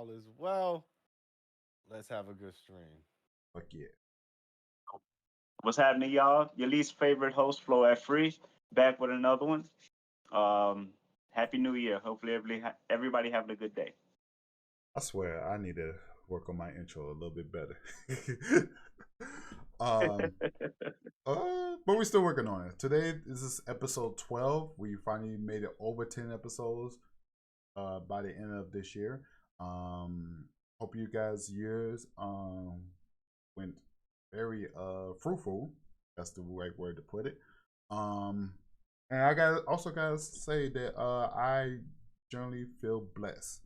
all is well. Let's have a good stream. Fuck yeah. What's happening, y'all? Your least favorite host, Flo F. Free, back with another one. Um, Happy New Year. Hopefully, everybody having a good day. I swear I need to work on my intro a little bit better. um, but we're still working on it. Today this is episode 12. We finally made it over 10 episodes by the end of this year. Hope you guys' years went very fruitful. That's the right word to put it. And I gotta say that I generally feel blessed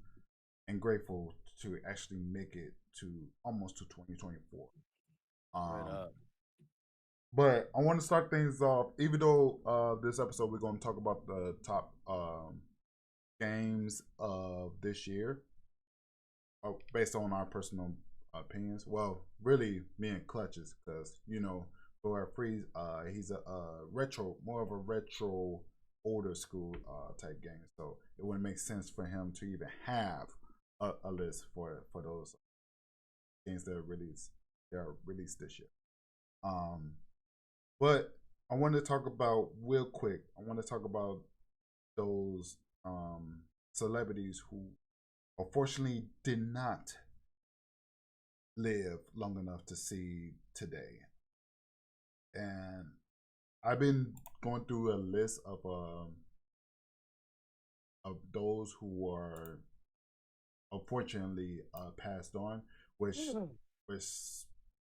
and grateful to actually make it to almost to 2024. But I want to start things off, even though this episode we're going to talk about the top games of this year based on our personal opinions. Well, really me and Clutches, because for Freeze, he's a retro, more of a retro older school type game, so it wouldn't make sense for him to even have a list for those games that are released this year. But I want to talk about real quick. I want to talk about those celebrities who unfortunately did not live long enough to see today. And I've been going through a list of those who are unfortunately passed on, which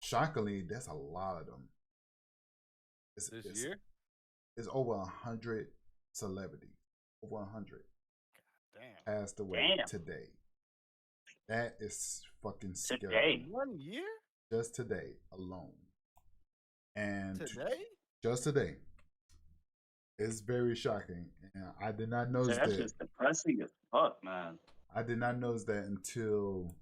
shockingly, there's a lot of them. This year? It's over 100 celebrities. Over 100 passed away today. That is fucking scary. Today? 1 year? Just today alone. And today? Just today. It's very shocking. And I did not notice that. That's just depressing as fuck, man. I did not notice that until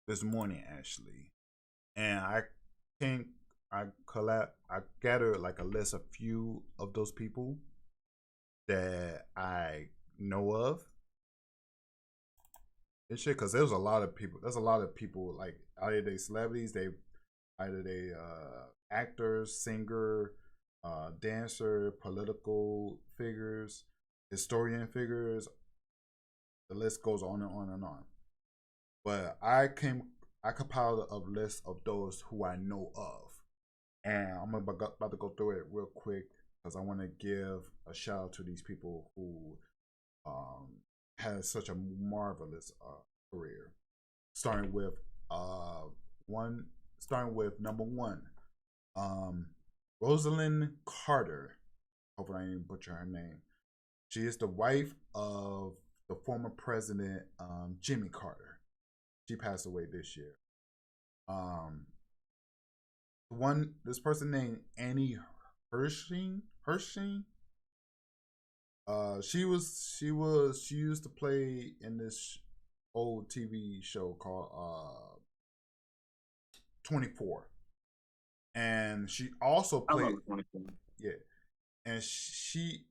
this morning, actually. And I gathered like a list of few of those people that I know of. And shit, because there's a lot of people. There's a lot of people, like either they celebrities, either they actors, singer, dancer, political figures, historian figures. The list goes on and on and on. But I compiled a list of those who I know of, and I'm about to go through it real quick because I want to give a shout out to these people who had such a marvelous career. Starting with number one, Rosalind Carter. Hopefully I didn't butcher her name. She is the wife of the former president Jimmy Carter. She passed away this year. This person named Annie Hershing. She used to play in this old TV show called 24, and she also played. Yeah, and she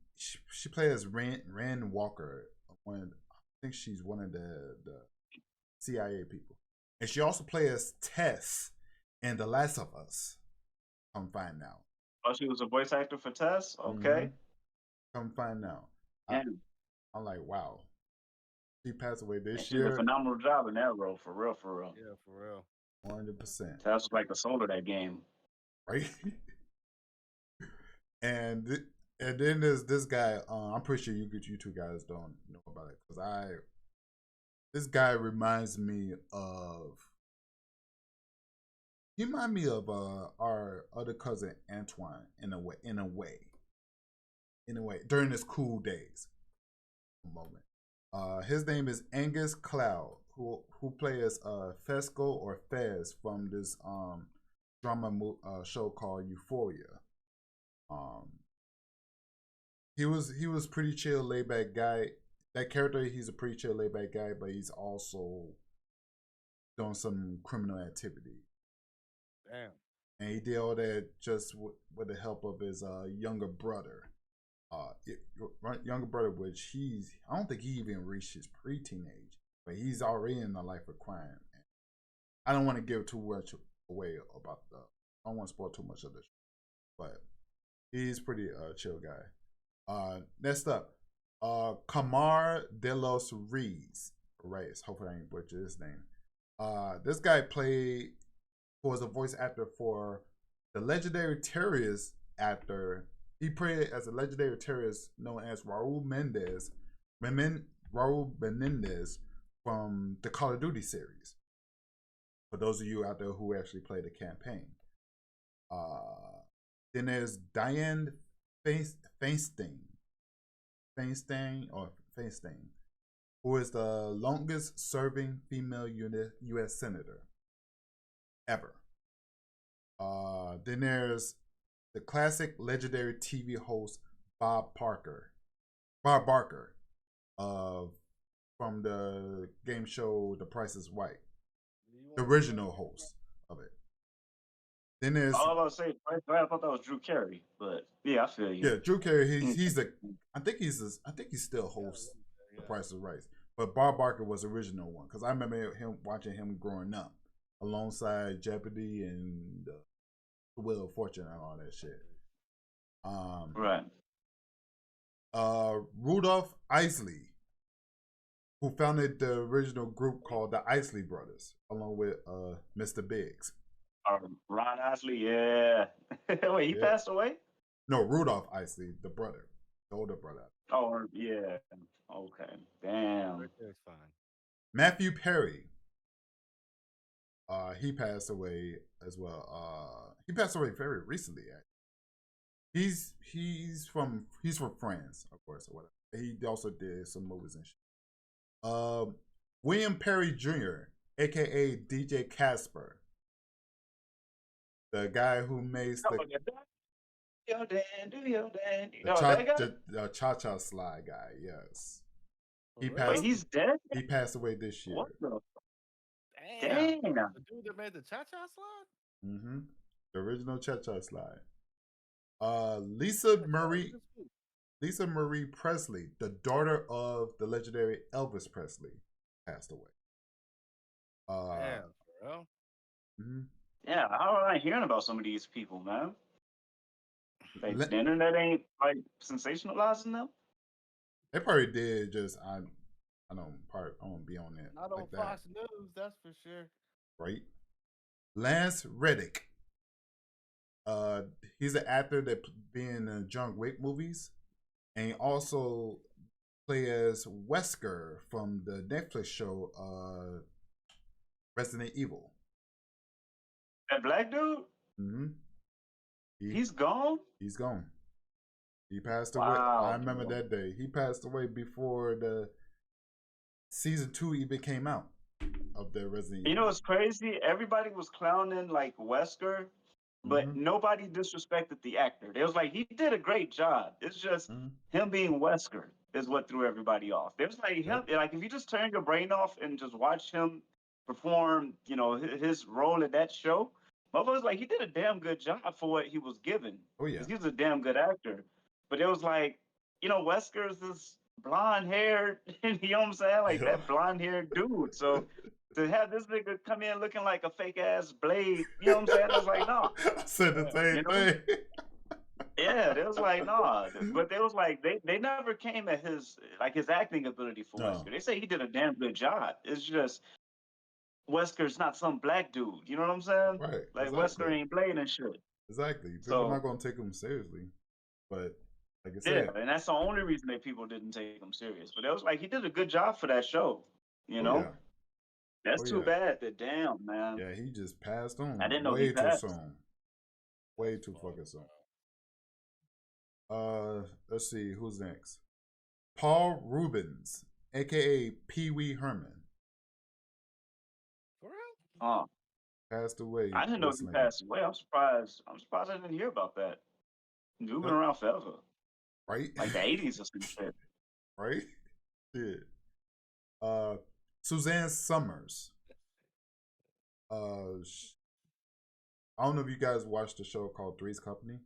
played as Rand Walker. I think she's one of the CIA people, and she also played as Tess in The Last of Us. Come find out. Oh, she was a voice actor for Tess? Okay. Mm-hmm. Come find out. I'm like, wow. She passed away this she year. did a phenomenal job in that role, for real. Yeah, for real. 100%. Tess was like the soul of that game. Right? And then there's this guy. I'm pretty sure you two guys don't know about it, because this guy reminds me of. He reminds me of our other cousin Antoine in a way. During his cool days. Moment. His name is Angus Cloud, who plays Fesco or Fez from this drama show called Euphoria. He was pretty chill, laid back guy. That character, he's a pretty chill, laid back guy, but he's also doing some criminal activity. Damn. And he did all that just with the help of his younger brother. Younger brother, which I don't think he even reached his preteen age, but he's already in the life of crime. I don't want to give too much away about I don't want to spoil too much of this, but he's pretty chill guy. Next up, Kamar De Los Reyes. Hopefully I ain't butchered his name. This guy was a voice actor for the legendary terrorist actor. He played as a legendary terrorist known as Raul Menendez from the Call of Duty series. For those of you out there who actually played the campaign. Then there's Dianne Feinstein, who is the longest serving female U.S. senator ever. Then there's the classic legendary TV host Bob Barker, from the game show The Price is Right, the original host of it. Then there's all I was saying, I thought that was Drew Carey, but yeah, I feel you. Yeah, Drew Carey. I think he still hosts The Price is Right. But Bob Barker was the original one because I remember watching him growing up alongside Jeopardy and The Wheel of Fortune and all that shit. Right. Rudolph Isley, who founded the original group called the Isley Brothers, along with Mr. Biggs. Ron Isley, yeah. Wait, he passed away? No, Rudolph Isley, the older brother. Oh, yeah. Okay. Damn. That's fine. Matthew Perry. He passed away as well. He passed away very recently. He's from France, of course, or whatever. He also did some movies and shit. William Perry Jr., aka DJ Casper, the guy who makes the cha-cha slide guy. Yes, Wait, he's dead. He passed away this year. What the? Damn. The dude that made the cha-cha slide? Mm-hmm. The original cha-cha slide. Lisa Marie Presley, the daughter of the legendary Elvis Presley, passed away. Damn, bro. Mm-hmm. Yeah, how am I hearing about some of these people, man? Like, the internet ain't like sensationalizing them. They probably did. Just I won't be on that. Not on Fox News, that's for sure. Right. Lance Reddick. He's an actor that been in the John Wick movies, and he also play as Wesker from the Netflix show Resident Evil. That black dude? Mm-hmm. He's gone? He's gone. He passed away. Wow. I remember that day. He passed away before the season 2 even came out of the Resident Evil. You know what's crazy? Everybody was clowning like Wesker, but nobody disrespected the actor. They was like, he did a great job. It's just him being Wesker is what threw everybody off. It was like him, like if you just turn your brain off and just watch him perform, you know, his role in that show, motherfuckers like he did a damn good job for what he was given. Oh yeah, he was a damn good actor. But it was like, you know, Wesker's this blonde haired, you know what I'm saying? Like that blonde haired dude. So to have this nigga come in looking like a fake ass Blade, you know what I'm saying? I was like, no. I said the same thing. Yeah, they was like, no. But they was like, they never came at his acting ability for Wesker. They say he did a damn good job. It's just Wesker's not some black dude. You know what I'm saying? Right. Like exactly. Wesker ain't Blade and shit. Exactly. People are not gonna take him seriously. But like I said, and that's the only reason that people didn't take him serious. But it was like he did a good job for that show. You know? Yeah. That's too bad that damn, man. Yeah, he just passed on. I didn't know way he passed. too soon. Way too fucking soon. Let's see who's next. Paul Rubens, aka Pee Wee Herman. For real? Passed away. I didn't know he passed away. I'm surprised I didn't hear about that. Dude been around forever. Right? Like the 80s or some shit. Right? Yeah. Suzanne Summers. I don't know if you guys watched the show called Three's Company.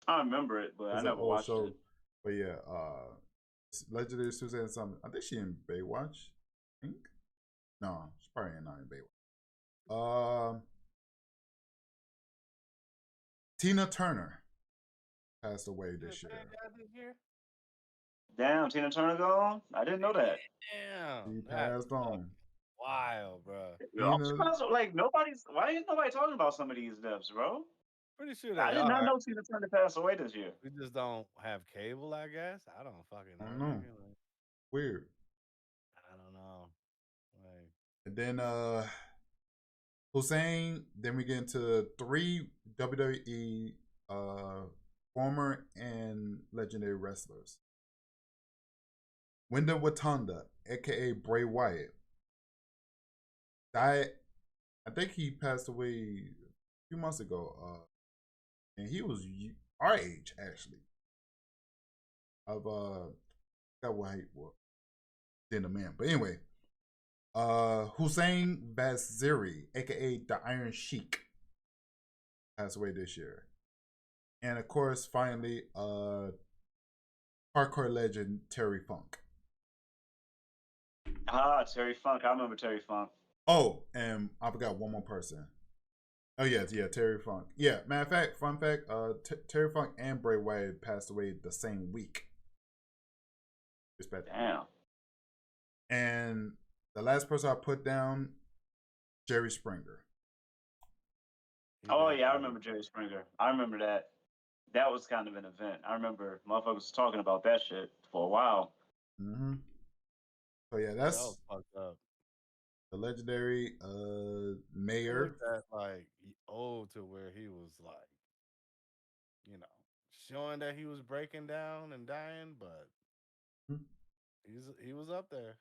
I remember it, but I It's an never old watched show. it. But yeah, Legendary Suzanne something. I think she in Baywatch. I think. No, she's probably not in Baywatch. Tina Turner passed away this year. Damn, Tina Turner gone? I didn't know that. Damn. She That's passed on. wild, bro. Tina, Like nobody's. Why ain't nobody talking about some of these deaths, bro? Pretty sure I they did not are. know Tina Turner passed away this year. We just don't have cable, I guess. I don't fucking I know, don't know. nigga. Like, Weird. I don't know. Like, And then Hussein. Then we get into 3 WWE former and legendary wrestlers. Wendell Watanda, aka Bray Wyatt, died. I think he passed away a few months ago. And he was our age actually. Of got what he was. Then the man. But anyway, Hussein Vaziri, aka the Iron Sheik, passed away this year. And of course, finally, hardcore legend Terry Funk. Ah, Terry Funk. I remember Terry Funk. Oh, and I forgot one more person. Oh yeah, Terry Funk. Yeah, matter of fact, fun fact, Terry Funk and Bray Wyatt passed away the same week. Respect. Damn. And the last person I put down, Jerry Springer. Oh yeah, I remember Jerry Springer. I remember that. That was kind of an event. I remember motherfuckers talking about that shit for a while. Mm-hmm. So yeah, that's that was fucked up. the legendary mayor. That like old to where he was like, you know, showing that he was breaking down and dying, but he was up there.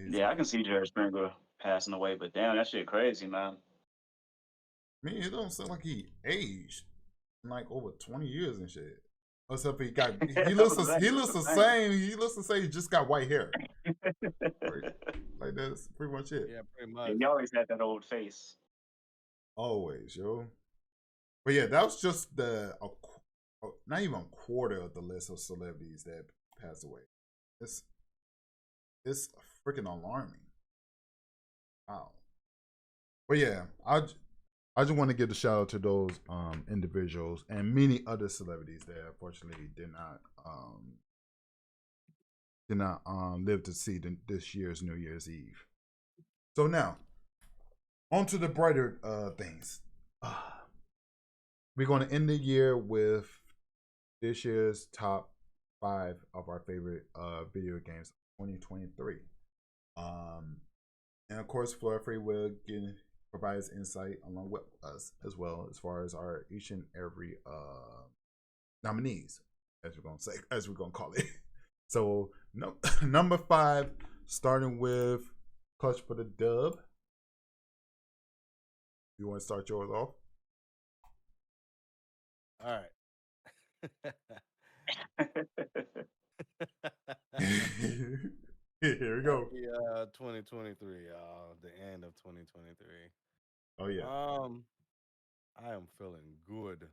Yeah, I can see Jerry Springer passing away, but damn, that shit crazy, man. I mean, it don't sound like he aged in like over 20 years and shit. Except he got he looks the same. He looks the same. He just got white hair. Right? Like that's pretty much it. Yeah, pretty much. He always had that old face. Always, yo. But yeah, that was just not even a quarter of the list of celebrities that passed away. It's freaking alarming. Wow. But yeah, I just want to give a shout out to those individuals and many other celebrities that unfortunately did not live to see this year's New Year's Eve. So now, on to the brighter things. We're going to end the year with this year's top 5 of our favorite video games 2023. And of course, Flora Free will provide us insight along with us as well as far as our each and every nominees, as we're gonna call it. So number 5, starting with Clutch for the Dub. You want to start yours off? All right. Here we go. 2023, the end of 2023. Oh yeah. I am feeling good.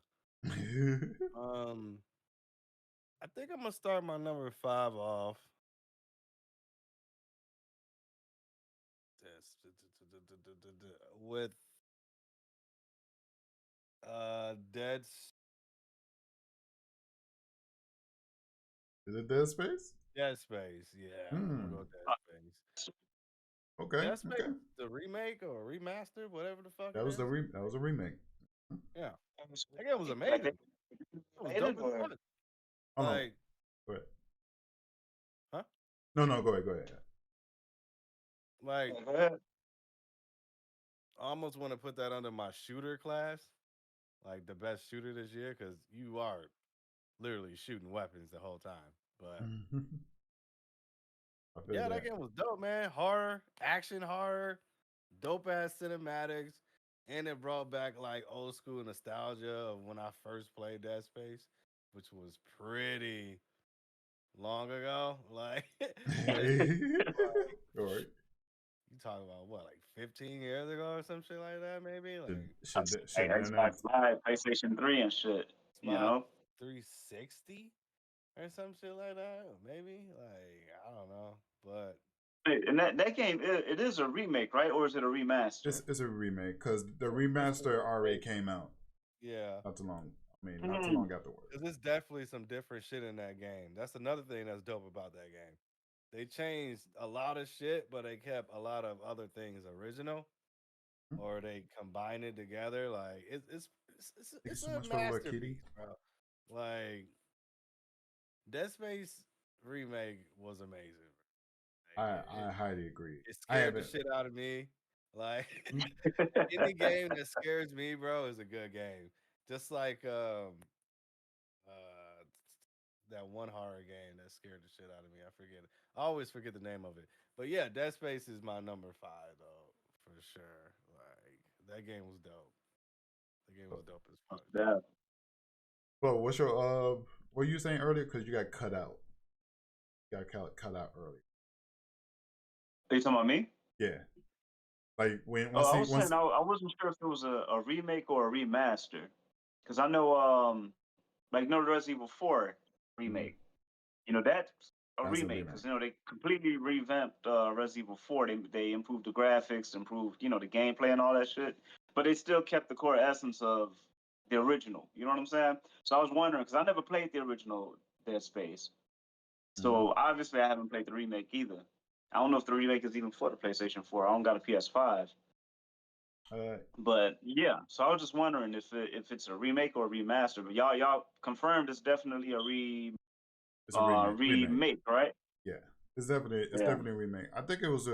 I think I'm gonna start my number 5 off. With Dead. Is it Dead Space? Dead Space, yeah. I'm gonna go Dead Space. Okay. Dead Space, the remake or remaster, whatever the fuck. That was a remake. Yeah, that game was amazing. It was dope as fuck. Oh, like, go ahead. Huh? No, go ahead. Like, I almost want to put that under my shooter class, like the best shooter this year, because you are literally shooting weapons the whole time. But yeah, that game was dope, man. Horror, action horror, dope ass cinematics, and it brought back like old school nostalgia of when I first played Dead Space, which was pretty long ago. Like, all right. You talk about what, like 15 years ago or some shit like that, maybe? Like, Xbox Live, PlayStation 3 and shit. It's You about know, 360 or some shit like that. Maybe like I don't know, but and that game it is a remake, right? Or is it a remaster? It's a remake because the it's a remaster already remake. came out Yeah, not too long. I mean, not too Hmm. long afterwards. 'cause there's definitely some different shit in that game. That's another thing that's dope about that game. They changed a lot of shit, but they kept a lot of other things original, Hmm? or they combine it together. Like Thank you it's so a much for the word, Kitty. masterpiece, bro. Like Dead Space remake was amazing. Like I highly agree. it I scared the haven't. shit out of me. Like Hmm? any game that scares me, bro, is a good game. Just like uh that one horror game that scared the shit out of me. I forget it. I always forget the name of it. But yeah, Dead Space is my number 5 though, for sure. Like that game was dope. The game was dope as fuck. Yeah. But what's your what you saying earlier? Because you got cut out. You got cut out early. Are you talking about me? Yeah, like when Oh, once I he was saying once. I wasn't sure if it was a remake or a remaster, because I know like no Resident Evil 4 Mhm, remake. You know that's a that's a remake remake. because they completely revamped Resident Evil 4. They improved the graphics, improved the gameplay and all that shit, but they still kept the core essence of the original. You know what I'm saying? So I was wondering because I never played the original Dead Space, Hmm. so obviously I haven't played the remake either. I don't know if the remake is even for the PlayStation 4. I don't got a PS5. Uh, But yeah, so I was just wondering if it's a remake or a remaster. But y'all confirmed it's definitely a it's a remake. Remake. remake, right? Yeah, it's Yeah, definitely a remake. I think it was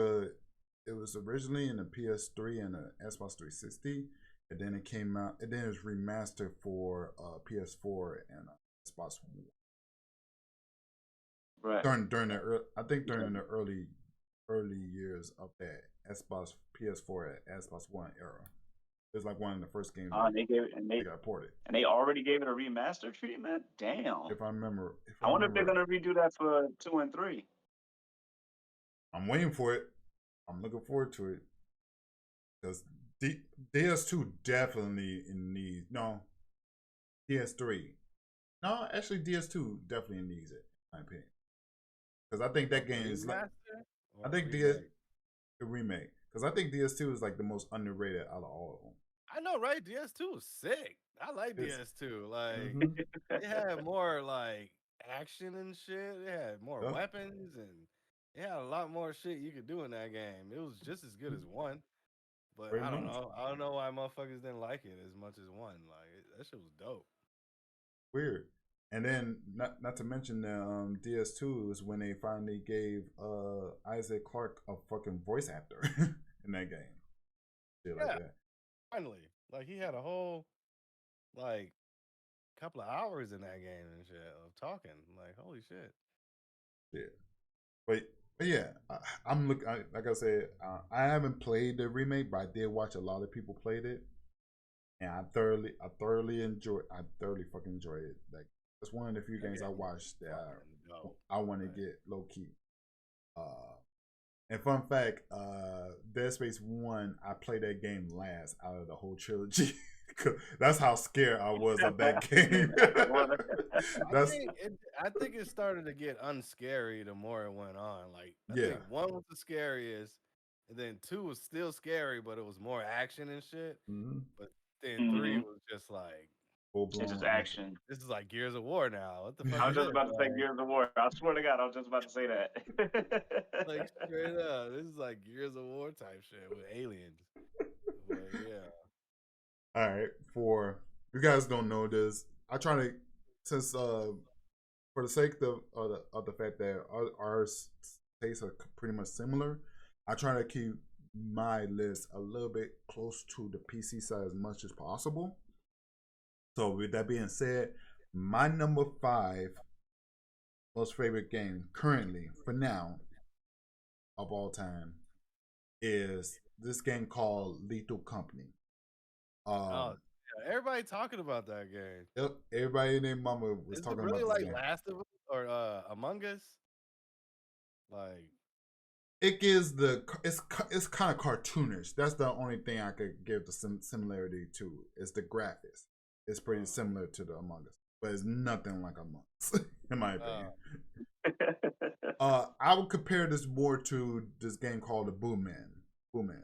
originally in the PS3 and the Xbox 360, and then it came out, and then it was remastered for PS4 and Xbox One. right. I think Okay. during the early years of that Xbox PS4 and Xbox One era. It's like one of the first games And they gave it, and they got ported. they already gave it a remaster treatment. Damn. If I I wonder if they're remember, gonna redo that for 2 and 3. I'm waiting for it. I'm looking forward to it because DS2 definitely in need. No, DS3. No, actually DS2 definitely needs it. In my opinion, because I think A that game is like remaster I or a think DS remake? the remake because I think DS2 is like the most underrated out of all of them. I know, right? DS2 was sick. I like It's, DS2. Like mm-hmm. it had more like action and shit. It had more Yep, weapons and it had a lot more shit you could do in that game. It was just as good as one. But pretty I don't much. know. I don't know why motherfuckers didn't like it as much as one. Like that shit was dope. Weird. And then not to mention the DS2 is when they finally gave Isaac Clarke a fucking voice actor in that game. Shit like Yeah, that. finally. Like he had a whole like couple of hours in that game and shit of talking. Like holy shit. Yeah. But yeah, I'm look like I said, I haven't played the remake, but I did watch a lot of people played it, and I thoroughly fucking enjoyed it. Like it's one of the few That games I game was watched that fucking dope. I want to Like, get low key. And fun fact, Dead Space 1, I played that game last out of the whole trilogy. That's how scared I was of that game. That's I think it started to get unscary the more it went on. Like I yeah. think one was the scariest, and then two was still scary, but it was more action and shit. Mm-hmm. But then three Hmm. was just like Full It's just blown action. action. this is like Gears of War now. What the fuck I is was just this? about to say Gears of War. I swear to God, I was just about to say Like that. straight up, this is like Gears of War type shit with aliens. But yeah, All right, for you guys don't know this, I try to since for the sake of the fact that our tastes are pretty much similar, I try to keep my list a little bit close to the PC side as much as possible. So with that being said, my number 5 most favorite game currently for now of all time is this game called Lethal Company. oh Um, yeah, everybody talking about that game. yep, everybody and their mama was Is it talking really about this like game. Last of Us or Among Us? Like It gives it's kind of cartoonish. That's the only thing I could give the similarity to is the graphics. It's pretty similar to the Among Us, but it's nothing like Among Us, in my opinion. I would compare this more to this game called the Boom Man,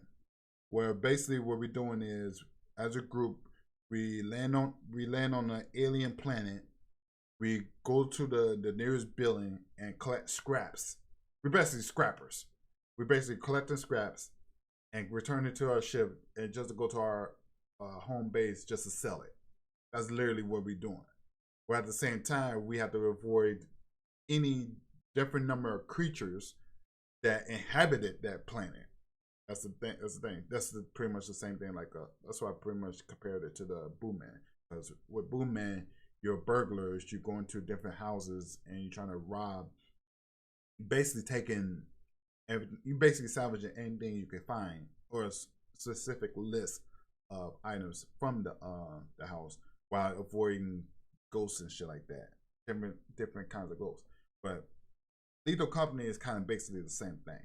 where basically what we're doing is, as a group, we land on an alien planet. We go to the nearest building and collect scraps. We're basically scrappers. We're basically collecting scraps and return it to our ship, and just to go to our home base just to sell it. That's literally what we're doing. But at the same time, we have to avoid any different number of creatures that inhabited that planet. That's the thing. That's pretty much the same thing. That's why I pretty much compared it to the Boom Man. Because with Boom Man, you're burglars. You go into different houses and you're trying to rob. Basically taking everything. You basically salvaging anything you can find, or a specific list of items from the house, while avoiding ghosts and shit like that. Different kinds of ghosts. But Lethal Company is kind of basically the same thing,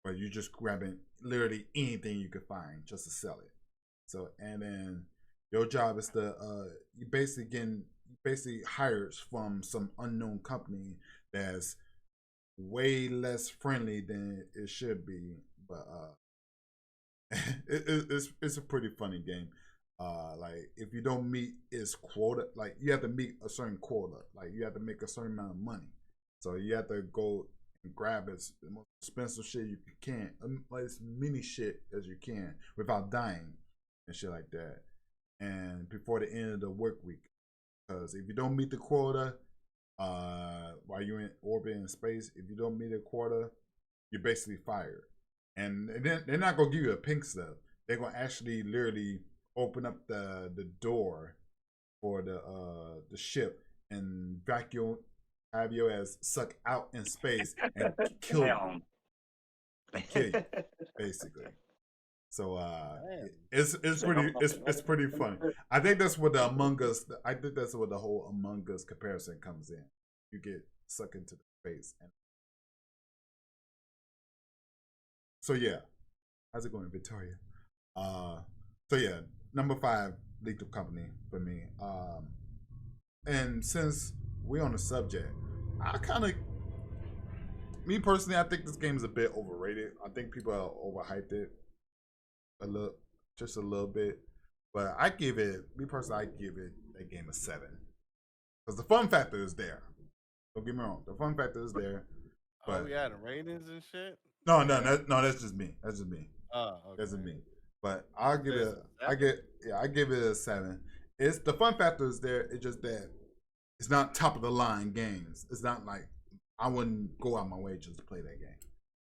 where you're just grabbing literally anything you could find just to sell it. So, and then your job is to you basically hires from some unknown company that's way less friendly than it should be, but it's a pretty funny game. Like, if you don't meet its quota, like, you have to meet a certain quota, like you have to make a certain amount of money, so you have to go and grab the most expensive shit you can, like as many shit as you can without dying and shit like that, and before the end of the work week. Because if you don't meet the quota, while you're in orbit in space, if you don't meet a quota, you're basically fired. And then they're not gonna give you a pink slip. They're gonna actually literally open up the door for the ship and vacuum, have your ass suck out in space and kill you. Basically. So it's pretty funny. I think that's what the whole Among Us comparison comes in. You get sucked into the space. So yeah, how's it going, Victoria? So yeah, number 5, Lethal Company for me. And since we're on the subject, me personally, I think this game is a bit overrated. I think people are overhyped it just a little bit. But I give it a game of 7, because the fun factor is there. Don't get me wrong, the fun factor is there. But we had ratings and shit. No, that's just me. That's just me. Oh, okay. That's just me. But I give it a 7. It's the fun factor is there. It's just that it's not top of the line games. It's not like I wouldn't go out my way just to play that game.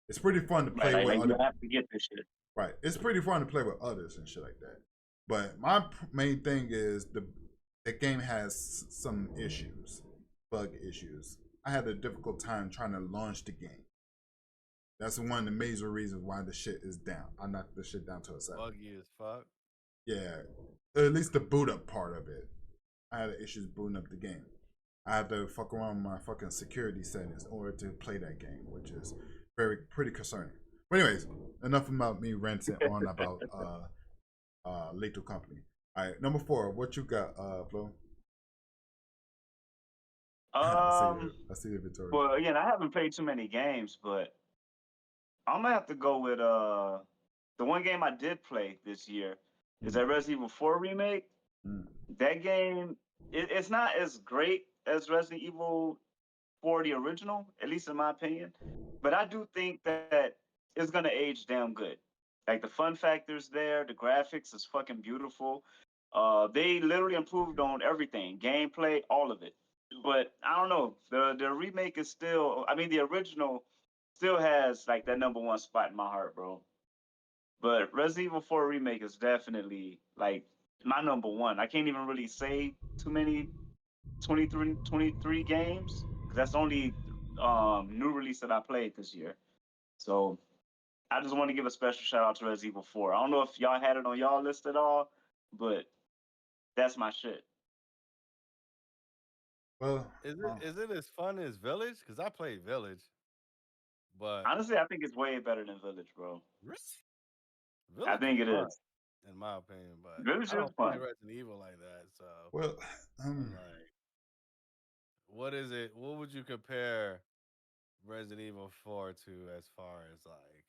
It's pretty fun to play with others. You have to get this shit. Right. It's pretty fun to play with others and shit like that. But my main thing is the game has some issues, bug issues. I had a difficult time trying to launch the game. That's one of the major reasons why the shit is down. I knocked the shit down to a 7. Buggy as fuck. Yeah, at least the boot up part of it. I had issues booting up the game. I had to fuck around with my fucking security settings in order to play that game, which is pretty concerning. But anyways, enough about me ranting on about Lethal Company. All right, number 4. What you got, Flo? I see the Victoria. Well, again, I haven't played too many games, but I'm gonna have to go with the one game I did play this year is that Resident Evil 4 remake. That game, it's not as great as Resident Evil 4 the original, at least in my opinion. But I do think that it's gonna age damn good. Like, the fun factor's there, the graphics is fucking beautiful. They literally improved on everything, gameplay, all of it. But I don't know, the remake is still, I mean, the original still has like that number 1 spot in my heart, bro. But Resident Evil 4 remake is definitely like my number 1. I can't even really say too many 23 games, because that's the only new release that I played this year. So I just want to give a special shout out to Resident Evil 4. I don't know if y'all had it on y'all list at all, but that's my shit. Well, is it as fun as Village? Because I played Village, but honestly, I think it's way better than Village, bro. Village I think it is. in my opinion. But Village I is don't play fun. Resident Evil like that, so Well, I'm like, what is it? What would you compare Resident Evil 4 to as far as like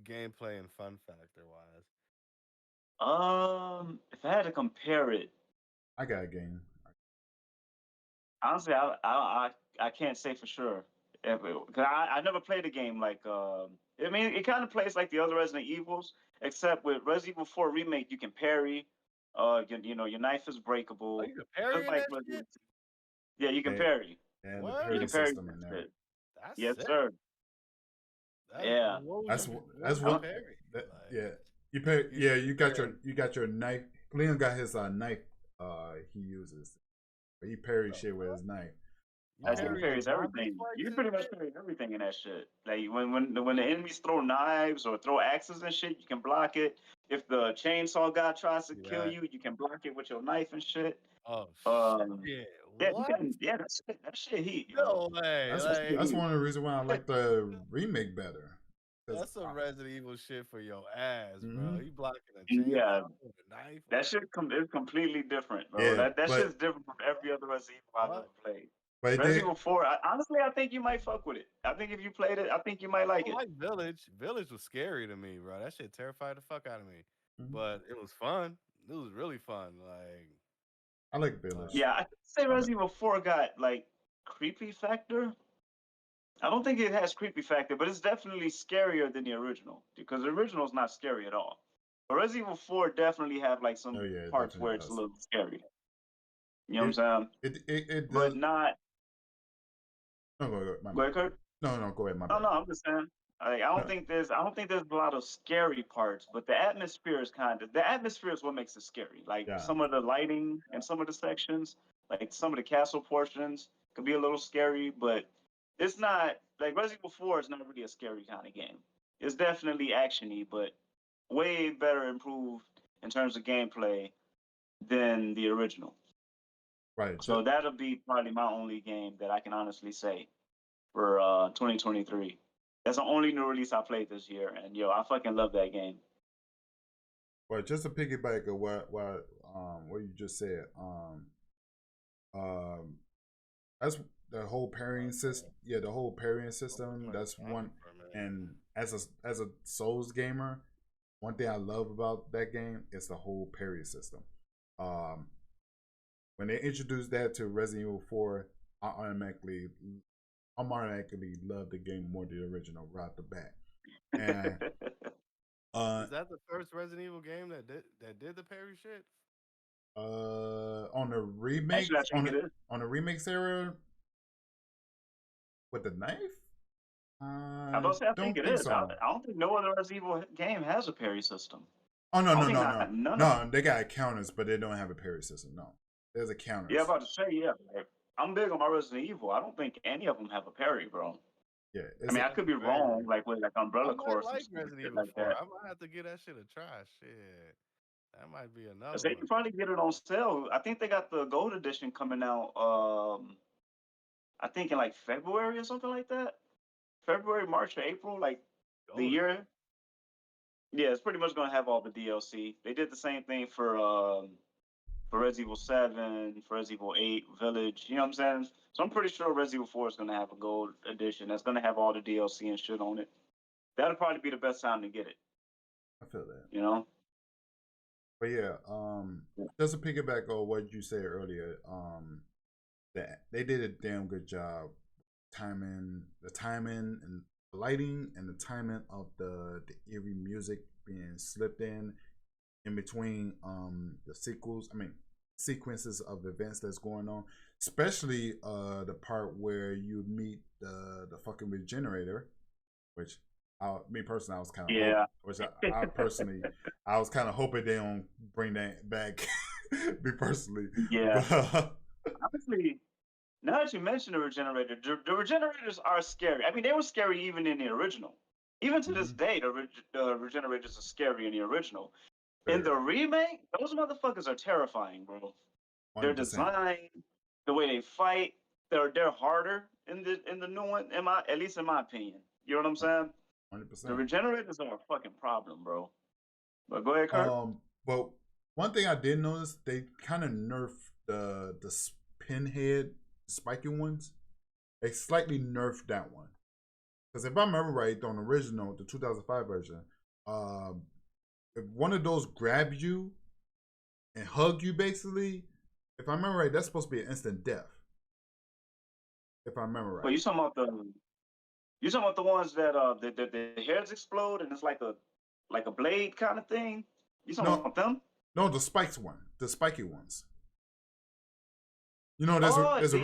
gameplay and fun factor wise? If I had to compare it, I got a game. honestly, I can't say for sure. Cause I never played a game like I mean it kind of plays like the other Resident Evils, except with Resident Evil 4 remake you can parry, you know your knife is Oh, breakable, you can just parry in like that shit? Resident. Yeah, you can They parry. and the You What? parry can parry system that in there. shit. That's Yes, sick. sir. Yeah. What would That's you what that's would you what Um, parry? that Like yeah. You pay you yeah. just parry. You got your knife. Leon got his knife. He uses. He parries The shit with fuck? his knife. You as he Um, parry the parries zombie everything. spikes You and pretty much shit? parry everything in that shit. Like when the enemies throw knives or throw axes and shit, you can block it. If the chainsaw guy tries to See kill that? you, you can block it with your knife and shit. Oh Um, shit! yeah, you What? can. Yeah, that shit heat, yo. No way! that's That shit that's heat. one of the reasons why I like the remake better. Cause That's some Resident Evil shit for your ass, bro. mhm. You blocking a Yeah, chainsaw with a knife? that Like shit is completely different, bro. Yeah, That shit's different from every other Resident Evil I've what? ever played. but it Resident did. Evil 4, honestly, I think you might fuck with it. I think if you played it, I think you might like I it. like Village. Village was scary to me, bro. That shit terrified the fuck out of me. Mhm. But it was fun. It was really fun. Like, I like Village. Yeah, I could say I like, Resident Evil 4 got like creepy factor. I don't think it has creepy factor, but it's definitely scarier than the original because the original is not scary at all. But Resident Evil 4 definitely have like oh some yeah, it parts definitely where it's a does. little scary. You know what I'm It saying? it But does. not. No, go ahead. My Go bad. ahead, Kurt. No, go ahead. My No, bad. no, I'm just saying. Like, No, I don't think there's a lot of scary parts, but the atmosphere is what makes it scary. Like yeah, some of the lighting and some of the sections, like some of the castle portions could be a little scary, but it's not like Resident Evil 4 is not really a scary kind of game. It's definitely actiony, but way better improved in terms of gameplay than the original. right. So that'll be probably my only game that I can honestly say for 2023. That's the only new release I played this year, and yo, I fucking love that game. Well, just to piggyback of what you just said, um, that's the whole parrying system. Yeah, the whole parrying I was system. playing That's zombie one. for a minute. And as a Souls gamer, one thing I love about that game is the whole parry system. Um, when they introduced that to Resident Evil 4, I automatically love the game more than the original right off the bat. And uh Is that the first Resident Evil game that did the parry shit? on the Actually, I remakes think it is. on the remakes era with the knife, I I about to say I think don't it think is. so. I don't think no other Resident Evil game has a parry system. Oh no I don't no think no no not none of them. no! They got counters, but they don't have a parry system. No, there's a Yeah, I'm counters. about to say yeah. Like, I'm big on my Resident Evil. I don't think any of them have a parry, bro. Yeah, I it's mean, a I That's could be wrong, crazy. like with like I Umbrella might Corps or like some Resident shit Evil like 4. that. I might have to give that shit a try. Shit. That might be I another say you one. can probably get it on sale. I think they got the gold edition coming out. I think in like February or something like that. February, March, or April, like the Golden. year. Yeah, it's pretty much gonna have all the DLC. They did the same thing for Resident Evil 7, for Resident Evil 8, Village. You know what I'm saying? So I'm pretty sure Resident Evil 4 is gonna have a gold edition that's gonna have all the DLC and shit on it. That'll probably be the best time to get it. I feel that. You know? But yeah, just to piggyback on what you said earlier, that they did a damn good job the timing and lighting and the timing of the eerie music being slipped in between the sequences of events that's going on, especially the part where you meet the fucking regenerator, which me personally I was kind of Yeah. which I personally I was kind of hoping they don't bring that back. Me personally, Yeah. but Honestly, now that you mention the regenerator, the regenerators are scary. I mean, they were scary even in the original. Even to this mhm, day, the regenerators are scary in the original. In very the remake, those motherfuckers are terrifying, bro. Their 100%. design, the way they fight, they're harder in the new one. At least in my opinion. You know what I'm saying? The 100%. regenerators are a fucking problem, bro. But go ahead, Kurt. But one thing I did notice, they kind of nerfed the pinhead spiky ones. They slightly nerfed that one. Because if I remember right, on the original, the 2005 version, um, if one of those grabs you and hug you, basically, if I remember right, that's supposed to be an instant death. If I remember right. Well, you talking about the ones that the heads explode and it's like a blade kind of thing. You talking No, about them? no, the spikes one, the spiky ones. You know, Oh, there's a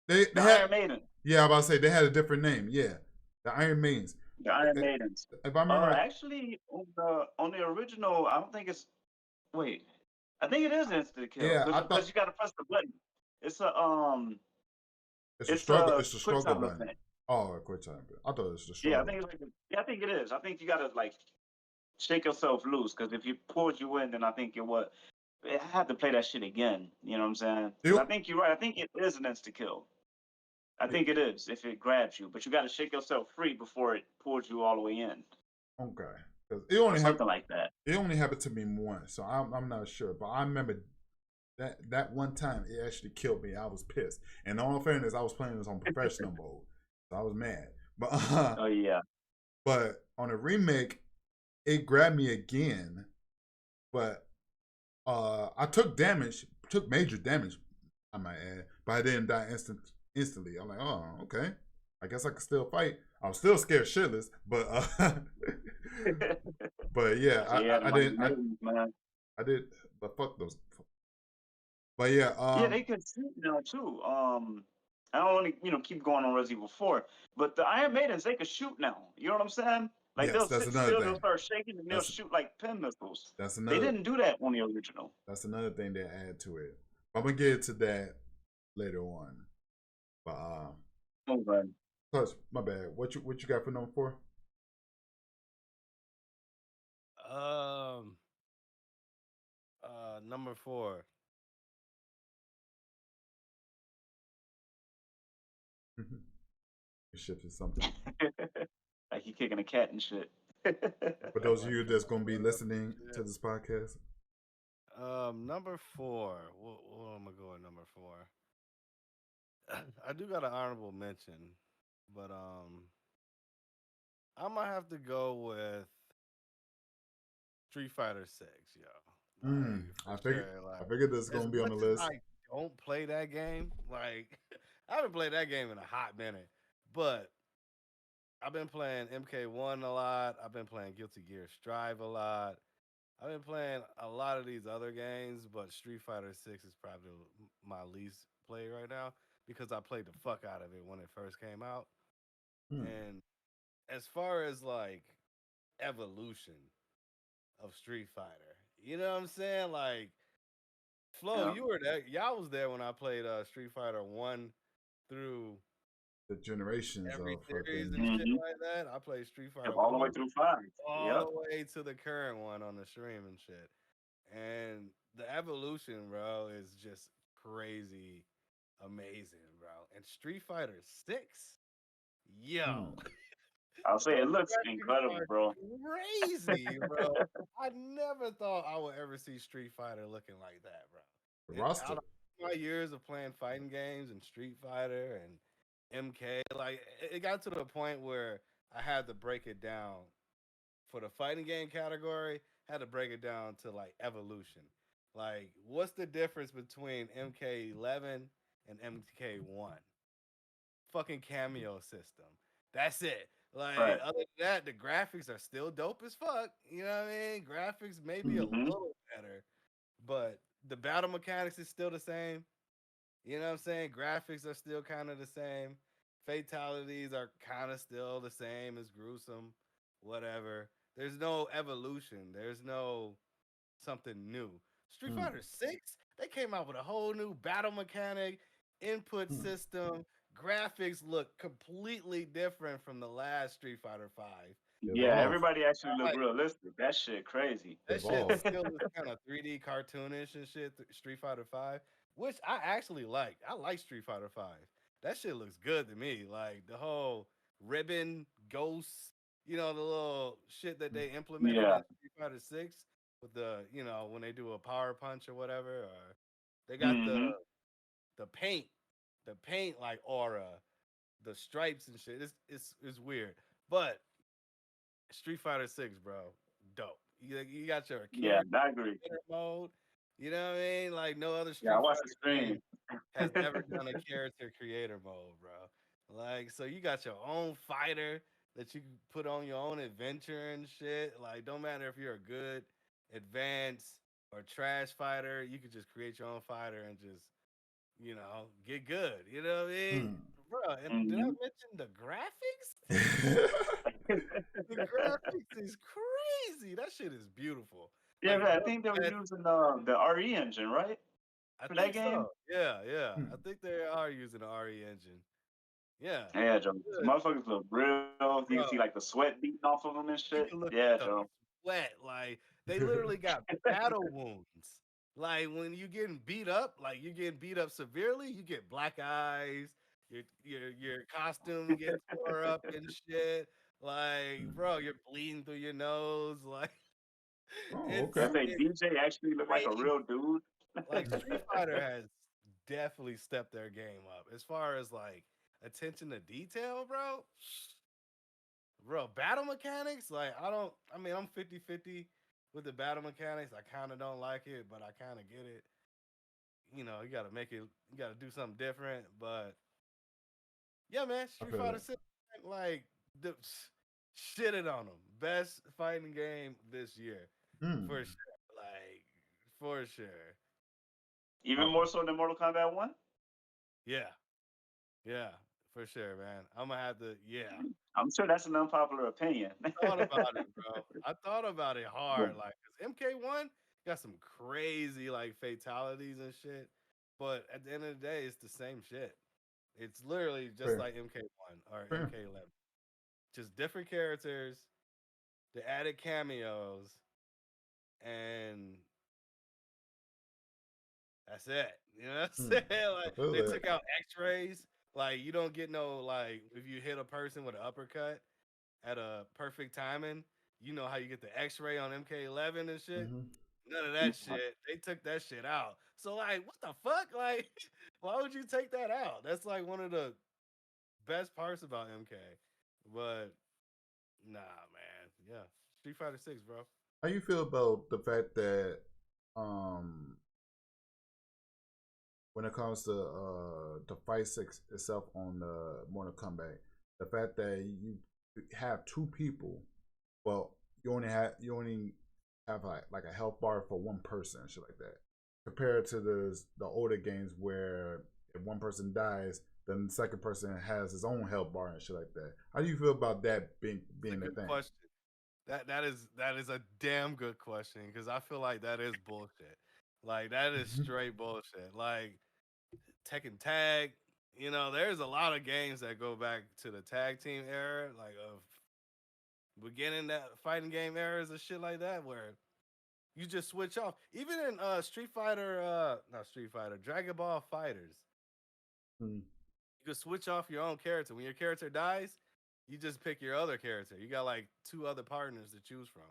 they the had Iron Maiden. yeah, I'm about to say they had a different name. Yeah, the Iron Maidens. The Iron Maidens. If I remember right, Actually, on the original, I don't think it's. Wait, I think it is instant kill yeah, I because thought you got to press the button. It's a it's a it's struggle. a It's a quick struggle time button. event. Oh, a quick time. I thought it was the Yeah, I struggle. think it's like yeah, I think it is. I think you gotta like shake yourself loose because if he pulls you in, then I think it would. I have to play that shit again. You know what I'm saying? Because I It, think you're right. I think it is an insta kill. I it, think it is if it grabs you, but you got to shake yourself free before it pulls you all the way in, okay, because or something like that. it only happened to me once, so I'm not sure. But I remember that one time it actually killed me. I was pissed. And in all fairness, I was playing this on professional mode, so I was mad. But Oh yeah. but on a remake, it grabbed me again. But I took damage, took major damage, I might add, but I didn't die instantly. I'm like, oh, okay. I guess I could still fight. I was still scared shitless, but but yeah, Yeah, I didn't man. I did, but fuck those. But yeah, Yeah, they can shoot now too. I don't want to, keep going on Resident Evil 4, but the Iron Maidens, they can shoot now. You know what I'm saying? Like yes, they'll that's sit another still, they'll thing. start shaking, and they'll That's shoot like pin missiles. that's They another didn't do that on the original. that's another thing they add to it. I'm gonna get to that later on. But Okay. plus my bad. What you got for number 4? Number 4. You shifted something. Like you kicking a cat and shit. For those of you that's gonna be listening to this podcast. Number 4. What am I going number 4? I do got an honorable mention, but I'm gonna have to go with Street Fighter 6, yo. Like I for figured sure. I Like figured this is as gonna be on much the as list. I don't play that game, like I haven't played that game in a hot minute, but I've been playing MK1 a lot. I've been playing Guilty Gear Strive a lot. I've been playing a lot of these other games, but Street Fighter 6 is probably my least play right now because I played the fuck out of it when it first came out. Hmm. And as far as like evolution of Street Fighter, you know what I'm saying? Like Flo, Yeah. you were there. Y'all was there when I played Street Fighter 1 through The generations every of series fucking and shit Mm-hmm. like that. I played Street Fighter All the way 1 through 5. all Yep. the way to the current one on the stream and shit. And the evolution, bro, is just crazy amazing, bro. And Street Fighter 6, yo, hmm. I'll say it those looks graphics incredible, are bro. crazy, bro. I never thought I would ever see Street Fighter looking like that, bro. The And roster. out of my years of playing fighting games and Street Fighter and MK, like it got to the point where I had to break it down for the fighting game category. Had to break it down to like evolution. Like, what's the difference between MK11 and MK1? Fucking cameo system. That's it. Like, Right. other than that, the graphics are still dope as fuck. You know what I mean? Graphics maybe a Mm-hmm. little better, but the battle mechanics is still the same. You know what I'm saying? Graphics are still kind of the same. Fatalities are kind of still the same as gruesome, whatever. There's no evolution. There's no something new. Street Hmm. Fighter 6, they came out with a whole new battle mechanic, input Hmm. system. Graphics look completely different from the last Street Fighter 5. Yeah, And Evolve. everybody actually look like realistic. That shit crazy. that shit Evolve. still looks kind of 3D cartoonish and shit. Street Fighter 5, which I actually like. I like Street Fighter 5. That shit looks good to me. Like the whole ribbon ghost you know, the little shit that they implemented Yeah. in Street Fighter Six with the, you know, when they do a power punch or whatever, or they got Mm-hmm. the paint, the paint like aura, the stripes and shit. It's weird, but Street Fighter Six, bro, dope. You got your Yeah, character I agree. mode. You know what I mean? Like no other Yeah, I Street watched the Fighter game stream. has ever done a character creator mode, bro. Like, so you got your own fighter that you can put on your own adventure and shit. Like, don't matter if you're a good, advanced, or trash fighter, you could just create your own fighter and just, you know, get good. You know what I mean? Hmm. Bro, and did I Mm-hmm. mention the graphics? The graphics is crazy. That shit is beautiful. Yeah, Like, man, I bro, think they were man, using the RE engine, right, I for that think so. game. Yeah, yeah. I Hmm. think they are using the RE engine. Yeah. Yeah, Joe. The Good, motherfuckers look real. You can bro. see like the sweat beating off of them and You shit. can look Yeah, at the Joe. sweat. Like they literally got battle wounds. Like when you getting beat up, like you're getting beat up severely, you get black eyes. Your costume gets tore up and shit. Like, Hmm. bro, you're bleeding through your nose. Like Oh, I okay. say it's DJ actually look like a crazy. real dude. Like Street Fighter has definitely stepped their game up as far as like attention to detail, bro. Bro, battle mechanics, like I mean, I'm 50-50 with the battle mechanics. I kind of don't like it, but I kind of get it. You know, you got to do something different. But yeah, man, I Street feel Fighter that. 6, like, the, shitted on them. Best fighting game this year, Hmm. for sure. Like, for sure. Even Oh, more so than Mortal Kombat 1. Yeah, yeah, for sure, man. I'm gonna have to, yeah. I'm sure that's an unpopular opinion. Thought about it, bro. I thought about it Yeah. hard, like, cause MK1 got some crazy like fatalities and shit. But at the end of the day, it's the same shit. It's literally just fair. like MK1 or Fair. MK11, just different characters, the added cameos, and that's it. You know what I'm Hmm. saying? I Like feel they that. took out X-rays. Like you don't get no like if you hit a person with an uppercut at a perfect timing, you know how you get the X-ray on MK11 and shit. Hmm. None of that shit. They took that shit out. So like, what the fuck? Like, why would you take that out? That's like one of the best parts about MK. But nah, man. Yeah, Street Fighter Six, bro. How you feel about the fact that um when it comes to the fight six itself on the Mortal Kombat, the fact that you have two people, well, you only have like a health bar for one person, and shit like that, compared to the older games where if one person dies, then the second person has his own health bar and shit like that. How do you feel about that It's a being a good thing? question. That is a damn good question because I feel like that is bullshit. Like that is straight bullshit. Like Tekken Tag, you know, there's a lot of games that go back to the tag team era, like of beginning that fighting game eras and shit like that, where you just switch off. Even in Street Fighter, not Street Fighter, Dragon Ball Fighters, Mm-hmm. you can switch off your own character. When your character dies, you just pick your other character. You got like two other partners to choose from.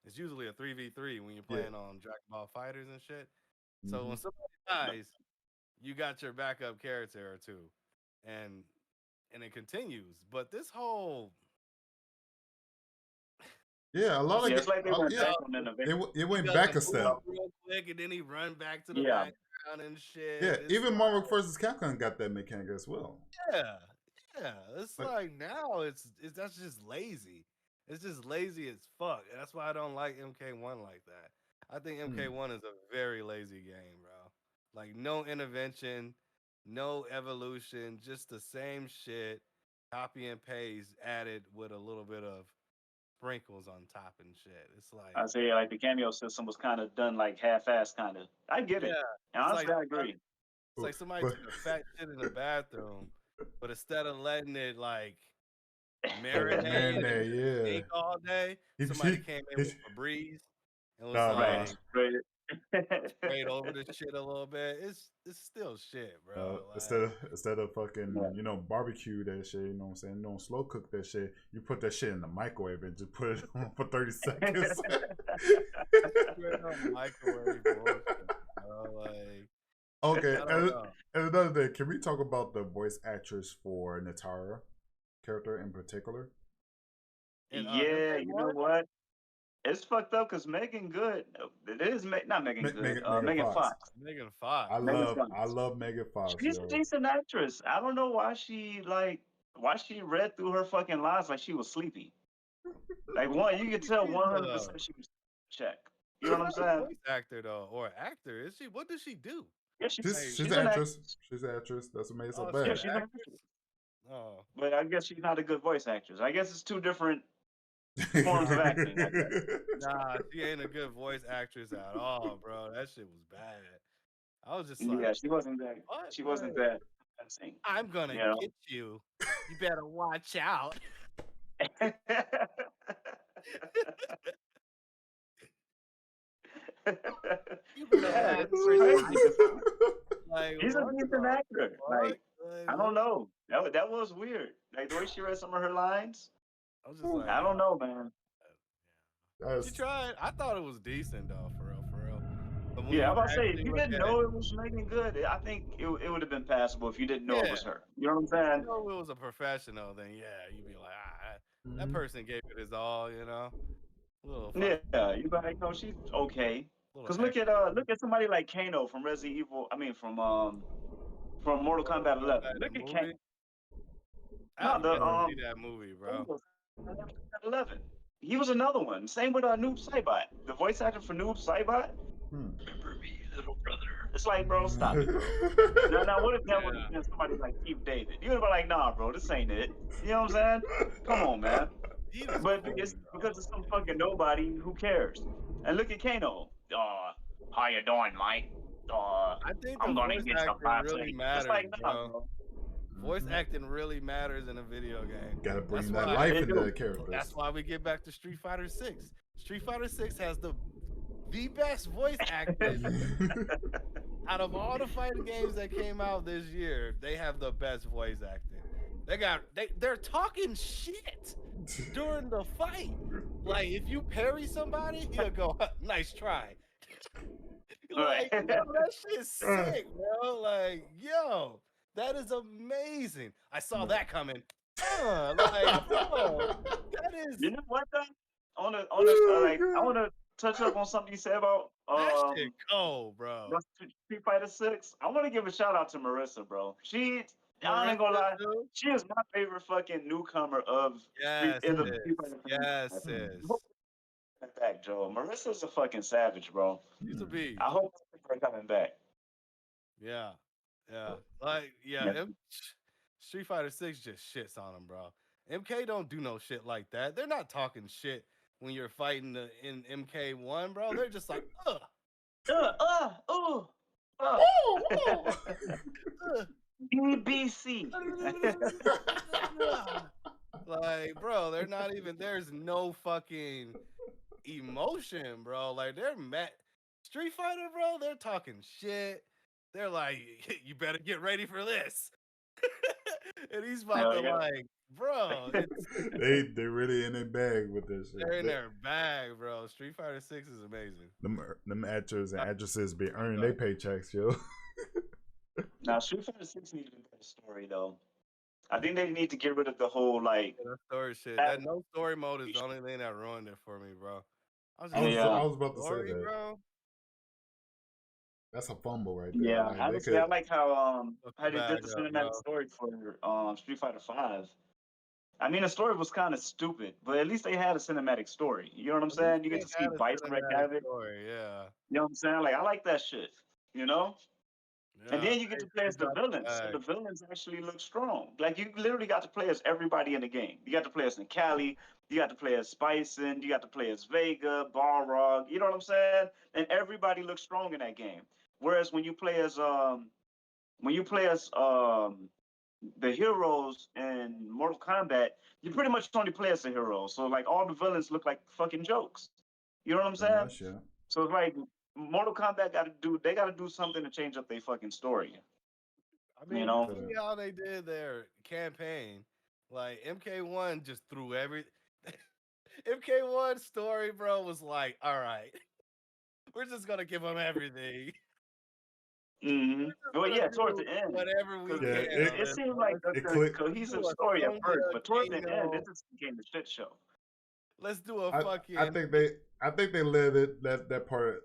It's usually a 3v3 when you're Yeah. playing on Dragon Ball Fighters and shit. So Mm-hmm. when somebody dies, you got your backup character or two. And it continues. But this whole Yeah, a you lot of Yeah, it's like they went switch yeah, back up, on an event. it he went does back a a move step. real quick and then he run back to the Yeah. background and shit. Yeah, It's even Marvel vs. Capcom got that mechanic as well. yeah, yeah. It's Like, like now it's that's just lazy. It's just lazy as fuck. That's why I don't like MK1 like that. I think hmm. MK1 is a very lazy game, bro. Like no intervention, no evolution, just the same shit, copy and paste added with a little bit of sprinkles on top and shit. It's like I say like the cameo system was kind of done like half-assed, kind of. I get it. yeah, And it's like honestly, I agree. it's like somebody But took a fat shit in the bathroom, but instead of letting it like marinate and marinade, just yeah. stink all day, He, somebody he, came in he, with Febreze and was Right. nah, like, Straight. sprayed over the shit a little bit. It's still shit, bro. Instead of fucking barbecue that shit, you know what I'm saying? Don't slow cook that shit. You put that shit in the microwave and just put it on for 30 seconds. Microwave bullshit, bro. Okay, I don't know. and another thing, can we talk about the voice actress for Natara character in particular? Yeah, you know what? It's fucked up because Megan Good. It is not Megan Good. Megan Megan Fox. Fox. Megan Fox. Megan I Fox. love Megan Fox, She's a yo. decent actress. I don't know why she read through her fucking lines like she was sleepy. Like you could tell 100% she was check. You know what I'm She's not a saying? voice actor though, or actor. Is she? What does she do? Yeah, She's an an actress. actress. She's an actress. That's what makes her Oh, Yeah, bad. she's she's an an actress. actress. Oh, But I guess she's not a good voice actress. I guess it's two different forms of acting. I guess. nah, she ain't a good voice actress at all, bro. That shit was bad. I was just like, Yeah, she wasn't that. what? She wasn't that. Convincing, I'm gonna you know? get you. You better watch out. You better Yeah, watch it's your crazy sight. 'cause Like he's a what decent the actor. fuck? Like I What? don't know. That was weird. Like the way she read some of her lines. I was just like, I don't know, man. she tried. I thought it was decent though, for real, for real. But when Yeah, I'm you about to say if actually you look didn't at it, know it was Megan Good, I think it would have been passable if you didn't know it yeah. was her. You know what I'm If you saying? know it was a professional, then yeah, you'd be like, that person gave it his all, you know. Little fucking Yeah, you like no, she's okay. little Cause extra. look at somebody like Kano from Resident Evil. I mean from Mortal Mortal Kombat 11. Kombat, the Look at Kano. movie. I No, have the yet to see that movie, bro. Mortal Kombat 11. He was another one. Same with Noob Saibot. The voice actor for Noob Saibot. Remember me, little brother. It's like, bro, stop it, bro. Now, what if that would have Yeah, been somebody like Keith David? You would have been like, nah, bro, this ain't it. You know what I'm saying? Come on, man. he was But corny, it's bro. because of some fucking nobody. Who cares? And look at Kano. How you doing, Mike? I think the I'm gonna voice get your acting really party. It's matters, like, nah, bro. bro. Voice acting really matters in a video game. Gotta That's bring that why. life They into do. the characters. That's why we get back to Street Fighter 6. Street Fighter 6 has the best voice acting out of all the fighting games that came out this year. They have the best voice acting. They're talking shit during the fight. Like if you parry somebody, he'll go, "Nice try." Right. Like, yo, that shit's sick, bro. Like, yo, that is amazing. I saw that coming. Like, yo, that is You know what though? Like I want to touch up on something you said about that shit cold, bro. Street Fighter 6. I want to give a shout out to Marissa, bro. I ain't gonna Marissa lie, too? she is my favorite fucking newcomer of Yes, in the sis. Street Fighter Yes, franchise. sis. Back, Joe. Marissa's a fucking savage, bro. She's a beast. I hope her coming back. Yeah. Yeah. Like, yeah, Yeah. Street Fighter 6 just shits on him, bro. MK don't do no shit like that. They're not talking shit when you're fighting in MK1, bro. They're just like, ugh. Oh. BBC. Like, bro, they're not even, there's no fucking emotion, bro. Like, they're mad. Street Fighter, bro, they're talking shit. They're like, you better get ready for this. And he's about to like, bro, they really in their bag with this shit. They're in their bag, bro. Street Fighter 6 is amazing. Them actors and actresses be earning their paychecks, yo. Now, Street Fighter 6 needs a better story, though. I think they need to get rid of the whole like story shit. That no story mode is the only thing that ruined it for me, bro. I was about to say that, bro. That's a fumble right there. Yeah, like, honestly, I like how they did the cinematic bro. story for Street Fighter 5. I mean, the story was kind of stupid, but at least they had a cinematic story. You know what I'm saying? You get to see Bison wreak havoc. Yeah. You know what I'm saying? Like, I like that shit. You know? Yeah, and then you get to play as the villains. So the villains actually look strong. Like, you literally got to play as everybody in the game. You got to play as Nikali. You got to play as Bison. You got to play as Vega, Balrog. You know what I'm saying? And everybody looks strong in that game. Whereas when you play as the heroes in Mortal Kombat, you pretty much only play as the heroes. So like all the villains look like fucking jokes. You know what I'm saying? Yeah. So it's like Mortal Kombat they got to do something to change up their fucking story. I mean, you see how they did their campaign. Like MK1 just threw MK1 story, bro, was like, all right, we're just gonna give them everything. Mm-hmm. Well, yeah, towards the end, whatever we can. It seemed like a cohesive story at first, but towards the end, it just became a shit show. Let's do a fucking. I think they let it that part.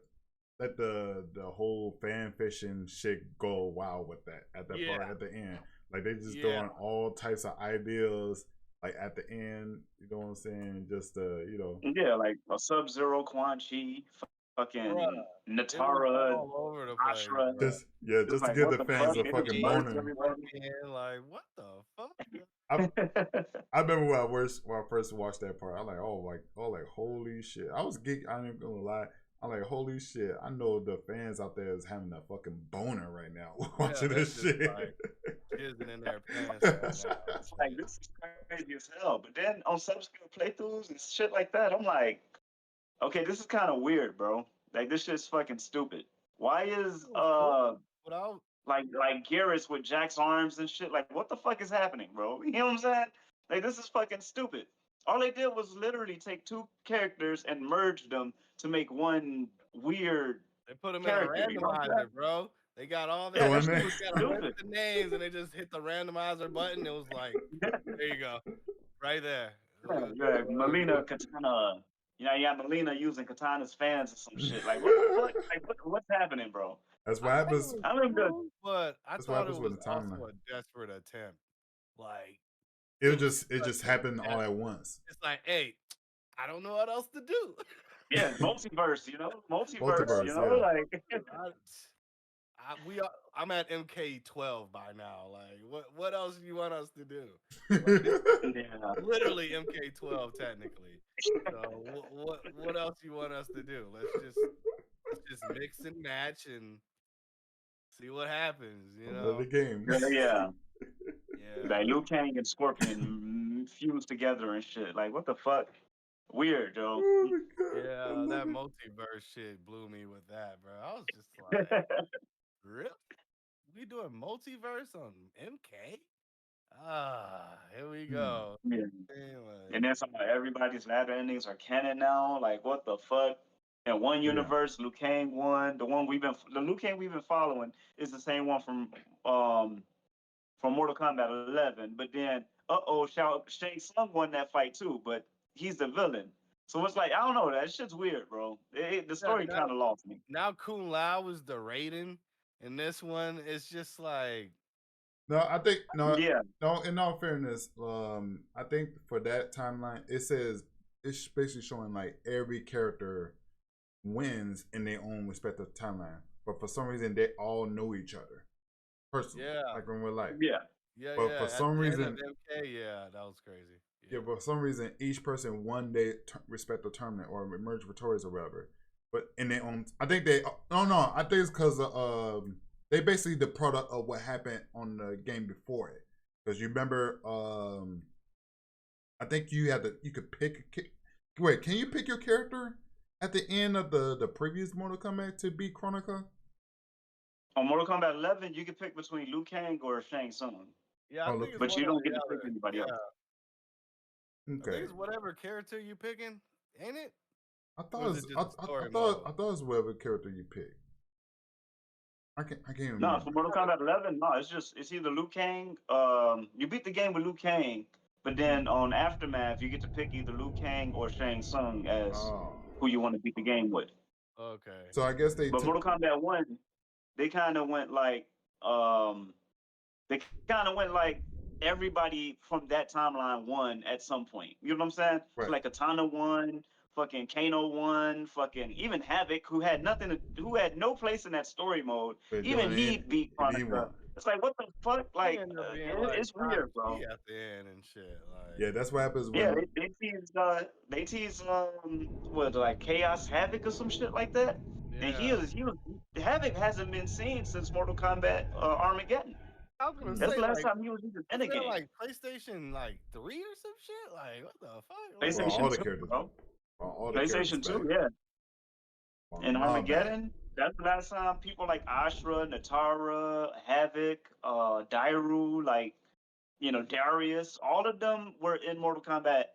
Let the whole fan fiction shit go wild with that at that part at the end. Like they just throwing all types of ideas like at the end, you know what I'm saying? Just you know. Yeah, like a Sub-Zero, Quan Chi, fucking Natara, all over the place. Ashra. Just to like, give the fans a fucking boner. Like what the fuck? I remember when I first watched that part. I'm like, like holy shit. I was geek. I ain't gonna lie. I'm like, holy shit! I know the fans out there is having a fucking boner right now watching this shit. Like, jizzing in their pants right now. Like this is crazy as hell. But then on subsequent playthroughs and shit like that, I'm like, okay, this is kind of weird, bro. Like this shit's fucking stupid. Why is like Garrus with Jack's arms and shit? Like what the fuck is happening, bro? You know what I'm saying? Like this is fucking stupid. All they did was literally take two characters and merge them to make one weird. They put them in a randomizer, bro. They got all their the names and they just hit the randomizer button. It was like, there you go, right there. Yeah, Melina Katana. You got Melina using Katana's fans or some shit. Like what the fuck? Like what's happening, bro? That's what happens. I remember, but I thought it was also a desperate attempt. Like it just happened all at once. It's like, hey, I don't know what else to do. Yeah, multiverse, you know, multiverse, you know, like. I'm at MK12 by now. Like, what else do you want us to do? Like, literally MK12 technically. So what else do you want us to do? Let's just mix and match and see what happens. You know, the game. Yeah. Like Liu Kang and Scorpion fused together and shit. Like what the fuck? Weird, Joe. Yeah, that multiverse shit blew me with that, bro. I was just like, really? We doing multiverse on MK? Here we go. Yeah. Anyway. And then everybody's ladder endings are canon now. Like what the fuck? In one universe, Liu Kang won. The Liu Kang we've been following is the same one from Mortal Kombat 11. But then, Shang Tsung won that fight too. But he's the villain. So it's like, I don't know. That shit's weird, bro. The story kind of lost me. Now Kung Lao is the Raiden. And this one is just like. No, I think no. In all fairness, I think for that timeline, it's basically showing like every character wins in their own respective timeline, but for some reason they all know each other personally, like in real life. But for some reason, that was crazy. Yeah, for some reason, each person won their respective tournament or emerged victorious or whatever. But in their own, I think I think it's because they basically the product of what happened on the game before it. Because you remember, I think you could pick. Wait, can you pick your character at the end of the previous Mortal Kombat to beat Chronica? On Mortal Kombat 11, you can pick between Liu Kang or Shang Tsung. Yeah, but you don't get to pick anybody else. Okay, I think it's whatever character you picking, ain't it? I thought it was whatever character you pick. I can't remember. No, for Mortal Kombat 11, no, it's either Liu Kang. You beat the game with Liu Kang, but then on Aftermath, you get to pick either Liu Kang or Shang Tsung as who you want to beat the game with. Okay. So I guess But Mortal Kombat 1, they kind of went like everybody from that timeline won at some point. You know what I'm saying? Right. So like Katana won, fucking Kano won, fucking even Havoc, who had no place in that story mode. But even he beat Chronica. It's like what the fuck? Like it's weird, bro. At the end and shit. Like, yeah, that's what happens. When they tease what like Chaos Havoc or some shit like that. Yeah. And he was Havoc hasn't been seen since Mortal Kombat Armageddon. That's the last time he was in a game. Like PlayStation 3 or some shit. Like what the fuck? PlayStation 2, bro. PlayStation 2, yeah. And Armageddon. That's the last time people like Ashra, Natara, Havoc, Dairu, like Darius, all of them were in Mortal Kombat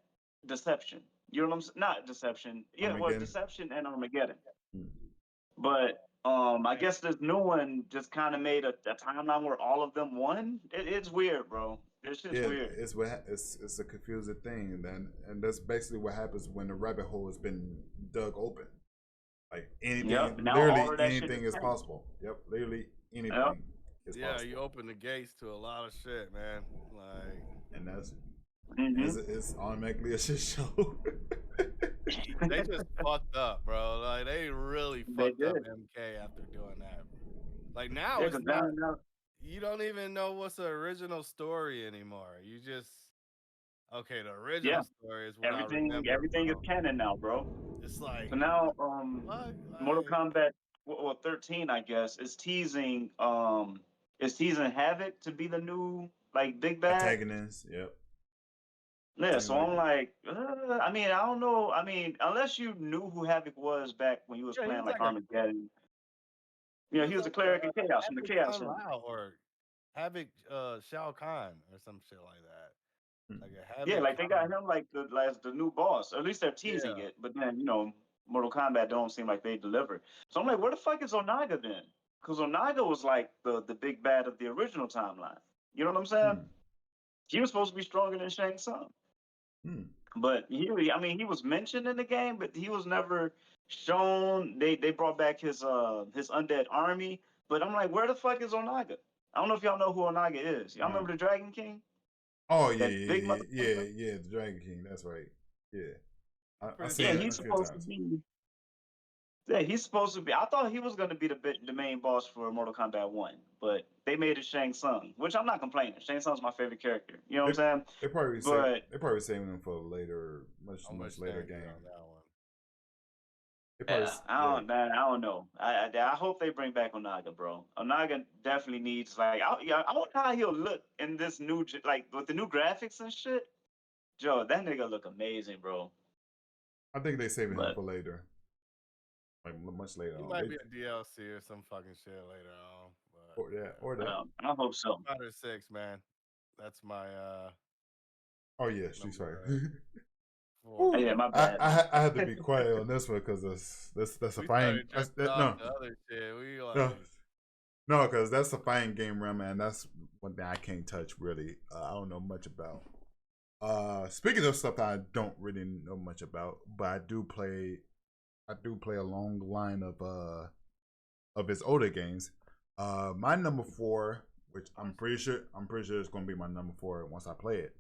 Deception. You know what I'm saying? Not Deception. Yeah, well, Armageddon. Deception and Armageddon. Hmm. But I guess this new one just kind of made a timeline where all of them won. It's weird, bro. It's just Yeah, weird. it's a confusing thing, and that's basically what happens when the rabbit hole has been dug open. Like anything, Yep. Now all literally of that shit is anything is canon. possible. Yep, literally Yep. anything is Yeah, you possible, open the gates to a lot of shit, man. Like and that's Hmm. it's automatically a shit show. they just fucked up, bro. Like they really They fucked up did. MK after doing that. Like now Yeah, it's because not. now, You don't even know what's the original story anymore. You just okay. The yeah, original story is what I remember, everything is bro. canon now, bro. It's like So now, what? Mortal Like Kombat, 13, I guess, is teasing Havoc to be the new like big bad. Antagonist. Yep. Yeah, Seem so like I'm like, I mean, I don't know. I mean, unless you knew who Havoc was back when you was yeah, he playing was like like a Armageddon, he was he was a like cleric in Chaos from the Havoc Chaos Kung family. Lao or Havoc Shao Kahn or some shit like that. hmm. Like a Yeah, Havoc like they got Khan. him like the new boss. Or at least they're teasing Yeah. it. But then Mortal Kombat don't seem like they deliver. So I'm like, where the fuck is Onaga then? Because Onaga was like the big bad of the original timeline. You know what I'm saying? Hmm. He was supposed to be stronger than Shang Tsung. Hmm. But I mean, he was mentioned in the game, but he was never shown. They brought back his undead army, but I'm like, where the fuck is Onaga? I don't know if y'all know who Onaga is. Y'all Nah. remember the Dragon King? Oh yeah, That big yeah, yeah, motherfucker? yeah, yeah. The Dragon King. That's right. Yeah, I'm I pretty seen Yeah, sure it he's a few supposed to times. be. Yeah, he's supposed to be. I thought he was going to be the main boss for Mortal Kombat 1, but they made it Shang Tsung, which I'm not complaining. Shang Tsung's my favorite character. You know They what I'm saying? they probably say But they probably saving them for later, I'm with much later Stanky game. on that one. They probably yeah, yeah. man, I don't know. I hope they bring back Onaga, bro. Onaga definitely needs like I wonder how he'll look in this like with the new graphics and shit. Joe, that nigga look amazing, bro. I think they saving him But for later, like much later He on. might They be a DLC or some fucking shit later on, but or yeah, yeah. or that. I hope so. Fighter Six, man. That's my Oh yeah, Street Fighter. number Ooh, 4. Yeah, my bad, man. I had to be quiet on this one because that's a We fine. started drifting off No, to other shit. We no, like no, because that's a fine game, Ram, and that's one thing I can't touch really. I don't know much about. Speaking of stuff that I don't really know much about, but I do play. I do play a long line of his older games. My number 4, which I'm pretty sure it's gonna be my number 4 once I play it.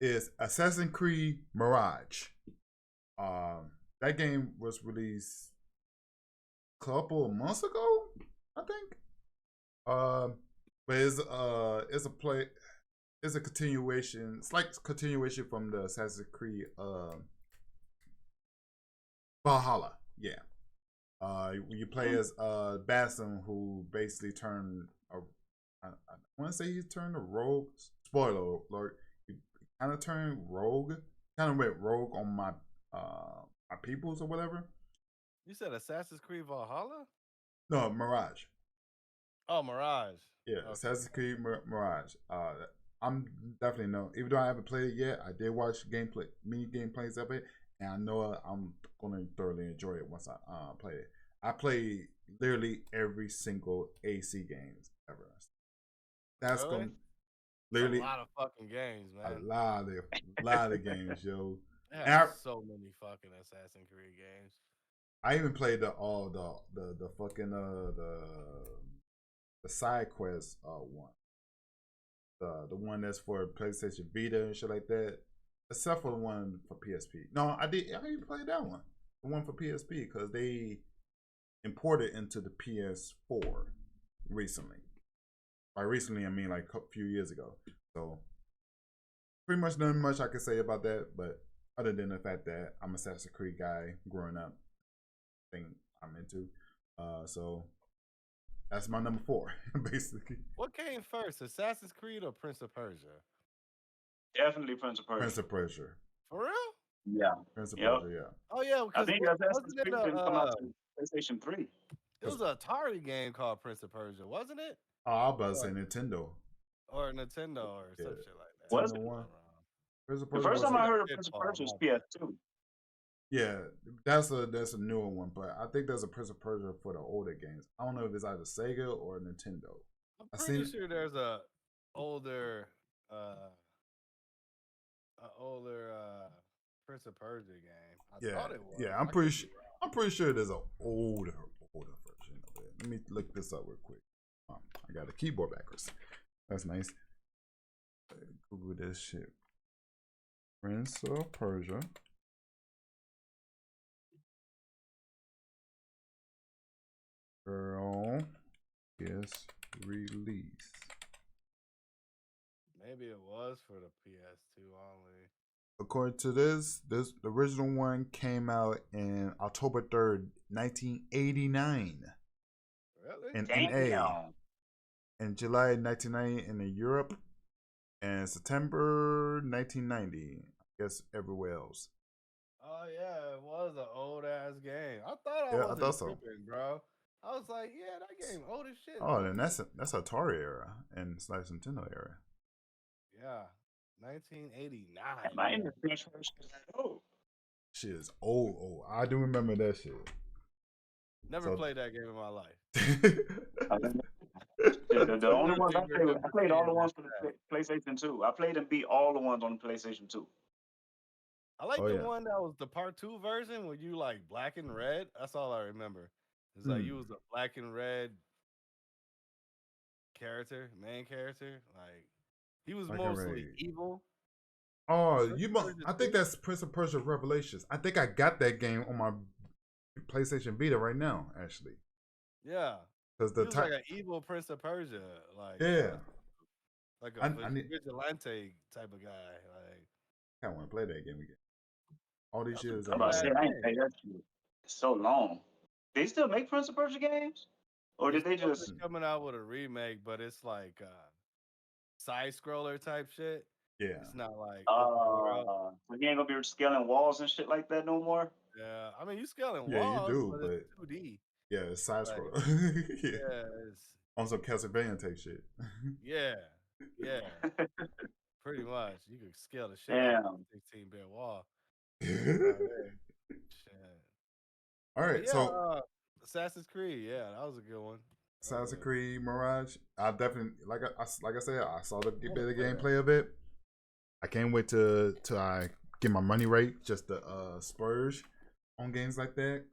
Is Assassin's Creed Mirage. That game was released a couple of months ago, I think. But it's a play. It's a continuation. It's like continuation from the Assassin's Creed Valhalla. Yeah. You play as Basim, who basically turned I want to say he turned a rogue. Spoiler alert. He kind of turned rogue. Kind of went rogue on my peoples or whatever. you said Assassin's Creed Valhalla? No, Mirage. Oh, Mirage. Yeah, Okay. Assassin's Creed Mirage. I'm definitely no. Even though I haven't played it yet, I did watch mini gameplays of it, and I know I'm gonna thoroughly enjoy it once I play it. I play literally every single AC games ever. That's Really? gonna It's a literally lot of fucking games, a man. lot of games, yo. They And have so many fucking Assassin's Creed games. I even played the fucking the side quest one. The one that's for PlayStation Vita and shit like that. Except for the one for PSP. No, I even played that one. The one for PSP because they imported into the PS4 recently. By recently, I mean like a few years ago. So pretty much nothing much I can say about that. But other than the fact that I'm a Assassin's Creed guy growing up, thing I'm into. So that's my number 4, basically. What came first, Assassin's Creed or Prince of Persia? Definitely Prince of Prince Persia. of Persia. For real? Yeah. Prince of Yep. Persia, yeah. Oh yeah, I because think what Assassin's wasn't it Creed didn't come out to PlayStation 3. it was an Atari game called Prince of Persia, wasn't it? Oh, I was about to Or, say Nintendo. or Nintendo or Yeah, some shit like that. Was Nintendo it? I one. don't know. Prince of The Persia first was time a, I heard of Prince of Pitfall, Persia was my bad. PS2. yeah. That's a newer one, but I think there's a Prince of Persia for the older games. I don't know if it's either Sega or Nintendo. I'm I pretty seen sure there's a older Prince of Persia game. I yeah, thought it was. yeah. I could be I'm pretty sure there's a older version of it. Let me look this up real quick. I got a keyboard backwards. That's nice. Google this shit. Prince of Persia. Girl is released. Maybe it was for the PS2 only. According to this the original one came out in October 3rd, 1989 Really? in Damn. NA, in July 1990 in Europe, and September 1990, I guess everywhere else. Oh yeah, it was an old ass game. I thought I Yeah, I wasn't thought so. tripping, bro. I was like, yeah, that game old as shit. Oh, bro. then that's Atari era and / Nintendo era. Yeah, 1989. Am I in the Prince of Persia? Oh, Shit is old. I do remember that shit. Never So- played that game in my life. the only ones I played all the ones for the that. PlayStation 2. I played and beat all the ones on the PlayStation 2. I like Oh, the yeah. one that was the part 2 version where you like black and red. That's all I remember. It's like you was a black and red main character. Like he was Black and mostly red. evil. Oh, Prince you of must. Persia I think 2? that's Prince of Persia Revelations. I think I got that game on my PlayStation Vita right now, actually. Yeah. Because He was like an evil Prince of Persia. Like yeah, like I a need. vigilante type of guy. Like I want to play that game again. All these that's a years. I'm dope about to ass say, I ain't game. played that shit. It's so long. They still make Prince of Persia games? Or They're did they supposed to just. be coming out with a remake, but it's like side scroller type shit. Yeah. It's not like open world. You ain't gonna be scaling walls and shit like that no more? Yeah, I mean you scaling Yeah, you walls, do, but but it's 2D. yeah, it's side Like, scroll. yeah, Yeah, it's, on some Castlevania type shit. yeah, pretty much. You could scale the shit out of Damn. a 16-bit wall. Shit. All But right, yeah, so Assassin's Creed. Yeah, that was a good one. Assassin's Creed Mirage. I definitely like I said, I saw the bit of play that. gameplay of it. I can't wait till I get my money right, just to splurge on games like that.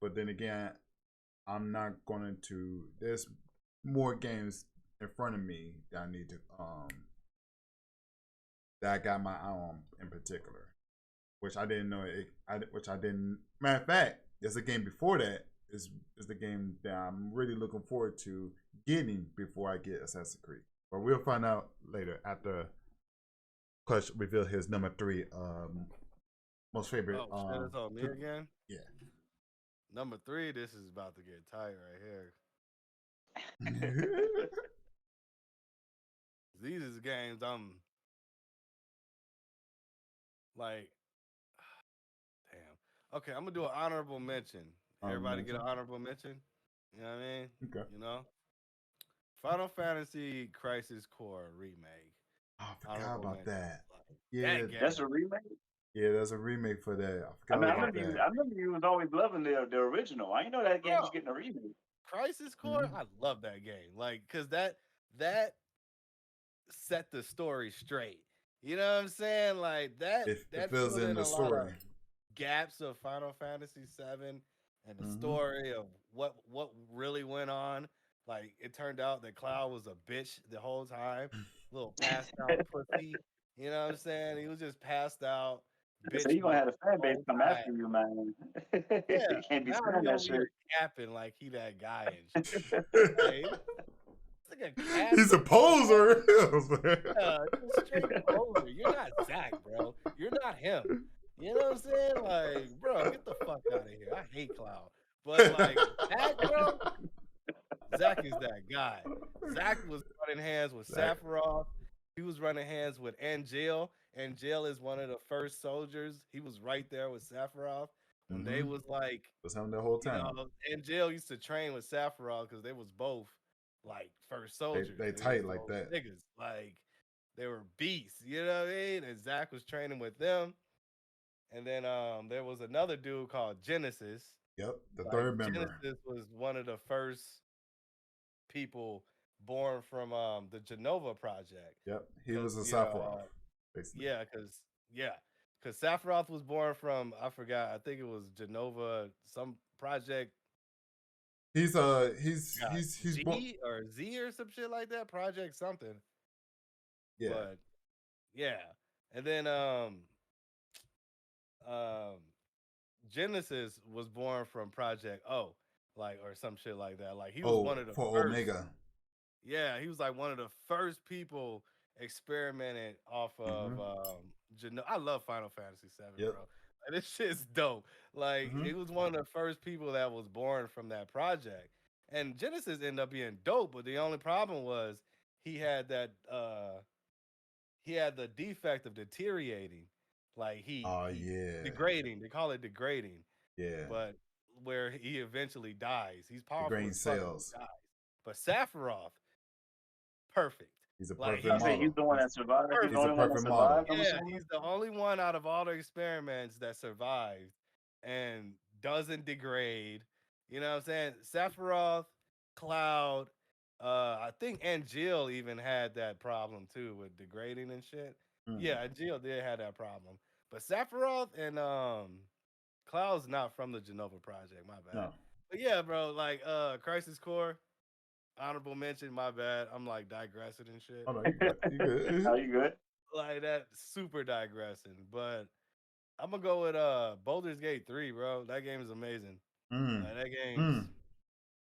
But then again, I'm not going to. There's more games in front of me that I need to that I got my eye on in particular, which I didn't know. Which I didn't. Matter of fact, there's a game before that. Is the game that I'm really looking forward to getting before I get Assassin's Creed. But we'll find out later after Clutch reveal his number 3 most favorite. Oh shit, it's on me again. Yeah. Number 3. This is about to get tight right here. These is games I'm like, damn. Okay, I'm gonna do an honorable mention. Everybody get an honorable mention. You know what I mean? Okay. You know, Final Fantasy Crisis Core remake. Oh, I forgot about that. Like, Yeah, That's a remake? yeah, there's a remake for that. I I forgot mean, about that. I remember you was always loving the original. I didn't know that game was getting a remake. Crisis Core, I love that game. Like, cause that set the story straight. You know what I'm saying? Like that. It that fills filled in the a lot story. of gaps of Final Fantasy VII and the story of what really went on. Like it turned out that Cloud was a bitch the whole time, little passed out pussy. You know what I'm saying? He was just passed out. Bitch So you gonna have a fan base come time. after you, man. Yeah, You can't be now saying he that over shit. here capping like he that guy and shit. Like, it's like a cat. He's a poser. Yeah, he's a straight poser. You're not Zach, bro. You're not him. You know what I'm saying? Like, bro, get the fuck out of here. I hate Cloud. But like that, bro, Zach is that guy. Zach was running hands with Sephiroth. He was running hands with Angel. and Jill is one of the first soldiers. He was right there with Sephiroth when they Mm-hmm. was like, Was him the whole time. and Jill used to train with Sephiroth because they was both like first soldiers. They They was tight like those that. niggas, like they were beasts. You know what I mean? And Zach was training with them. And then there was another dude called Genesis. Yep, the Like third member. Genesis was one of the first people born from the Genova project. Yep, he Cause was a Sephiroth, basically. yeah, cause Sephiroth was born from, I forgot, I think it was Genova, some project. He's God, he's born. G or Z or some shit like that. Project something. Yeah. But yeah, and then um Genesis was born from Project O, like, or some shit like that. Like he was one Oh, of the for first. Omega. Yeah, he was like one of the first people experimented off of Mm-hmm. I love Final Fantasy VII, Yep. bro. Like, this shit's dope. Like Mm-hmm. he was one of the first people that was born from that project. And Genesis ended up being dope, but the only problem was he had that he had the defect of deteriorating. Like Oh he yeah, degrading. They call it degrading, yeah. but where he eventually dies. He's The powerful grain as fuck, but cells. he dies. But Sephiroth, perfect. He's a Like perfect I he's say he's model. the one that survived. He's the He's a only perfect. one that perfect model. survived. I'm Yeah, assuming. he's the only one out of all the experiments that survived and doesn't degrade. You know what I'm saying? Sephiroth, Cloud, I think Jill even had that problem too with degrading and shit. Mm. Yeah, Jill did have that problem. But Sephiroth and Cloud's not from the Genova Project, my bad. No. But yeah, bro, like Crisis Core, honorable mention, my bad. I'm like digressing and shit. Oh no, you good. You good. Are you good? Like that super digressing. But I'm gonna go with Baldur's Gate 3, bro. That game is amazing. Mm. Like that game's Mm.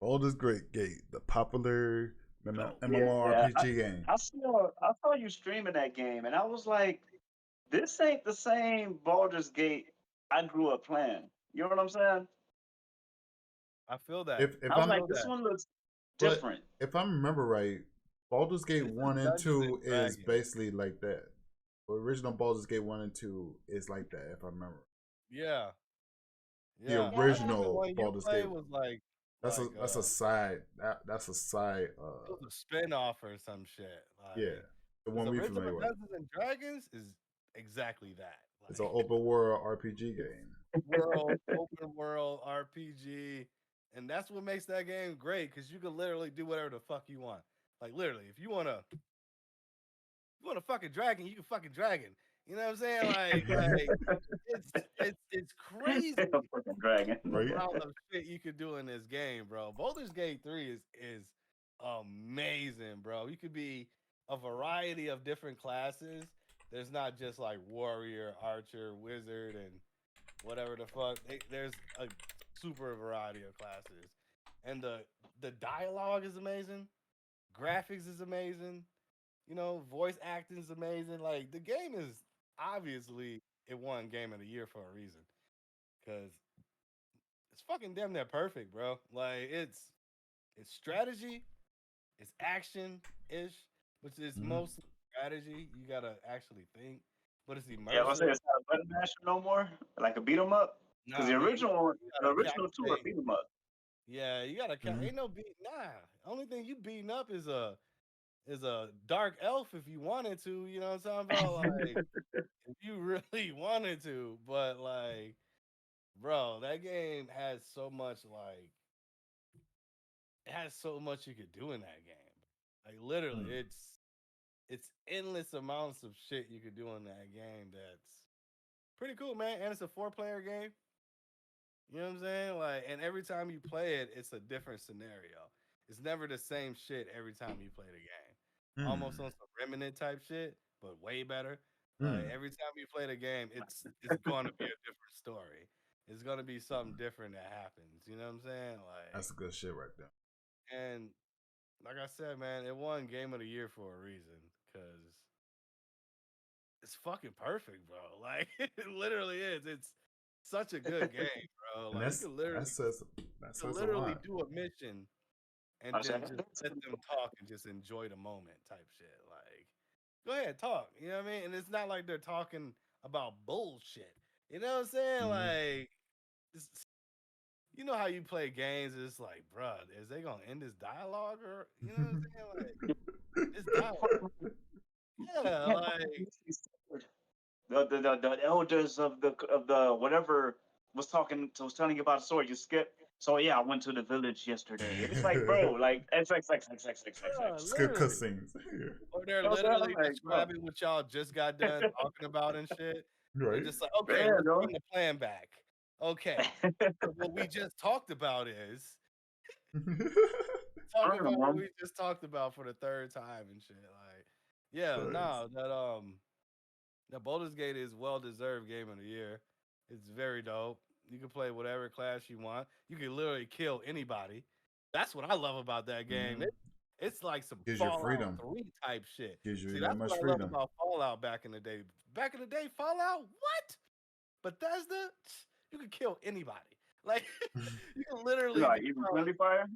Baldur's Great Gate, the popular dope. Yeah, MMORPG game. I saw you streaming that game, and I was like, this ain't the same Baldur's Gate I grew up playing. You know what I'm saying? I feel that. If I was I I'm like, feel this that. one looks but different. if I remember right, Baldur's Gate This is 1 and Dungeons and 2 is Dragons. basically like that. The original Baldur's Gate 1 and 2 is like that, if I remember. Yeah. The Yeah. I think the original one you Baldur's Gate, play was like that's a side that's a side it was a spin-off or some shit. yeah. Like The this one we original familiar with. Dungeons and Dragons is exactly that. It's an Like open world RPG game. world, open world RPG. And that's what makes that game great because you can literally do whatever the fuck you want. Like literally, if you want a fucking dragon, you can fucking dragon. You know what I'm saying? Like it's crazy A fucking dragon. the Right? amount of shit you could do in this game, bro. Baldur's Gate 3 is amazing, bro. You could be a variety of different classes. There's not just like warrior, archer, wizard, and whatever the fuck. There's a super variety of classes, and the dialogue is amazing. Graphics is amazing. You know, voice acting is amazing. Like the game is obviously it won Game of the Year for a reason because it's fucking damn near perfect, bro. Like it's strategy, it's action ish, which is Mhm. mostly strategy. You gotta actually think, but it's Yeah, I was immersive. saying it's not a button masher no more, like a beat 'em up. Because Nah, nigga, you the gotta original two are calculate. beat 'em up. Yeah, you gotta. Mhm. Ain't no beat. Nah, only thing you beating up is a dark elf if you wanted to. You know what I'm talking about? Like if you really wanted to, but like, bro, that game has so much like it has so much you could do in that game. Like literally, Mm. it's endless amounts of shit you could do in that game. That's pretty cool, man. And it's a 4-player game. You know what I'm saying? Like, and every time you play it, it's a different scenario. It's never the same shit every time you play the game. Almost Mm. on some remnant type shit, but way better. Like Mm. every time you play the game, it's gonna be a different story. It's gonna be something different that happens. You know what I'm saying? Like, That's good shit right there. and like I said, man, it won Game of the Year for a reason because it's fucking perfect, bro. Like it literally is. It's such a good game, bro. And Like you can literally that you can says a literally lot. do a mission and I then said, just let them talk and just enjoy the moment type shit. Like Go ahead, talk. You know what I mean? And it's not like they're talking about bullshit. You know what I'm saying? Mhm. Like, you know how you play games? It's like, bruh, is they gonna end this dialogue or you know what I'm saying? Like, this dialogue. Yeah, like, The elders of the whatever was telling you about a story. You skip. So yeah, I went to the village yesterday. It's like, bro, like X X X X X X X bruh, X. Skip literally. cutscenes. Or they're You know what I'm literally saying? Like, bro, describing what y'all just got done talking about and shit. And Right. just like, okay, yeah, let's no. bring the plan back. Okay. So what we just talked about is talk about what we just talked about for the third time and shit. Like, yeah, Nice. no, that Baldur's Gate is well deserved game of the year. It's very dope. You can play whatever class you want. You can literally kill anybody. That's what I love about that game. Mhm. It's like some Gives you Fallout freedom. 3 type shit. Gives you See, that that's much what I love freedom. about Fallout back in the day. Back in the day, Fallout, what? Bethesda, you could kill anybody. Like, you can literally Like be even throwing. friendly fire.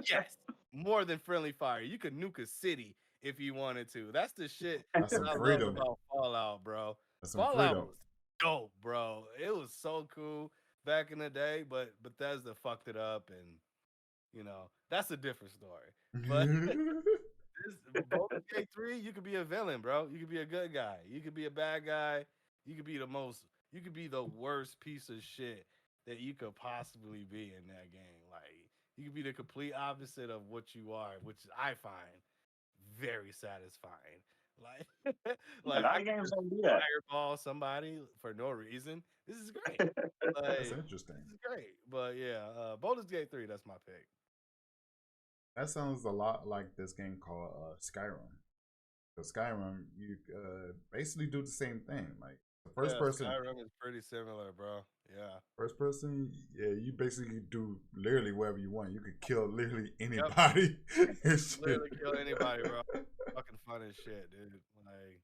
Yes, more than friendly fire. You could nuke a city if you wanted to. That's the shit That's that some I loved freedom. about Fallout, bro. That's some Fallout freedom. was dope, bro. It was so cool back in the day, but Bethesda fucked it up, and that's a different story. But this Baldur's Gate 3, you could be a villain, bro. You could be a good guy. You could be a bad guy. You could be you could be the worst piece of shit that you could possibly be in that game. Like, you could be the complete opposite of what you are, which I find very satisfying. Like, A like lot I of could games just don't do that. fireball somebody for no reason. This is great. That's Like, interesting. this is great. But yeah, Baldur's Gate 3, that's my pick. That sounds a lot like this game called Skyrim. So Skyrim, you basically do the same thing. Like the Yeah, Skyrim is pretty similar, bro. Yeah. first person, yeah, you basically do literally whatever you want. You could kill literally Yep. anybody. And shit. Literally kill anybody, bro. Fucking fun as shit, dude. Like,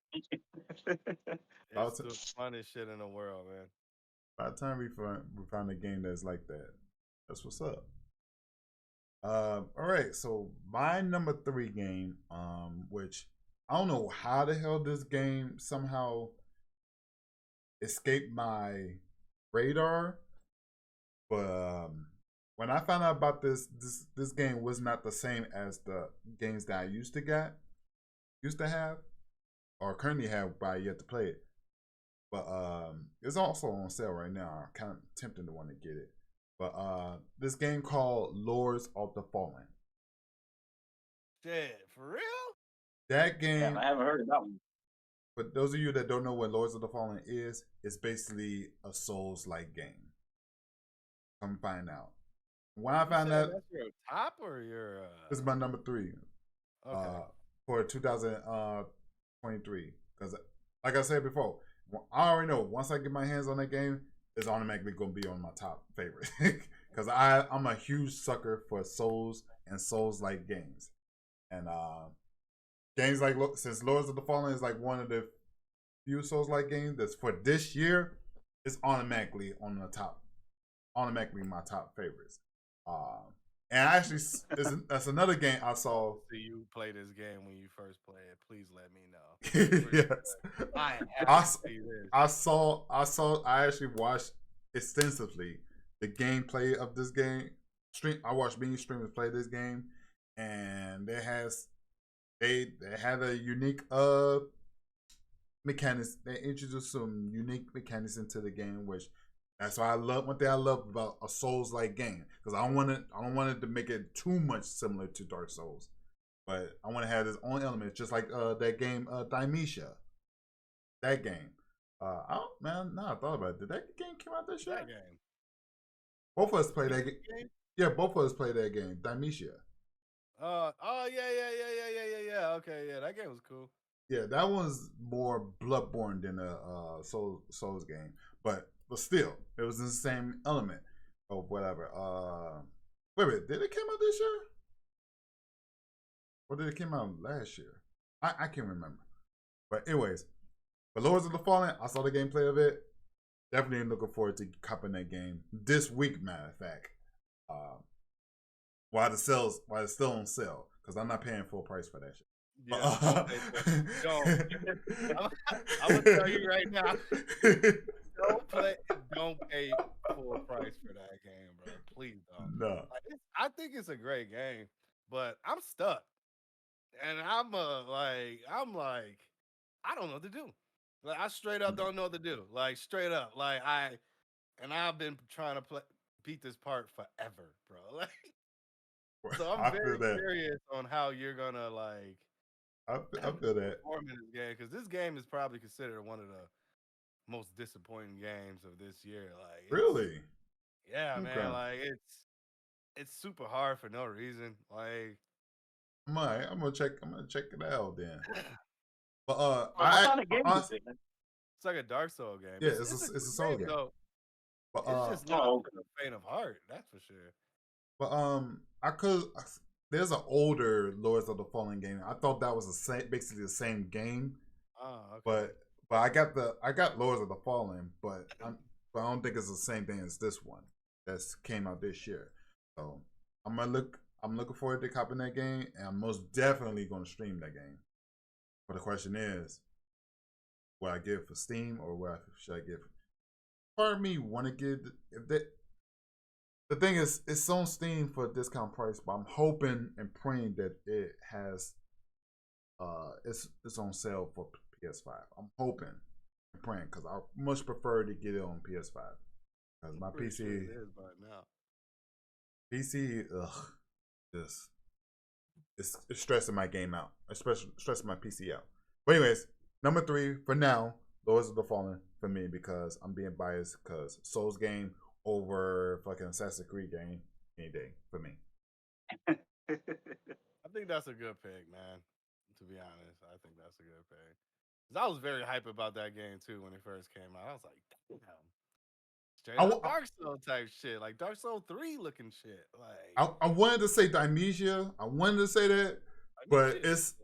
By it's the, the funnest shit in the world, man. by the time we find a game that's like that, that's what's up. All right, so my number 3 game, which I don't know how the hell this game somehow escaped my radar, but when I found out about this game was not the same as the games that I used to have, or currently have, but I yet to play it. But it's also on sale right now. I'm kind of tempted to want to get it. But this game called Lords of the Fallen. Shit, for real? That game, Damn, I haven't heard of that one. but those of you that don't know what Lords of the Fallen is, it's basically a Souls-like game. Come find out. When I found that, That's your top or your this is my number 3 okay. for 2023. Because, like I said before, I already know once I get my hands on that game, it's automatically going to be on my top favorite. Because I'm a huge sucker for Souls and Souls-like games. And games like, since Lords of the Fallen is like one of the few Souls-like games that's for this year, it's automatically on the top, automatically my top favorites. And actually, that's another game I saw. So you play this game when you first play it. Please let me know. Yes, I have I, to see this. I actually watched extensively the gameplay of this game. I watched many streamers play this game, and they had a unique mechanics. They introduced some unique mechanics into the game, which that's why one thing I love about a Souls-like game, because I don't want it to make it too much similar to Dark Souls, but I want to have its own elements, just like that game Dimecia. That game. Man, now I thought about it. Did that game come out this year? That game. Both of us played that game. Yeah, both of us played that game, Dimecia. Oh yeah. Okay, yeah, that game was cool. Yeah, that one's more Bloodborne than a Souls game, but still, it was the same element of whatever. Wait a minute, did it come out this year, or did it come out last year? I can't remember. But anyways, but Lords of the Fallen, I saw the gameplay of it. Definitely looking forward to copping that game this week. Matter of fact, while it's still on sale, because I'm not paying full price for that shit. Yeah, don't pay don't. I'm, I'm gonna tell you right now. Don't pay full price for that game, bro. Please don't. No. Like, I think it's a great game, but I'm stuck, and I'm like, I don't know what to do. Like, I straight up don't know what to do. Like, straight up, I've been trying to beat this part forever, bro. Like, so I'm I feel very that. curious on how you're gonna like I feel that. perform in this game, because this game is probably considered one of the most disappointing games of this year. Like, Really? yeah, Okay. man, like it's super hard for no reason. Like, I'm gonna check it out then. But What kind of game is it? it's like a Dark Soul game. Yeah, It's it's a a good soul game. though. But It's just not for the faint of heart, that's for sure. But there's an older Lords of the Fallen game. I thought that was basically the same game. Oh, okay. But I got Lords of the Fallen, but I don't think it's the same thing as this one that's came out this year. So I'm looking forward to copying that game, and I'm most definitely gonna stream that game. But the question is, will I get it for Steam or should I get? Part of me want to get if that. The thing is, it's on Steam for a discount price, but I'm hoping and praying that it has it's on sale for PS5. I'm hoping and praying because I much prefer to get it on PS5 because my PC sure it is by now. PC just it's stressing my game out, especially stressing my PC out. But anyways, number 3 for now, Lords of the Fallen for me because I'm being biased because Souls game over fucking Assassin's Creed game any day for me. I think that's a good pick, man. To be honest, I think that's a good pick. 'Cause I was very hype about that game too when it first came out. I was like, damn, straight up Dark Soul type shit, like Dark Soul 3 looking shit. Like, I wanted to say Dimesia. I wanted to say that, but it's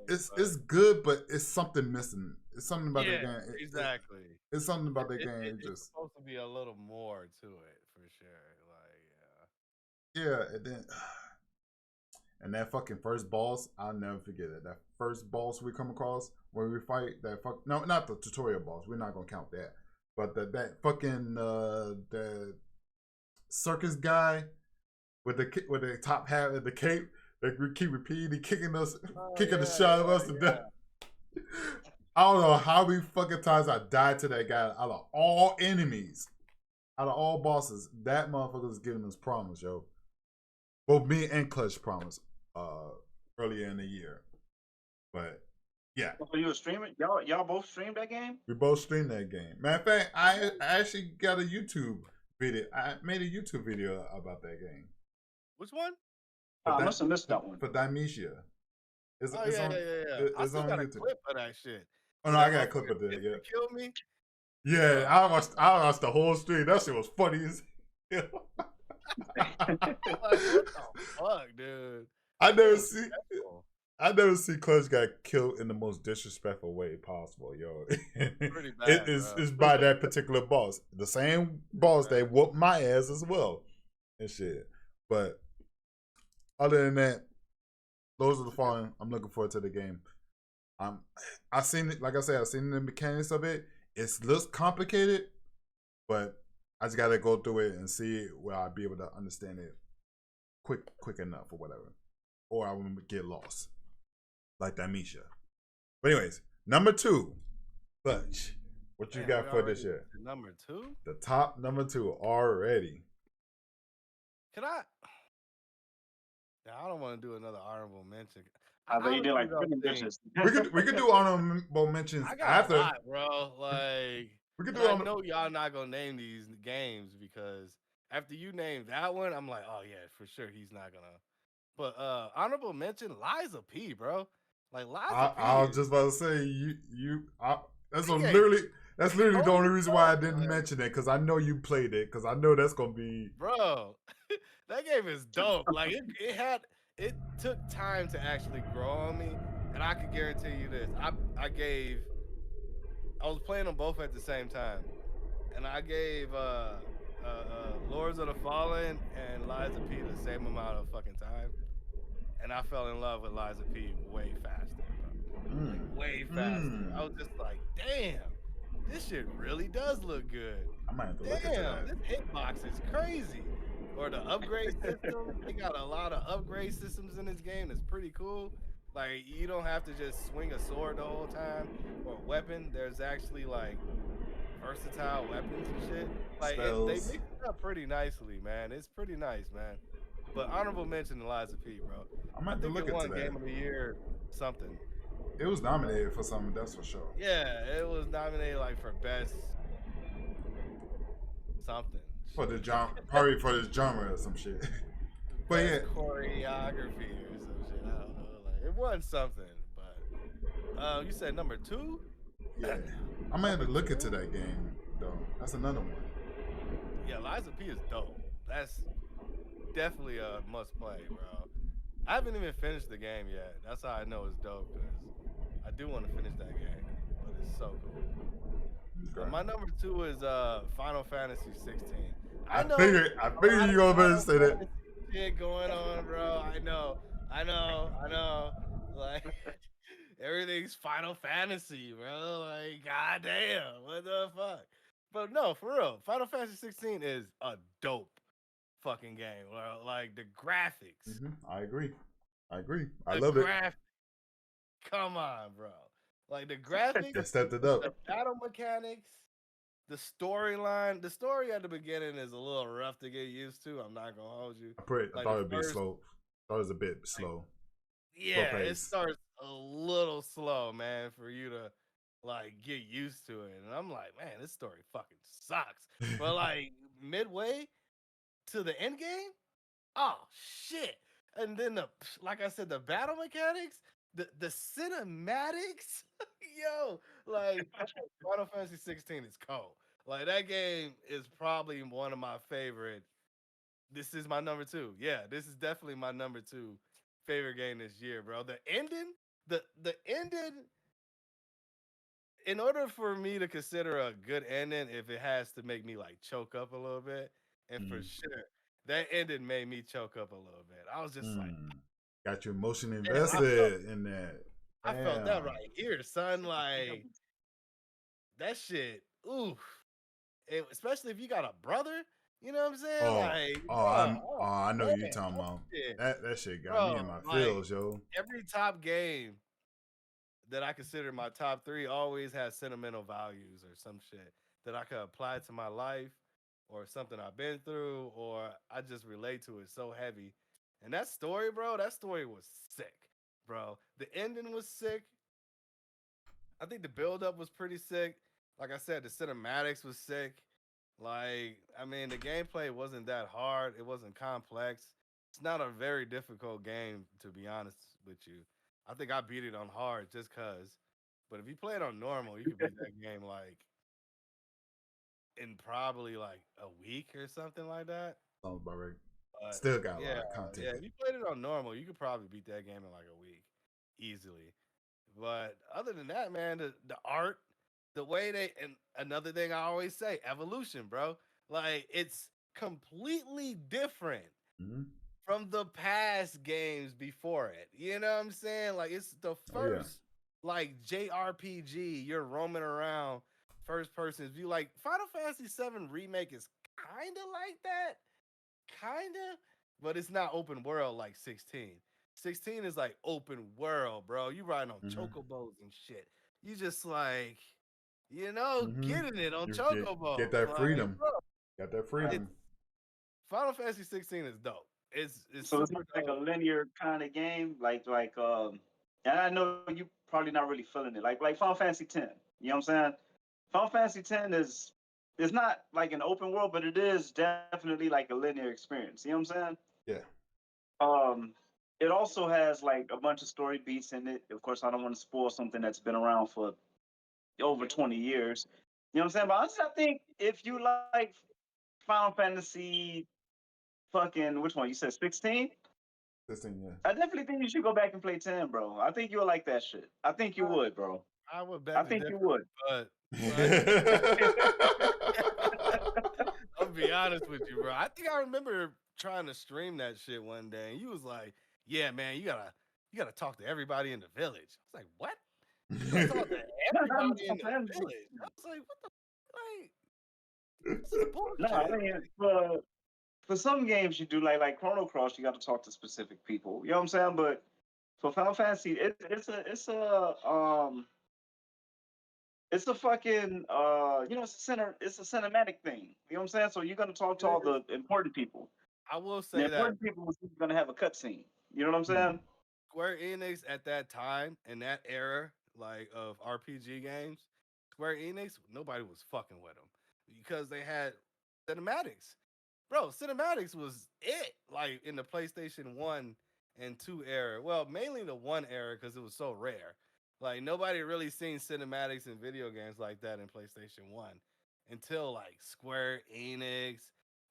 good, but it's something missing. It's something about the game. Exactly. It's something about the game. It's supposed to be a little more to it for sure. Like, yeah, and that fucking first boss, I'll never forget it. That first boss we come across when we fight no, not the tutorial boss. We're not gonna count that. But that fucking the circus guy with the top hat and the cape that we keep repeating, kicking the shit out of us to death. I don't know how many fucking times I died to that guy out of all enemies, out of all bosses. That motherfucker was giving us promise, yo. Both me and Clutch promised earlier in the year. But yeah. So you were streaming? Y'all both streamed that game? We both streamed that game. Matter of fact, I actually got a YouTube video. I made a YouTube video about that game. Which one? I must have missed that one. For Dimesia. Yeah. I still got a clip of that shit. Oh no, I got a clip of that. Yeah. Kill me. Yeah, I watched the whole stream. That shit was funny as hell. Like, what the fuck, dude? I never see Clutch got killed in the most disrespectful way possible, yo. Pretty bad. It's by that particular boss. The same boss that whooped my ass as well. And shit. But other than that, those are the Fallen. I'm looking forward to the game. I seen it, like I said, I seen the mechanics of it. It looks complicated, but I just gotta go through it and see where I'll be able to understand it quick enough or whatever. Or I will get lost. Like Dimesia. But anyways, number 2. Clutch. What you got for this year? Number 2? The top number 2 already. Can I? Yeah, I don't want to do another honorable mention. I bet you did like 3 mentions. we could do honorable mentions after. A lot, bro. Like, we could do. I know y'all not gonna name these games because after you name that one, I'm like, oh yeah, for sure he's not gonna. But honorable mention, Liza P, bro. Like Liza P. I was just about to say that's literally the only reason why I didn't mention it because I know you played it because I know that's gonna be. Bro, that game is dope. Like it took time to actually grow on me, and I can guarantee you this: I was playing them both at the same time, and I gave Lords of the Fallen and Liza P the same amount of fucking time, and I fell in love with Liza P way faster, bro. like way faster. I was just like, damn, this shit really does look good. I might have to look into Damn, that. this hitbox is crazy. Or the upgrade system. They got a lot of upgrade systems in this game that's pretty cool. Like you don't have to just swing a sword the whole time or a weapon. There's actually like versatile weapons and shit. Like they Spells. mix it up pretty nicely, man. It's pretty nice, man. But honorable mention to Liza P, bro. I might I have to think it look into won that. Game of the Year something. It was nominated for something, that's for sure. Yeah, it was nominated like for best something. For the Shit. genre, probably for this genre or some shit. But yeah, Best choreography or some shit. I don't know. Like it won something, but you said number 2? yeah. I might have to Number look into 2? that game though. That's another one. Yeah, Liza P is dope. That's definitely a must play, bro. I haven't even finished the game yet. That's how I know it's dope because I do want to finish that game, but it's so cool. Okay. My number 2 is Final Fantasy 16. I I know figured a lot you of gonna better Final say that. Fantasy shit going on, bro. I know. Like everything's Final Fantasy, bro. Like, goddamn, what the fuck? But no, for real, Final Fantasy 16 is a dope fucking game, bro. Like the graphics, I agree. I the love it. graphics. Come on, bro. Like the graphics, They stepped it up. the battle mechanics, the storyline. The story at the beginning is a little rough to get used to. I'm not gonna hold you. I Like thought the it'd be first, slow. Thought it was a bit like, slow. Slow yeah, it pace. starts a little slow, man, for you to like get used to it. And I'm like, man, this story fucking sucks. But like midway to the end game, oh shit. And then like I said, the battle mechanics, the cinematics, yo, like Final Fantasy 16 is cold. Like that game is probably one of my favorite. This is my number 2. Yeah, this is definitely my number 2 favorite game this year, bro. The ending, the ending. In order for me to consider a good ending, if it has to make me like choke up a little bit, and for sure that ending made me choke up a little bit. I was just like, Got your emotion damn, invested in that. I felt that Damn. right here, son. Like that shit. Oof. Especially if you got a brother. You know what I'm saying? Like, bro, I know man, you talking that about. shit, That shit got me in bro. my Like feels, yo. every top game that I consider my top 3 always has sentimental values or some shit that I could apply to my life or something I've been through or I just relate to it so heavy. And that story, bro, that story was sick, bro. The ending was sick. I think the build up was pretty sick. Like I said, the cinematics was sick. Like, I mean, the gameplay wasn't that hard. It wasn't complex. It's not a very difficult game, to be honest with you. I think I beat it on hard just cause. But if you play it on normal, you could beat that game like in probably like a week or something like that. Sounds about right. But Still got a lot yeah, of content. yeah. If you played it on normal, you could probably beat that game in like a week easily. But other than that, man, the art, the way they and another thing I always say, evolution, bro. Like it's completely different from the past games before it. You know what I'm saying? Like it's the first like JRPG. You're roaming around first person view. Like Final Fantasy VII remake is kind of like that, kind of, but it's not open world like 16. 16 is like open world, bro. You riding on chocobos and shit. You just like, getting it on chocobos. Get that like, freedom. bro, Got that freedom. Final Fantasy 16 is dope. It's So it's super not like a dope. linear kind of game, and I know you probably not really feeling it, like Final Fantasy X. You know what I'm saying? Final Fantasy X is not like an open world, but it is definitely like a linear experience. You know what I'm saying? Yeah. It also has like a bunch of story beats in it. Of course, I don't want to spoil something that's been around for over 20 years. You know what I'm saying? But honestly, I think if you like Final Fantasy fucking, which one? You said 16? 16, yeah. I definitely think you should go back and play 10, bro. I think you'll like that shit. I think you would, bro. I would I beg to think you differ, would. but I'll be honest with you, bro. I think I remember trying to stream that shit one day, and you was like, "Yeah, man, you gotta talk to everybody in the village." I was like, "What?" I saw that everybody in the village. I was like, what the like? This is No, I bullshit. mean, for some games you do like Chrono Cross, you got to talk to specific people. You know what I'm saying? But for Final Fantasy, it's a fucking it's a cinematic thing. You know what I'm saying? So you're gonna talk to It all is. the important people. I will The say that important people is gonna have a cutscene. You know what I'm Hmm. saying? Square Enix at that time in that era, like of RPG games, Square Enix, nobody was fucking with them because they had cinematics. Bro, cinematics was it. Like in the PlayStation 1 and 2 era. Well, mainly the 1 era because it was so rare. Like nobody really seen cinematics in video games like that in PlayStation 1 until like Square Enix,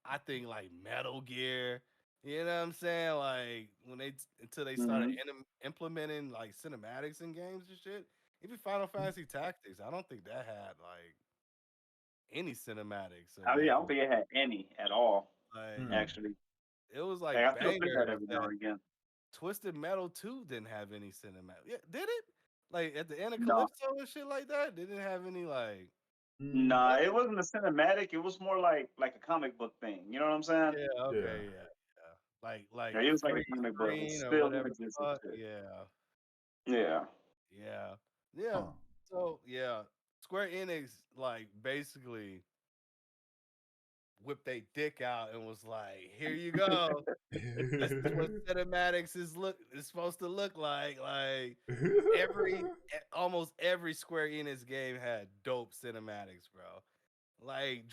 I think like Metal Gear. You know what I'm saying? Like when until they started Hmm. implementing like cinematics in games and shit. Even Final Fantasy Tactics, I don't think that had like any cinematics or I mean, I don't nothing. think it had any at all. Like Hmm. Actually, it was like like I still think that bangers every now that and again. Twisted Metal 2 didn't have any cinematic. Yeah, did it? Like at the end of No, Calypso and shit like that, they didn't have any like Hmm. nah, what? it wasn't a cinematic. It was more like a comic book thing. You know what I'm saying? Yeah, Yeah. okay, yeah, yeah. Like Yeah, it was like a freeze comic book with screen or still whatever the images and fuck. shit. Yeah, Yeah. yeah, yeah. Huh. So yeah, Square Enix like basically whipped their dick out and was like, "Here you go. This is what cinematics is supposed to look like." Like almost every Square Enix game had dope cinematics, bro. Like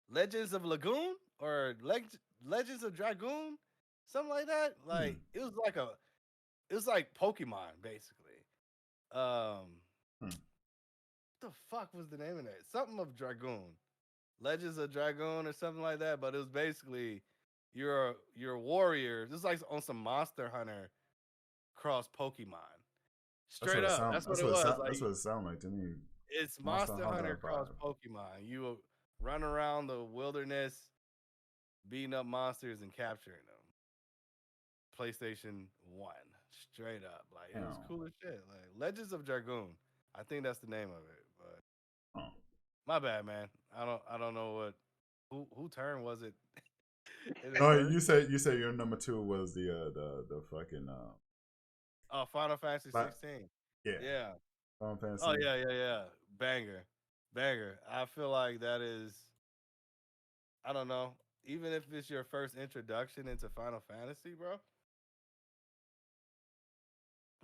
Legends of Lagoon or Legends of Dragoon, something like that. Hmm. Like it was like Pokemon basically. Um, Hmm. what the fuck was the name of that? Something of Dragoon, Legends of Dragoon or something like that. But it was basically you're a warrior. Just like on some Monster Hunter cross Pokemon. That's what Straight it up, sound. that's what it was. Like That's what it sound like to me. it's Monster Monster Hunter Hunter cross vibe. Pokemon. You will run around the wilderness, beating up monsters and capturing them. PlayStation 1, straight up. Like it was Damn. cool as shit. Like Legends of Dragoon. I think that's the name of it. But Huh. my bad, man. I don't know what who turn was it in the No, first. you said your number two was the fucking Oh, Final Fantasy but 16. yeah, Yeah. Final Oh Fantasy. yeah, yeah, yeah. Banger. Banger. I feel like that is I don't know. Even if it's your first introduction into Final Fantasy, bro,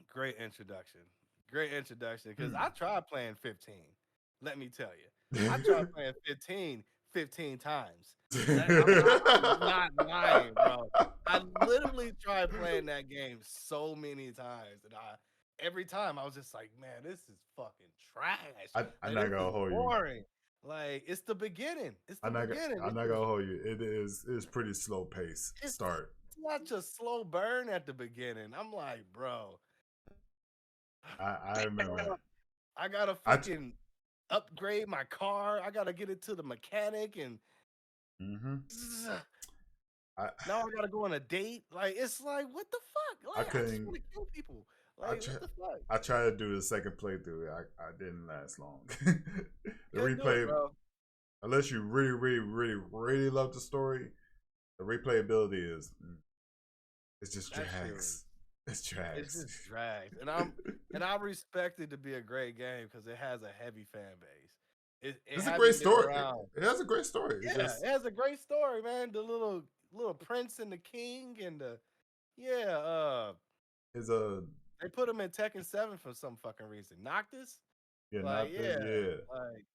great introduction. Great introduction. Because I Hmm. tried playing 15. Let me tell you. I tried playing 15 times. I'm not lying, bro. I literally tried playing that game so many times. And every time I was just like, man, this is fucking trash. I'm Like not this is gonna hold you. boring. Like it's the beginning. It's the beginning. I'm not gonna hold you. It's pretty slow pace It's start. such a slow burn at the beginning. I'm like, bro, I remember. I gotta I fucking upgrade my car. I gotta get it to the mechanic, and mm-hmm. I now I gotta go on a date. Like it's like, what the fuck? I Like I just couldn't. want to kill people. I Like try, what the fuck? I tried to do the second playthrough. I didn't last long. The Couldn't do it, replay, bro. unless you really, really, really, really love the story, the replayability is it's just That shit was. drags. It's It's drags. just drags, and I respect it to be a great game because it has a heavy fan base. It It's a great hasn't been story. around. It has a great story. It's Yeah, just it has a great story, man. The little prince and the king and the yeah. it's a They put him in Tekken 7 for some fucking reason. Noctis, yeah, like not yeah, the like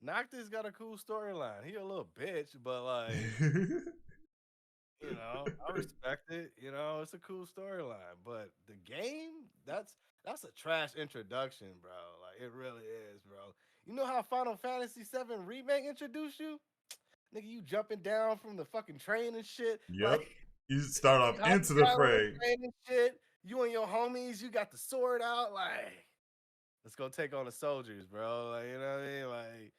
Noctis got a cool storyline. He a little bitch, but like yeah. I respect it. It's a cool storyline. But the game, that's a trash introduction, bro. Like it really is, bro. You know how Final Fantasy 7 remake introduced you? Nigga, you jumping down from the fucking train and shit. Yep. Like You start you off hopping into the down on the fray. train and shit. You and your homies, you got the sword out. Like, let's go take on the soldiers, bro. Like, you know what I mean? Like,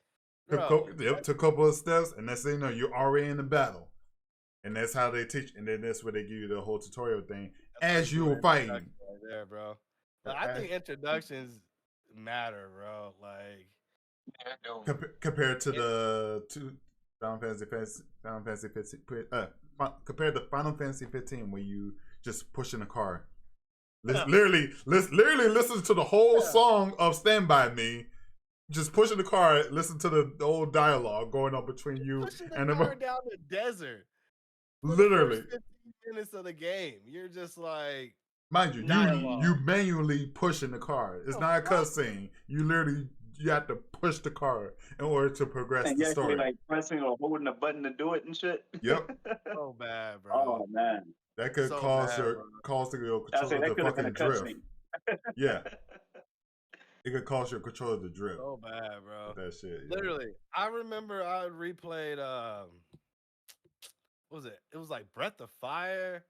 bro, Took a couple of steps, and next thing you know, you're already in the battle. And that's how they teach, and then that's where they give you the whole tutorial thing that's how as you do you an were fighting. introduction right there, bro. But I think introductions matter, bro. Like, compared to the two Final Fantasy 15, compared to Final Fantasy 15, where you just pushing a car. Literally listen to the whole song of Stand By Me. Just pushing the car, listen to the old dialogue going on between you pushing and the car down the desert. Literally. The first 15 minutes of the game. You're just like, mind you, you manually pushing the car. It's not a cutscene. You literally you have to push the car in order to progress the story. Like pressing or holding a button to do it and shit. Yep. So bad, bro. Oh man. That could cause your controller to fucking drift. Yeah. It could cause your controller to drift. So bad, bro. That shit. Yeah. Literally. I remember I replayed what was it? It was like Breath of Fire.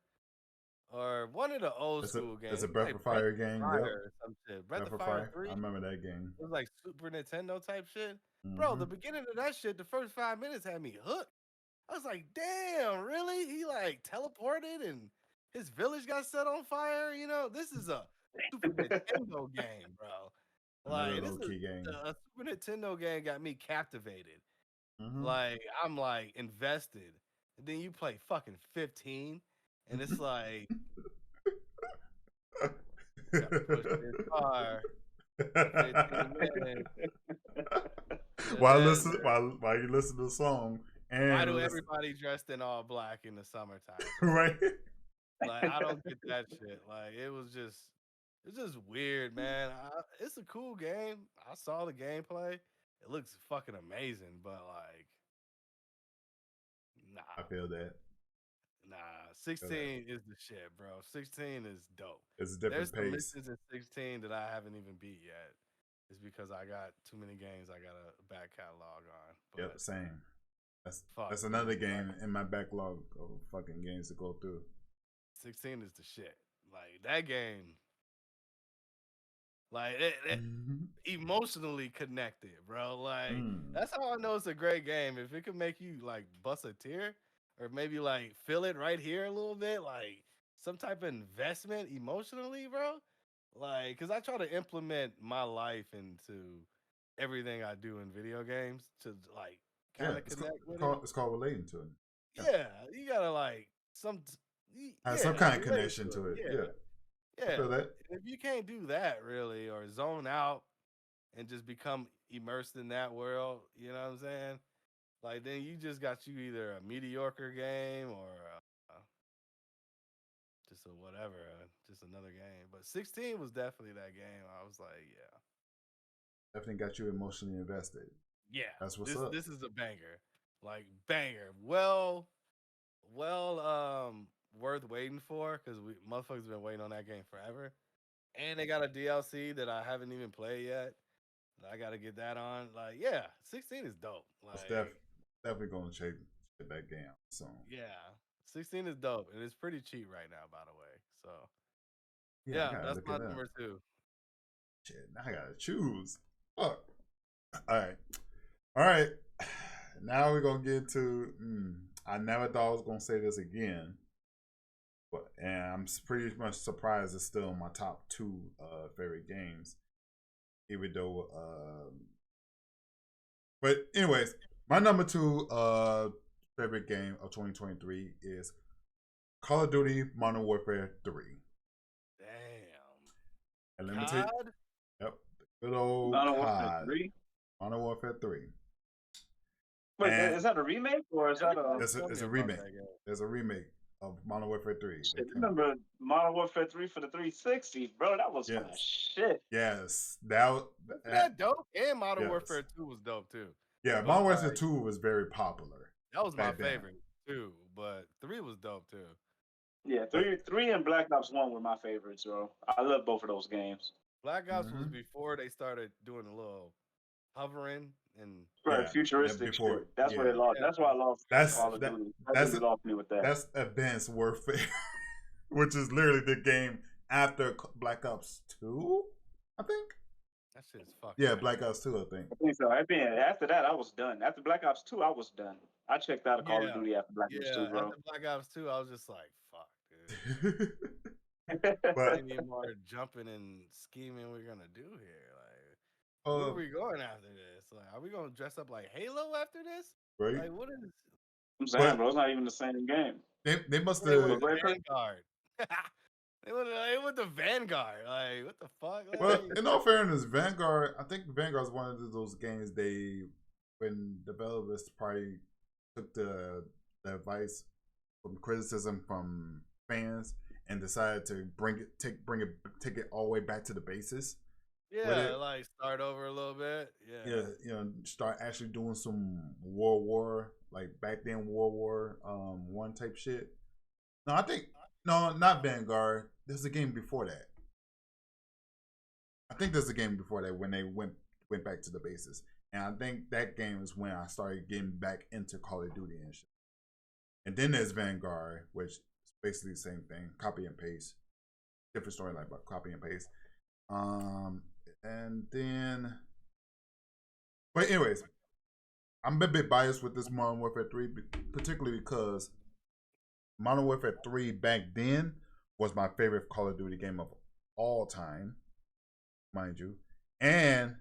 Or one of the old school games. It's a Breath of Fire game. Or some shit. Breath of Fire 3. I remember that game. It was like Super Nintendo type shit. Bro, the beginning of that shit, the first 5 minutes had me hooked. I was like, damn, really? He like teleported and his village got set on fire? You know, this is a Super Nintendo game, bro. Like, this is a Super Nintendo game got me captivated. Like, I'm like invested. And then you play fucking 15. And it's like, gotta push this car. 15 minutes. While you listen to the song, and why do everybody dressed in all black in the summertime? Right? Like, I don't get that shit. Like, it's just weird, man. It's a cool game. I saw the gameplay. It looks fucking amazing, but like, nah. I feel that. Nah, 16 is the shit, bro. 16 is dope. It's a different pace. There's some missions in 16 that I haven't even beat yet. It's because I got too many games I got a back catalog on. But yep, same. That's another game in my backlog of fucking games to go through. 16 is the shit. Like, that game, like, it emotionally connected, bro. Like, that's how I know it's a great game. If it could make you, like, bust a tear, or maybe, like, feel it right here a little bit, like, some type of investment emotionally, bro. Like, because I try to implement my life into everything I do in video games to, like, kind of connect with it. It's called relating to it. Yeah, you gotta, like, some kind of connection to it. Yeah. I feel that. If you can't do that, really, or zone out and just become immersed in that world, you know what I'm saying? Like, then you just got you either a mediocre game or just a whatever, just another game. But 16 was definitely that game. I was like, yeah. Definitely got you emotionally invested. Yeah. That's what's up. This is a banger. Like, banger. Well, worth waiting for, because motherfuckers been waiting on that game forever. And they got a DLC that I haven't even played yet. I got to get that on. Like, yeah, 16 is dope. Like, it's definitely going to check that game out soon. Yeah, 16 is dope, and it's pretty cheap right now, by the way. So, yeah, that's my number 2. Shit, now I got to choose. Fuck. All right. Now we're going to get to, I never thought I was going to say this again. And I'm pretty much surprised it's still in my top 2 favorite games. Even though, but anyways, my number 2 favorite game of 2023 is Call of Duty Modern Warfare 3. Damn. And let me tell you, yep, good old Modern Warfare 3. Modern Warfare 3. Wait, is that a remake or is that a? It's a remake. It's a remake of Modern Warfare 3. Shit, remember Modern Warfare 3 for the 360, bro? That was shit. Yes, that dope. And Modern Warfare 2 was dope too. Yeah, Modern Warfare 2 was very popular. That was my favorite too, but 3 was dope too. Yeah, 3 and Black Ops 1 were my favorites, bro. I love both of those games. Black Ops was before they started doing a little hovering and futuristic shit. That's where they lost. That's why I lost Call of Duty. That's what lost me with that. That's Advanced Warfare, which is literally the game after Black Ops 2, I think. That shit's fucking. Yeah, Black Ops 2, I think. I think so. After that, I was done. After Black Ops 2, I was done. I checked out of Call of Duty after Black Ops 2, bro. After Black Ops 2, I was just like, fuck, dude. But any more jumping and scheming we're gonna do here? Like, where are uh, we going after this? Like, are we gonna dress up like Halo after this? right. Like, what is? I'm saying, But bro, it's not even the same game. they must They went But have. the go ahead, Chris. Vanguard. They went the Vanguard. Like, what the fuck? Well, Like, in all fairness, Vanguard. I think Vanguard is one of those games when developers probably took the advice from criticism from fans and decided to take it all the way back to the basis with yeah, it. like start over a little bit. Yeah, Yeah. start actually doing some World War, like back then World War one type shit. No, I think no, not Vanguard. There's a game before that. I think there's a game before that when they went back to the basis, and I think that game is when I started getting back into Call of Duty and shit. And then there's Vanguard, which is basically the same thing, copy and paste, different storyline, but copy and paste. And then, but anyways, I'm a bit biased with this Modern Warfare 3, particularly because Modern Warfare 3 back then was my favorite Call of Duty game of all time, mind you. And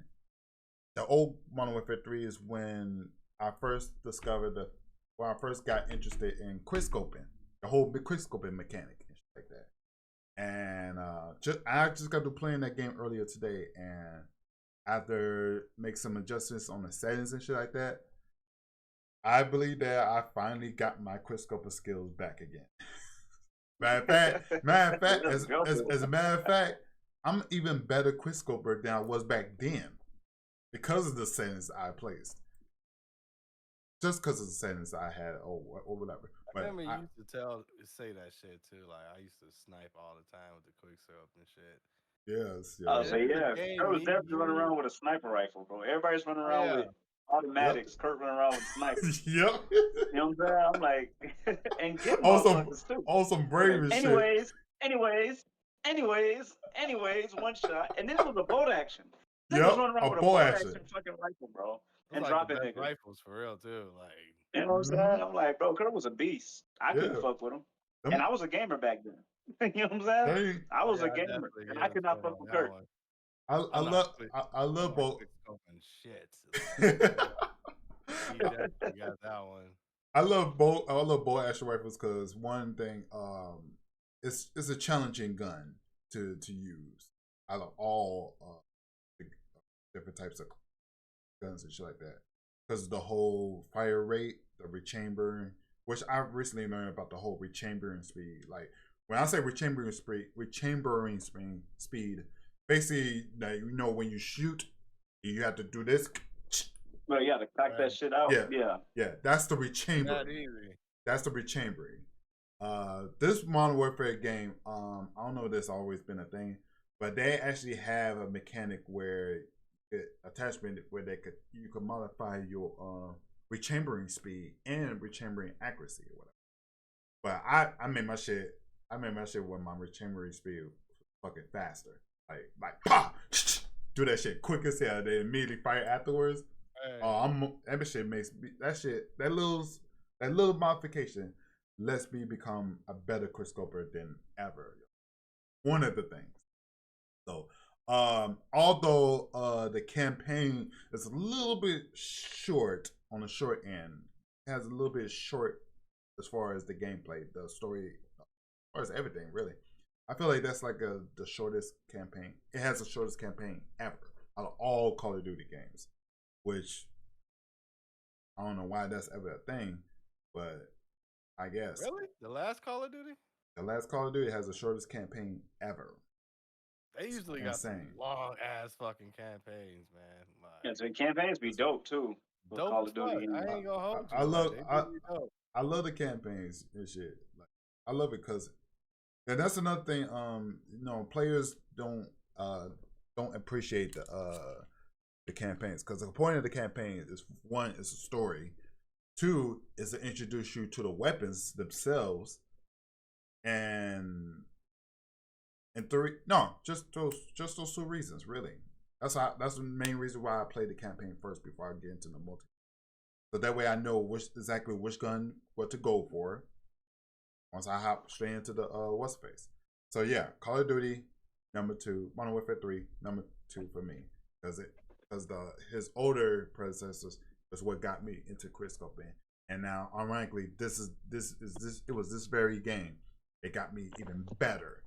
the old Modern Warfare 3 is when I first when I first got interested in quickscoping, the whole big quickscoping mechanic and shit like that. And I just got to playing that game earlier today, and after make some adjustments on the settings and shit like that, I believe that I finally got my quickscoper skills back again. matter of fact, as a matter of fact, I'm even better quickscoper than I was back then because of the settings I placed. Just because of the settings I had or whatever. I remember you used to say that shit too. Like, I used to snipe all the time with the quick scope and shit. Yes, I yeah. was like, yeah, game Kurt was needs definitely running you. around with a sniper rifle, bro. Everybody's running around with automatics. Yep. Kurt running around with snipers. Yep. You know what I'm saying? I'm like, and getting Also, motherfuckers too. some brave Like, as shit. anyways, one shot. And this was a boat action. Niggas Yep, running around a with a bow boat action. action fucking rifle, bro. Those And like the dropping best niggas. rifles for real too. Like, You know what I'm saying? I'm like, bro, Kurt was a beast. I couldn't Yeah. fuck with him. Them- And I was a gamer back then. You know what I'm saying? They, I was yeah, a I gamer. definitely And get I a could not point fuck on with that Kurt. one. I love both. Quick scoping shit. Like, he definitely got that one. I love both action rifles because one thing, it's a challenging gun to use out of all the different types of guns and shit like that. Because the whole fire rate, the rechambering, which I recently learned about the whole rechambering speed. Like when I say rechambering speed, basically, when you shoot, you have to do this. But yeah, to crack that shit out. Yeah, that's the rechambering. Not easy. That's the rechambering. This Modern Warfare game, I don't know if this always been a thing, but they actually have a mechanic where attachment where you can modify your rechambering speed and rechambering accuracy or whatever. But I made my shit with my rechambering speed fucking faster. Like bah! Do that shit quick as hell. They immediately fire afterwards. Hey. That shit makes me that little modification lets me become a better quickscoper than ever. One of the things. So although the campaign is a little bit short on the short end, it has a little bit short as far as the gameplay, the story, as far as everything really. I feel like that's like the shortest campaign. It has the shortest campaign ever out of all Call of Duty games, which I don't know why that's ever a thing, but I guess. Really? The last Call of Duty? The last Call of Duty has the shortest campaign ever. They usually got some long ass fucking campaigns, man. Like, yeah, so campaigns be dope too. Dope Call as of Duty. fuck. I ain't gonna hold you. I love the campaigns and shit. Like I love it because, and that's another thing. Players don't appreciate the campaigns because the point of the campaign is one is a story, two is to introduce you to the weapons themselves, and three, no, just those two reasons really. That's the main reason why I play the campaign first before I get into the multi. So that way I know exactly which gun what to go for. Once I hop straight into the what's face. So yeah, Call of Duty number 2, Modern Warfare 3 number 2 for me because his older predecessors was what got me into quickscoping, and now ironically this it was this very game it got me even better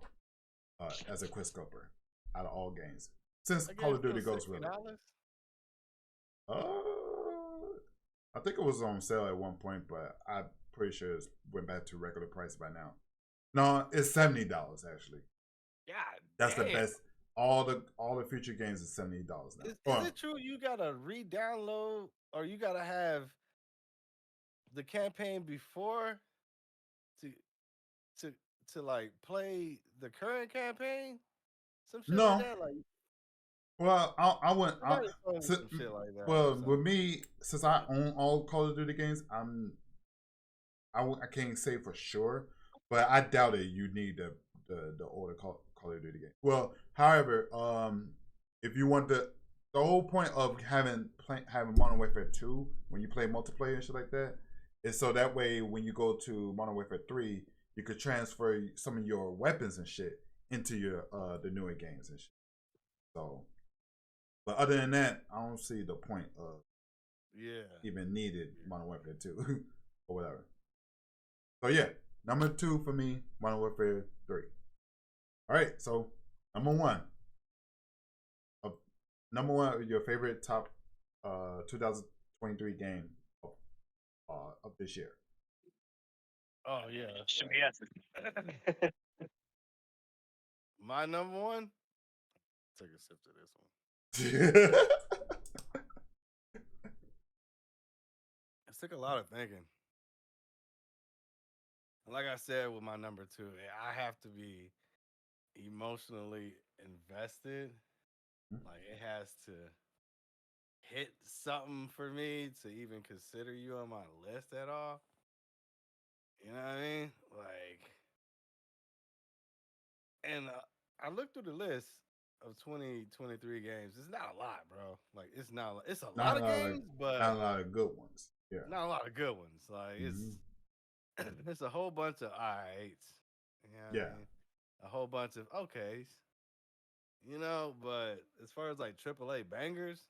as a quickscoper out of all games since That Call game of Duty still Ghost $60. really. I think it was on sale at one point, but I'm pretty sure it went back to regular price by now. No, it's $70 actually. God That's the damn. best. All the future games is $70 now. Is it true you gotta re-download or you gotta have the campaign before to to to like play the current campaign? Some shit like no. that. Like Well, I went. somebody told me some shit like that or Well, something. with me, since I own all Call of Duty games, I can't say for sure, but I doubt it. You need the older Call of Duty game. Well, however, if you want the whole point of having Modern Warfare 2 when you play multiplayer and shit like that is so that way when you go to Modern Warfare 3, you could transfer some of your weapons and shit into your the newer games and shit. So, but other than that, I don't see the point of even needed Modern Warfare 2 or whatever. So yeah, number 2 for me, Modern Warfare 3. All right, so number 1. Number 1, your favorite top 2023 game of this year. Oh yeah. Should be answered. My number one. Take a sip to this one. It took a lot of thinking. Like I said with my number 2, I have to be emotionally invested. Like it has to hit something for me to even consider you on my list at all. You know what I mean? Like, and I looked through the list of 2023 games. It's not a lot, bro. Like, it's not. It's a lot of games, but not a lot of good ones. Yeah, not a lot of good ones. Like, it's a whole bunch of I8s. You know what I mean? A whole bunch of okays. You know, but as far as like AAA bangers,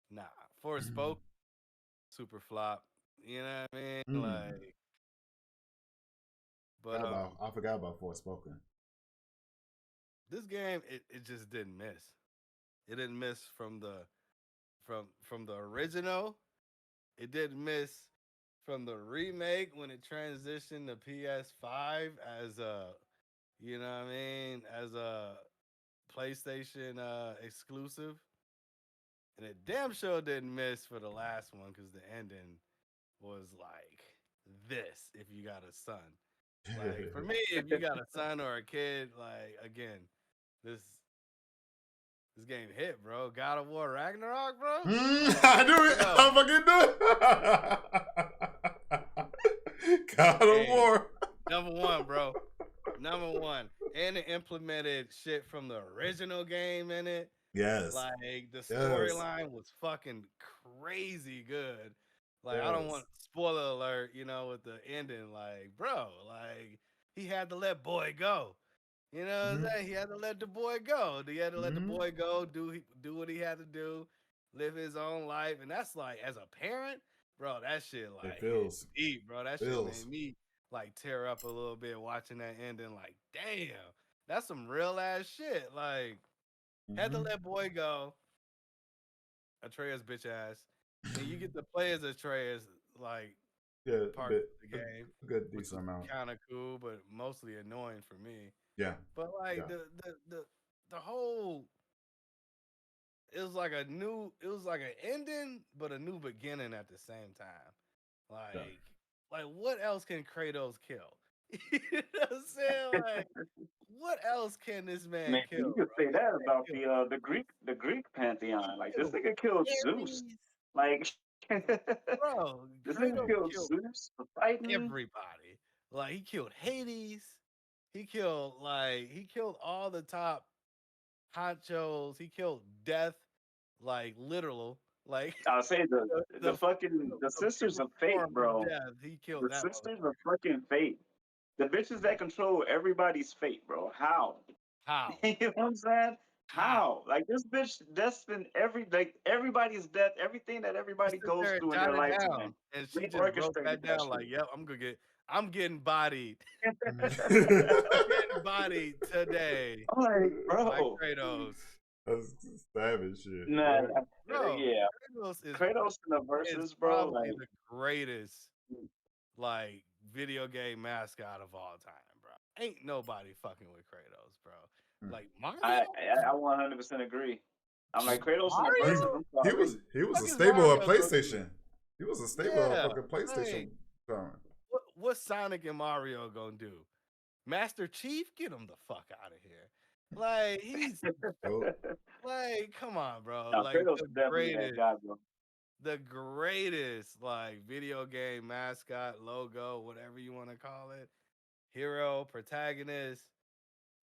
nah. Forspoken, super flop. You know what I mean? Like, but I forgot about Forspoken. This game, it just didn't miss. It didn't miss from the original. It didn't miss from the remake when it transitioned to PS5 as a, you know what I mean, as a PlayStation exclusive. And it damn sure didn't miss for the last one because the ending was like this if you got a son. Like for me, if you got a son or a kid, like again, this this game hit, bro. God of War Ragnarok, bro. I knew it. I fucking knew it. God of War. Number 1, bro. Number 1. And it implemented shit from the original game in it. Yes. Like the storyline was fucking crazy good. Like I don't want spoiler alert, you know, with the ending. Like, bro, like he had to let boy go. You know what I'm saying? He had to let the boy go. He had to let the boy go, do what he had to do, live his own life. And that's like, as a parent, bro, that shit like it feels deep, bro. That shit made me like tear up a little bit watching that ending. Like, damn, that's some real ass shit. Like, had to let boy go. Atreus bitch ass. And you get to play as Atreus, like part of the game. Good decent amount. Kind of cool, but mostly annoying for me. Yeah. But like the whole it was like an ending, but a new beginning at the same time. Like what else can Kratos kill? You know what I'm saying? Like what else can this man kill? You could say that about the Greek pantheon. Like this nigga killed Zeus. Like bro, this nigga Kratos killed killed Zeus for fighting everybody. Like he killed Hades. He killed all the top honchos. He killed death, like literal. Like I'll say the fucking the sisters of fate, bro. Death. He killed The that sisters motherfucker. of fucking fate. The bitches that control everybody's fate, bro. How? How? You know what I'm saying? How? How? Like this bitch destined everybody's death, everything that She everybody sit goes there and through in their jotted down, lifetime. and she They just wrote that orchestrated that down like, shit. "Yep, I'm getting bodied. Mm-hmm. I'm getting bodied today I'm like, by bro, Kratos." That's savage shit. nah, Right? Bro, yeah. Kratos Kratos in the is verses, bro, probably like the greatest like video game mascot of all time, bro. Ain't nobody fucking with Kratos, bro. Mm. Like Mario? I 100% agree. I'm like Kratos in the He verses. Mario? I'm he sorry. was he was What a is staple of Mario gonna do? PlayStation. He was a staple of Yeah. fucking PlayStation. Like, what Sonic and Mario gonna do? Master Chief, get him the fuck out of here. Like he's Oh, like, come on, bro. Now Like Kratos is definitely that guy, bro. the greatest like video game mascot, logo, whatever you want to call it, hero, protagonist,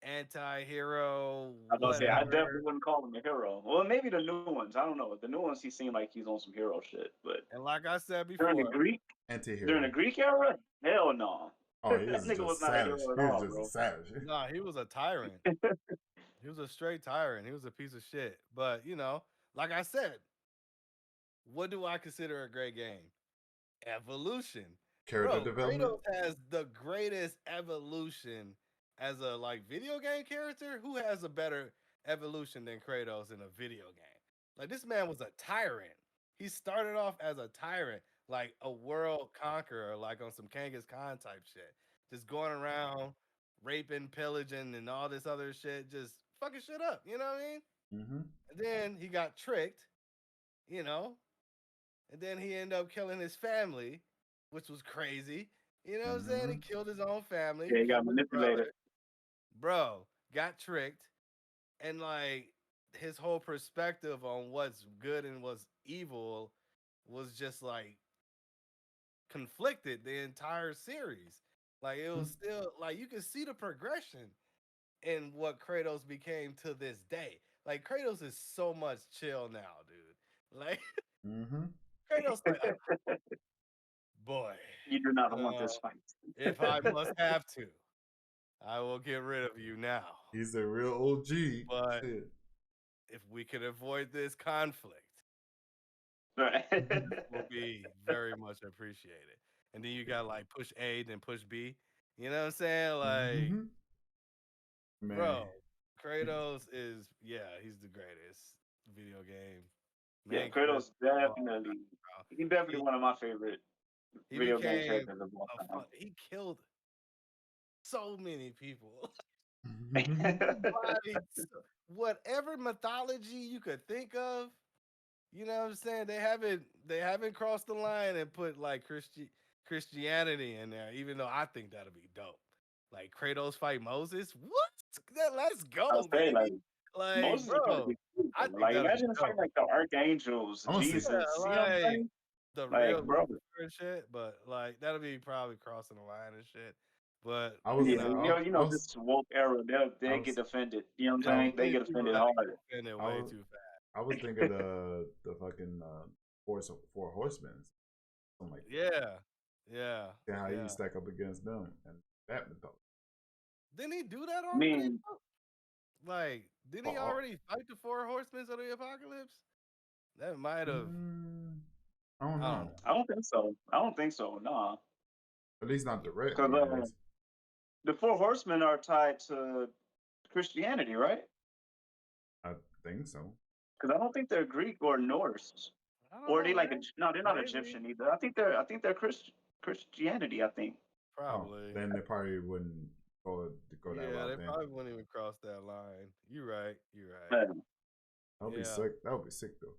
anti-hero, I was gonna say I definitely whatever. wouldn't call him a hero. Well, maybe the new ones. I don't know. The new ones he seemed like he's on some hero shit. But And like I said during the before, Greek during the anti-hero. Greek era, hell no. Oh, he That is nigga was just not a savage. hero at He was all, just a bro. savage. nah, he was a tyrant. He was a straight tyrant. He was a piece of shit. But like I said, what do I consider a great game? Evolution. Character Bro, development. Kratos has the greatest evolution as a like video game character. Who has a better evolution than Kratos in a video game? Like this man was a tyrant. He started off as a tyrant, like a world conqueror, like on some Kangas Khan type shit. Just going around raping, pillaging, and all this other shit, just fucking shit up. You know what I mean? Mm-hmm. And then he got tricked, you know, and then he ended up killing his family, which was crazy. You know what I'm saying? Mm-hmm. He killed his own family, Yeah, he got killed his manipulated. brother. Bro, got tricked. And like his whole perspective on what's good and what's evil was just like conflicted the entire series. Like it was still like you can see the progression in what Kratos became to this day. Like Kratos is so much chill now, dude. Like Mm-hmm. Kratos, like boy, You do not want uh, this fight. if I must have to, I will get rid of you now. He's a real OG. But Shit. if we can avoid this conflict, Right. will be very much appreciated. And then you got like push A, then push B. You know what I'm saying? Like, Mm-hmm. Man. bro, Kratos is he's the greatest video game Yeah, main character Kratos of all time, definitely. bro. He's definitely He one of my favorite he video game became characters of all a time. he killed so many people. Mm-hmm. Bodied whatever mythology you could think of. You know what I'm saying? They haven't crossed the line and put like Christianity in there, even though I think that'll be dope. Like Kratos fight Moses. What? Let's I go, say like baby. Like, Moses is about to bro, be cool, I bro. think Like that'll be imagine fighting dope. like the archangels, I want to see. Jesus. Yeah, You know what I'm like saying? the real Like, bro. Lucifer and shit, but like that'll be probably crossing the line and shit. But I was. Yeah, this woke era, I they was. get offended. You know what I'm I yeah, was. saying? They many get people offended that hard. defend it I way was. too fast. I was thinking the fucking four horsemen, something like that. Yeah, Yeah, how you yeah. stack up against them and that mythology. Didn't he do that I already? mean, Like, didn't he Oh, already fight the four horsemen of the apocalypse? That might have. mm, I don't I don't know. know. I don't think so. I don't think so. Nah, At least not because directly, at least. the four horsemen are tied to Christianity, right? I think so. Because I don't think they're Greek or Norse, I don't or know, they like man. no, they're not Maybe. Egyptian either. I think they're Christianity. I think. Oh, Probably. then they probably wouldn't go that Yeah, route they then. probably wouldn't even cross that line. You're right. You're right. But, That would be Yeah. sick. That would be sick though. 'Cause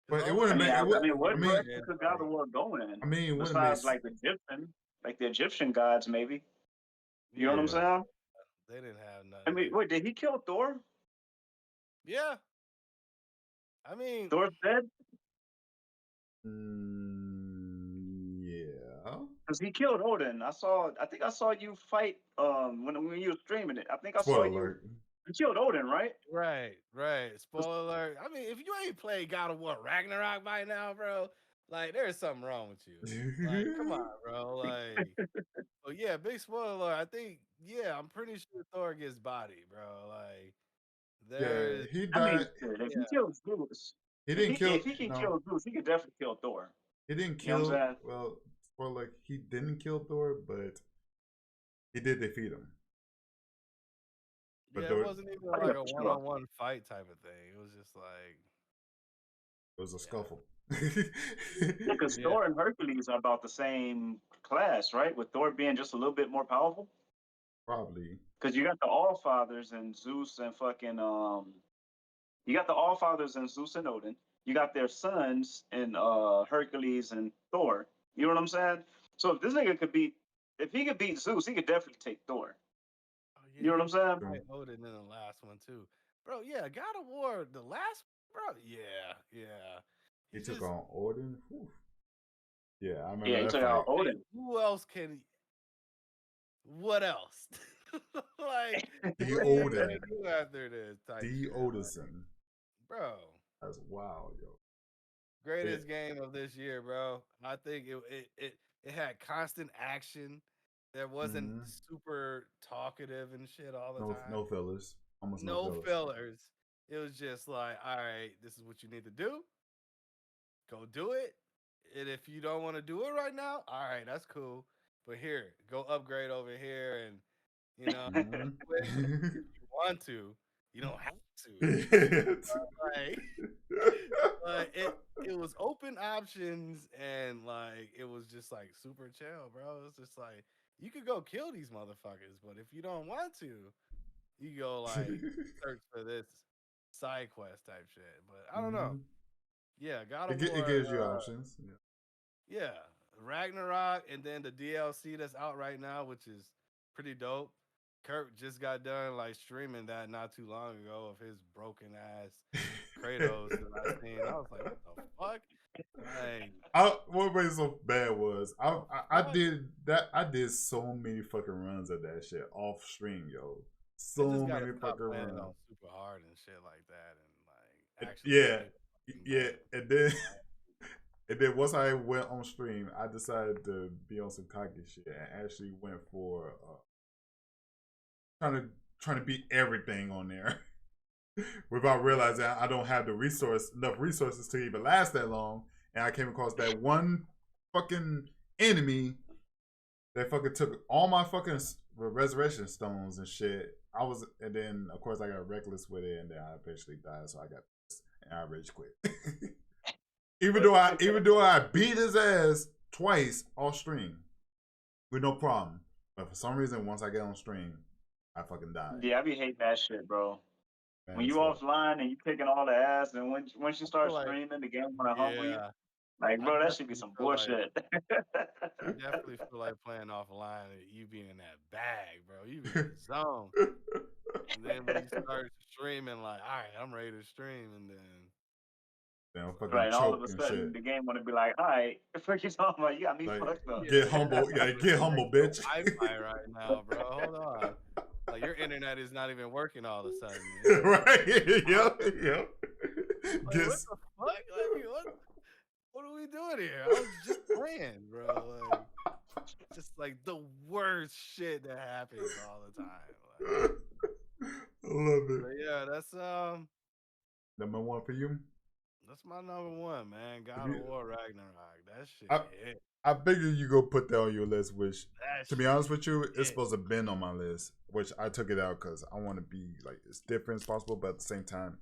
But it all those wouldn't make it would. what I mean, direction could God of War go in? I mean, it wouldn't make. Besides like the Egyptian gods, maybe. You know what I'm Yeah. saying? They didn't have I nothing. mean, wait, did he kill Thor? Yeah. I mean, Thor's dead? Yeah. Because he killed Odin. I think I saw you fight when you were streaming it. I think I saw Spoiler you. alert. You killed Odin, right? right. Spoiler alert. I mean, if you ain't played God of War Ragnarok by now, bro, Like, there's something wrong with you. Like, come on, bro. Like, oh yeah, big spoiler alert. I think, yeah, I'm pretty sure Thor gets body, bro. Like, Yeah, there's, he I died. mean, shit, if yeah, he kills Zeus, He if didn't he kill. if he can No, kill Zeus, he could definitely kill Thor. he didn't You know what I'm kill. saying? Well, or like he didn't kill Thor, but he did defeat him. But yeah. It there wasn't even Oh like yeah, a for sure. one-on-one fight type of thing. It was just like, was a yeah, scuffle. Yeah, because yeah, Thor and Hercules are about the same class, right? With Thor being just a little bit more powerful. Probably. Because you got the All Fathers and Zeus and fucking you got the All Fathers and Zeus and Odin. You got their sons in Hercules and Thor. You know what I'm saying? So if this nigga could beat, if he could beat Zeus, he could definitely take Thor. oh You yeah. know He what I'm did saying? True. fight Odin in the last one too, bro. Yeah, God of War, the last, bro. Yeah, yeah. He He took just, on Odin. Whew. Yeah, I Yeah, remember he that took out fight. like, Odin. who else can? What else? Like, The what are you gonna Odin. do after this type The shit, like, Odison. bro? That's wild, yo. Greatest It, game of this year, bro. I think it had constant action. There wasn't mm-hmm. super talkative and shit all the No time. fillers. Almost no No fillers. fillers. It was just like, all right, this is what you need to do. Go do it. And if you don't want to do it right now, all right, that's cool. But here, go upgrade over here, and you know, quit Mm-hmm. if you want to. You don't have to. Like, it was open options, and like it was just like super chill, bro. It's just like you could go kill these motherfuckers, but if you don't want to, you go like search for this side quest type shit. But I don't know. Mm-hmm. Yeah, God of It War. gives you options. Yeah. Yeah, Ragnarok, and then the DLC that's out right now, which is pretty dope. Kurt just got done like streaming that not too long ago of his broken ass Kratos that I seen. I was like, what the fuck? Like, What made it so bad was the fuck? I did so many fucking runs of that shit off stream, yo. I just So gotta many stop fucking playing it runs. on super hard and shit like that, and like actually Yeah, play the fucking yeah, game. and then and then once I went on stream, I decided to be on some cocky shit and actually went for trying to beat everything on there without realizing I don't have enough resources to even last that long. And I came across that one fucking enemy that fucking took all my fucking resurrection stones and shit. And then of course I got reckless with it, and then I eventually died. So I got this, and I rage quit. Even though I beat his ass twice off stream with no problem, but for some reason once I get on stream, I fucking die. Yeah, I be hating that shit, bro. Man, When you as fuck. offline and you kicking all the ass, and once you I feel start like, streaming, the game wanna humble you. yeah, Like, I bro, that should be definitely some feel like bullshit. I definitely feel like playing offline. You be in that bag, bro. You be in the zone. And then when you start streaming, like, all right, I'm ready to stream, and then Damn, it's like, fucking Right, all of choke a and sudden shit. the game wanna be like, all right, what you talking about? You got me Like, fucked up. yeah, get you humble. Yeah, gotta get connect humble, to bitch. Wi-Fi right now, bro. Hold on. Like your internet is not even working all of a sudden. It's just like, Right? Yep. Yep. like what Just. the fuck? Like what are we doing here? I was just playing, bro. Like just like the worst shit that happens all the time. Like, I love it. but yeah, Number one for you. that's my number one, man. If God of you, War Ragnarok. That shit I, hit. I figure you go put that on your list. Which, That to be shit honest with you, it's hit. supposed to have been on my list. Which I took it out because I want to be like as different as possible, but at the same time,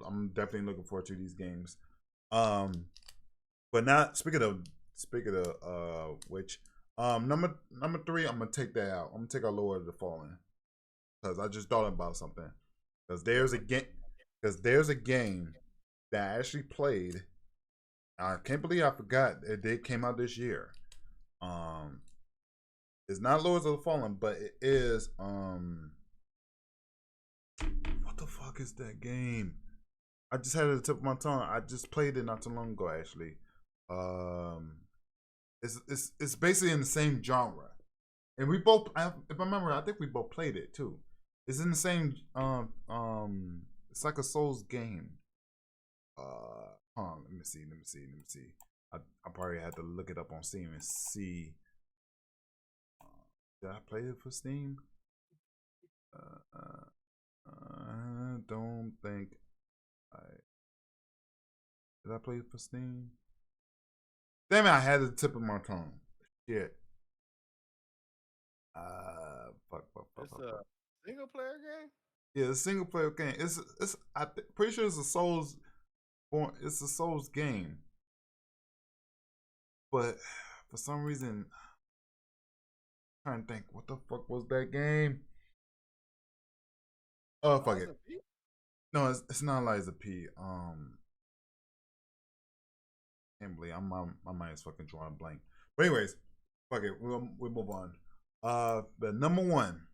I'm definitely looking forward to these games. But not speaking of which, number three, I'm gonna take that out. I'm gonna take out Lord of the Fallen because I just thought about something. Because there's a game that I actually played. I can't believe I forgot it came out this year. It's not Lords of the Fallen, but it is what the fuck is that game? I just had it at the tip of my tongue. I just played it not too long ago, actually. It's basically in the same genre, and we both, if I remember, I think we both played it too. It's in the same it's like a Souls game. Let me see. I probably had to look it up on Steam and see. Did I play it for Steam? I don't think I did. I play it for Steam? Damn it! I had the tip of my tongue. Shit. Fuck. It's a single player game. Yeah, it's a single player game. It's pretty sure it's a Souls. It's a Souls game. But for some reason, I'm trying to think, what the fuck was that game? Oh, fuck it. No, it's not Liza P. Can't believe my mind is fucking drawing blank. But anyways, fuck it. We'll move on. The number one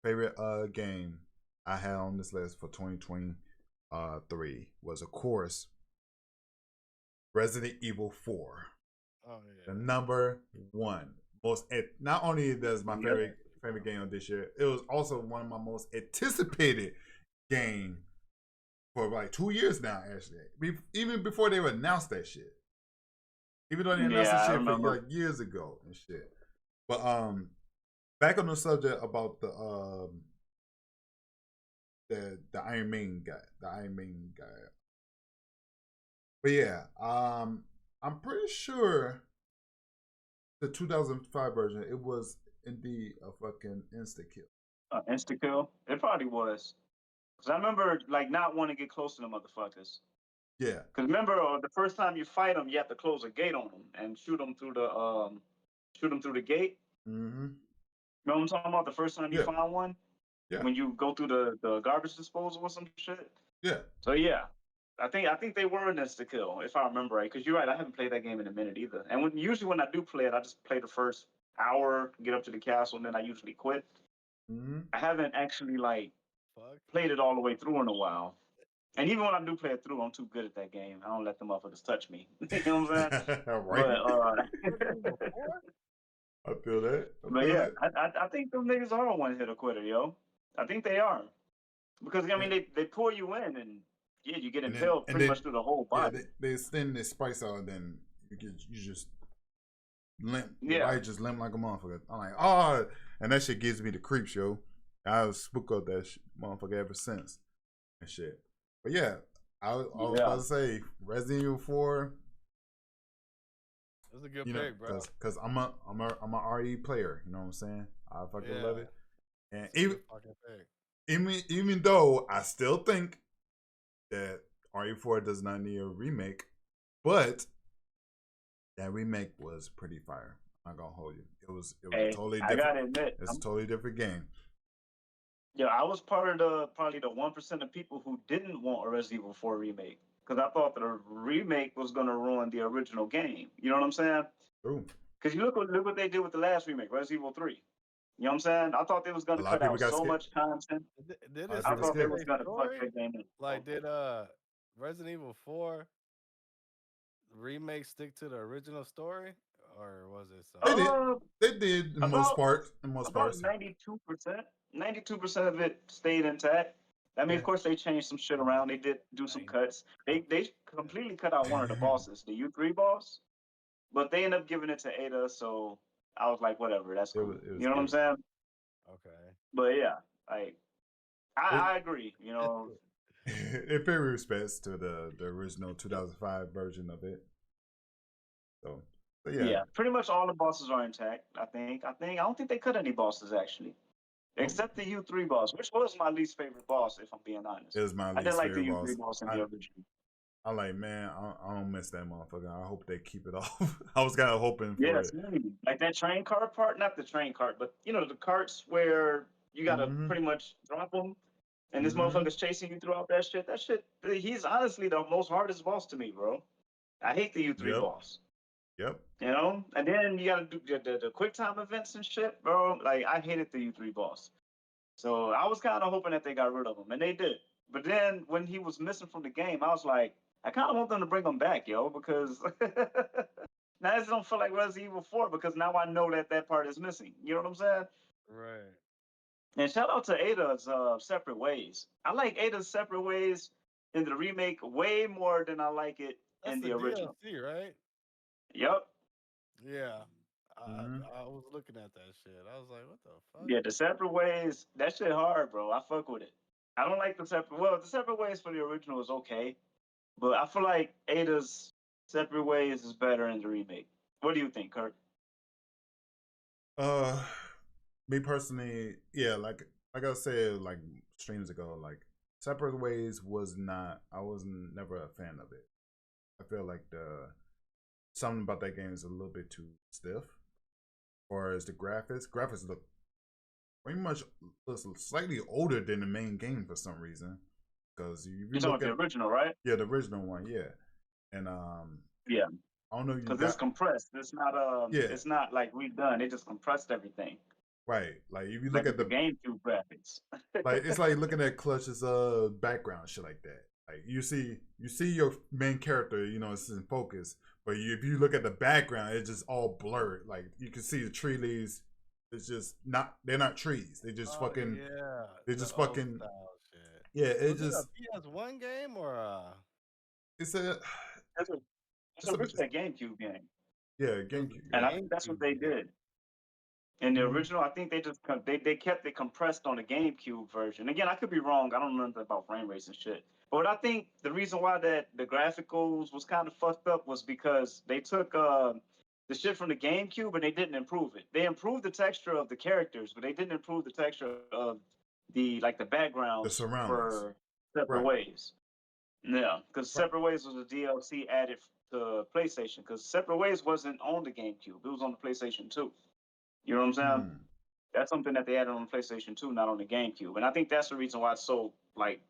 favorite game I had on this list for 2023 was, of course, Resident Evil 4. Oh yeah. The number one most. Not only does my favorite game of this year, it was also one of my most anticipated game for like 2 years now. Actually, even before they would announce that shit. Even though they announced that shit for like years ago and shit. But back on the subject about the Iron Maiden guy. But yeah, I'm pretty sure the 2005 version, it was indeed a fucking insta kill. Insta kill? It probably was. Cause I remember like not wanting to get close to the motherfuckers. Yeah. Cause remember the first time you fight them, you have to close a gate on them and shoot them through the gate. Mm-hmm. You know what I'm talking about? The first time you found one? Yeah. When you go through the garbage disposal or some shit? Yeah. So yeah. I think they were an insta kill, if I remember right. Because you're right, I haven't played that game in a minute either. And usually when I do play it, I just play the first hour, get up to the castle, and then I usually quit. Mm-hmm. I haven't actually played it all the way through in a while. And even when I do play it through, I'm too good at that game. I don't let them motherfuckers touch me. You know what I'm saying? Right. But I feel that. I think them niggas are a one hitter quitter, yo. I think they are. Because I mean they pour you in and you get impaled pretty much through the whole body. Yeah, they extend the spice out, and then you just limp. Yeah. I just limp like a motherfucker. I'm like, oh, and that shit gives me the creeps, yo. I was spooked up that motherfucker ever since and shit. But yeah, I was about to say Resident Evil 4. That's a good pick, bro. Because I'm a RE player. You know what I'm saying? I fucking love it. And even though I still think that RE4 does not need a remake, but that remake was pretty fire. I'm not gonna hold you. It was totally different. I gotta admit, it's a totally different game. Yeah, I was part of probably the 1% of people who didn't want a Resident Evil 4 remake because I thought that a remake was gonna ruin the original game. You know what I'm saying? True. Because you look what they did with the last remake, Resident Evil 3. You know what I'm saying? I thought they was gonna cut out so much content. I thought they was gonna fuck that game in. Like, did Resident Evil 4 remake stick to the original story, or was it something? They did in most parts. 92%. 92% of it stayed intact. I mean, of course, they changed some shit around. They did do some cuts. They completely cut out one of the bosses, the U3 boss, but they ended up giving it to Ada. So I was like, whatever, that's cool. You know what I'm saying? Okay. But yeah, I agree. You know, in very respects to the original 2005 version of it. So yeah, pretty much all the bosses are intact. I don't think they cut any bosses actually. Except the U3 boss, which was my least favorite boss, if I'm being honest. It was my least favorite boss. I didn't like the U3 boss in the original. I like, man, I don't miss that motherfucker. I hope they keep it off. I was kind of hoping for it. Like that train cart part, not the train cart, but you know the carts where you gotta pretty much drop them, and this motherfucker's chasing you throughout that shit. That shit, he's honestly the most hardest boss to me, bro. I hate the U3 boss. Yep. You know, and then you gotta do the quick time events and shit, bro. Like I hated the U3 boss, so I was kind of hoping that they got rid of him, and they did. But then when he was missing from the game, I was like, I kind of want them to bring him back, yo, because now it don't feel like Resident Evil 4 because now I know that part is missing. You know what I'm saying? Right. And shout out to Ada's Separate Ways. I like Ada's Separate Ways in the remake way more than I like it in the original. DLC, right? Yep. Yeah. Mm-hmm. I was looking at that shit. I was like, what the fuck? Yeah, the separate ways, that shit hard, bro. I fuck with it. I don't like the separate. Well, the separate ways for the original is okay, but I feel like Ada's separate ways is better in the remake. What do you think, Kirk? Uh, Me personally, yeah, like I said, like streams ago, like Separate Ways was not. I was never a fan of it. I feel like the something about that game is a little bit too stiff. As far as the graphics look pretty much slightly older than the main game for some reason. Because if you You're talking look about at the original, right? yeah the original one, yeah, and Yeah, I don't know if you because it's got compressed. yeah It's not like redone. They just compressed everything, right. Like if you look like at with the the GameCube graphics. like it's like looking at Clutch's background shit like that. Like you see your main character, you know, it's in focus, but if you look at the background, it's just all blurred. Like you can see the tree leaves. It's just not. They're not trees. They just Oh fucking. yeah, They the just old fucking. style shit. Yeah. It Was it a just. PS1 game or It's a. That's a that's It's a. originally a GameCube game, Yeah. it was GameCube. a and Yeah. I think that's what GameCube they game? did. In the Mm-hmm. original, I think they just they kept it compressed on the GameCube version. Again, I could be wrong. I don't know nothing about frame rates and shit. But I think the reason why that the graphicals was kind of fucked up was because they took the shit from the GameCube and they didn't improve it. They improved the texture of the characters, but they didn't improve the texture of the The backgrounds surroundings. for Separate Right. Ways. Yeah, because Right. Separate Ways was a DLC added to PlayStation. Because Separate Ways wasn't on the GameCube; it was on the PlayStation 2. You know what I'm saying? Hmm. That's something that they added on the PlayStation 2, not on the GameCube. And I think that's the reason why it's so like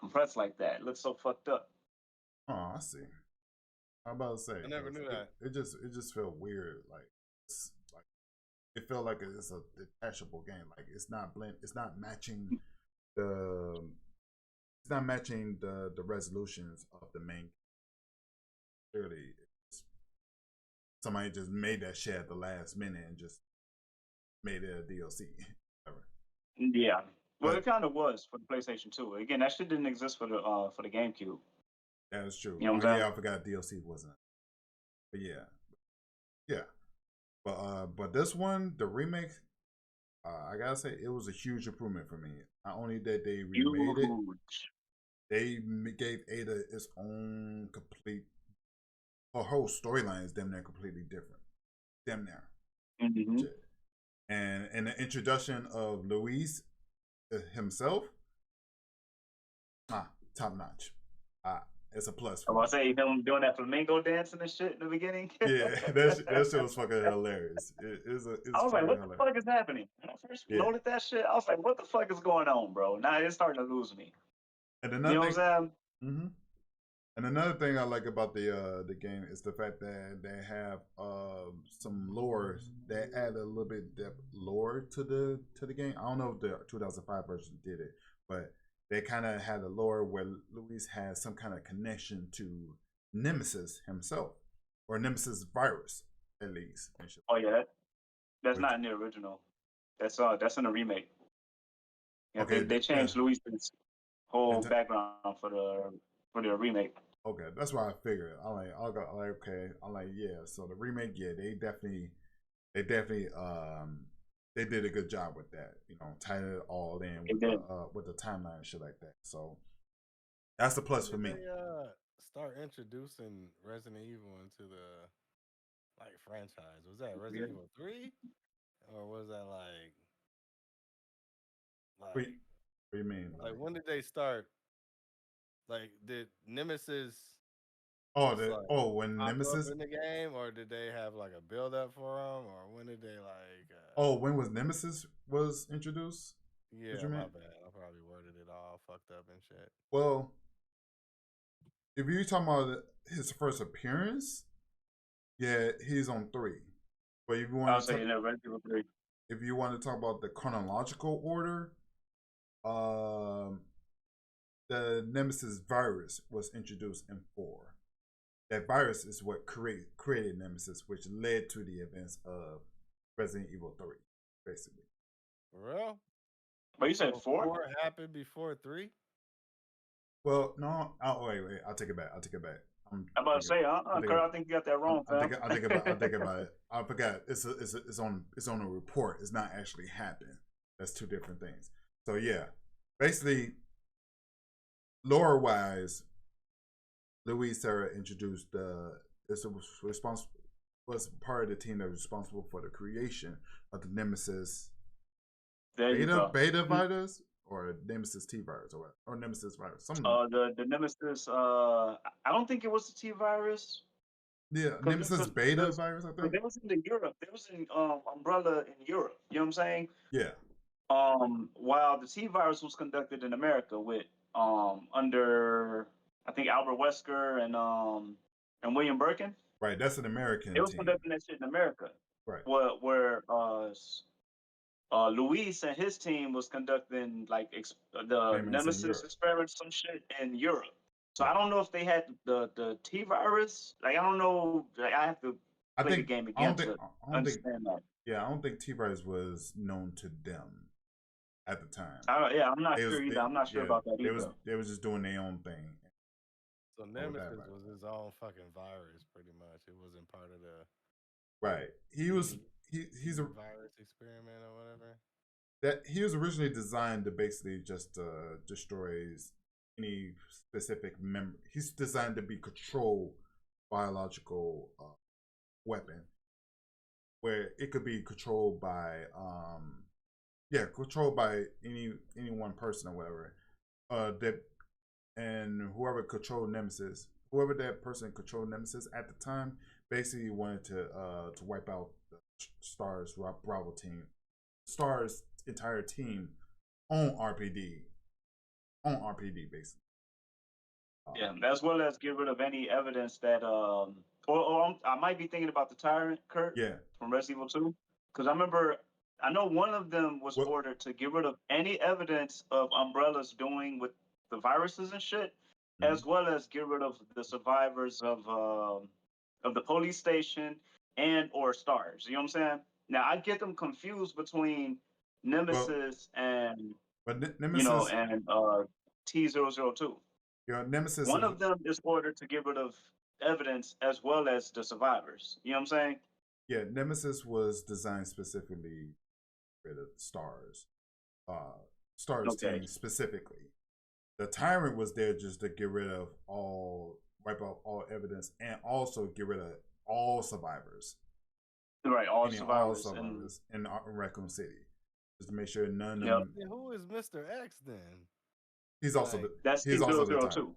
compressed like that. It looks so fucked up. Oh, I see. I'm about to say I never because knew that. it just felt weird. Like it felt like it's a detachable game. Like it's not blend. The it's not matching the resolutions of the main. Clearly, somebody just made that shit at the last minute and just made it a DLC. Yeah. Well, it But kind of was for the PlayStation 2. Again, that shit didn't exist for the GameCube. that is true. You know Oh what I'm yeah, I forgot DLC wasn't. But yeah, yeah. But this one, the remake, I gotta say, it was a huge improvement for me. Not only that they saying? remade it, Huge. they gave Ada its own complete. Her whole storyline is damn near completely different. Damn near. Mm-hmm. Shit. And the introduction of Luis himself, top notch. It's a plus I for me. was say him doing that flamingo dancing and shit in the beginning. Yeah, that shit was fucking hilarious. It's I was like, fucking what the hilarious. fuck is happening? When I first Yeah, loaded that shit, I was like, what the fuck is going on, bro? Now it's starting to lose me. and You another know what thing, I'm saying? hmm and another thing I like about the game is the fact that they have some lore. They add a little bit depth lore to the game. I don't know if the 2005 version did it, but they kind of had a lore where Luis has some kind of connection to Nemesis himself or Nemesis virus at least. Oh yeah, that's Which not in the original. That's in the remake. Yeah, okay, they yeah, changed Luis's whole and background for the remake. okay, that's what I figured. I like okay. I'm like, yeah. So the remake, yeah, they definitely, they did a good job with that. You know, tied it all in They did. with the timeline and shit like that. So that's the plus When for did me. they start introducing Resident Evil into the like franchise? Was that Yeah. Resident Evil 3? Or was that What, you- like what you mean? like Like, when did they start, like did Nemesis oh, just like when pop up Nemesis. in the game, or did they have like a build up for them, or when did they like Oh, when was Nemesis was introduced? What yeah, you my meant? bad, I probably worded it all fucked up and shit. Well, if you're talking about his first appearance, yeah, he's on 3. But if you I want was to saying that Resident Evil 3. if you want to talk about the chronological order, um, the Nemesis virus was introduced in 4. That virus is what created Nemesis, which led to the events of Resident Evil 3, basically. For real? But you said So 4? 4 happened before 3? Well, no, wait, I'll take it back. I'm I'm about to thinking, say, I'm Kurt, thinking, I think you got that wrong, fam. I think about it. I forgot. It's on a report. It's not actually happened. That's two different things. So yeah, basically, lore wise, Louis Serra introduced was part of the team that was responsible for the creation of the Nemesis There you go. beta virus or Nemesis T virus or Nemesis virus. The Nemesis. I don't think it was the T virus. Yeah, Nemesis beta virus. I think there was in Europe. There was an Umbrella in Europe. You know what I'm saying? Yeah. While the T virus was conducted in America with under I think Albert Wesker and William Birkin. Right, that's an American It was team. conducting that shit in America. Right. Where Luis and his team was conducting like the Nemesis experiments, some shit in Europe. So I don't know if they had the T virus. Like I don't know. Like, I have to play the game again to understand that. Yeah, I don't think T virus was known to them at the time. I'm not sure either. I'm not sure about that either. They was just doing their own thing. So Nemesis was his own fucking virus, pretty much. It wasn't part of the right. He's a virus experiment or whatever. That he was originally designed to basically just destroy any specific member. He's designed to be controlled biological weapon, where it could be controlled by controlled by any one person or whatever. And whoever controlled Nemesis, whoever that person controlled Nemesis at the time, basically wanted to wipe out the Star's Bravo team, Star's entire team on RPD basically. As well as get rid of any evidence that I might be thinking about the Tyrant, Kurt. Yeah. From Resident Evil 2, because I know one of them was ordered to get rid of any evidence of Umbrella's doing with the viruses and shit, as well as get rid of the survivors of the police station and or Stars. You know what I'm saying? Now I get them confused between Nemesis and Nemesis, and T-002. Nemesis. One of them is ordered to get rid of evidence as well as the survivors. You know what I'm saying? Yeah, Nemesis was designed specifically for the Stars team specifically. The Tyrant was there just to get rid of wipe out all evidence, and also get rid of all survivors. Right, all survivors in Raccoon City, just to make sure none of them. Who is Mr. X then? He's also he's also the Tyrant.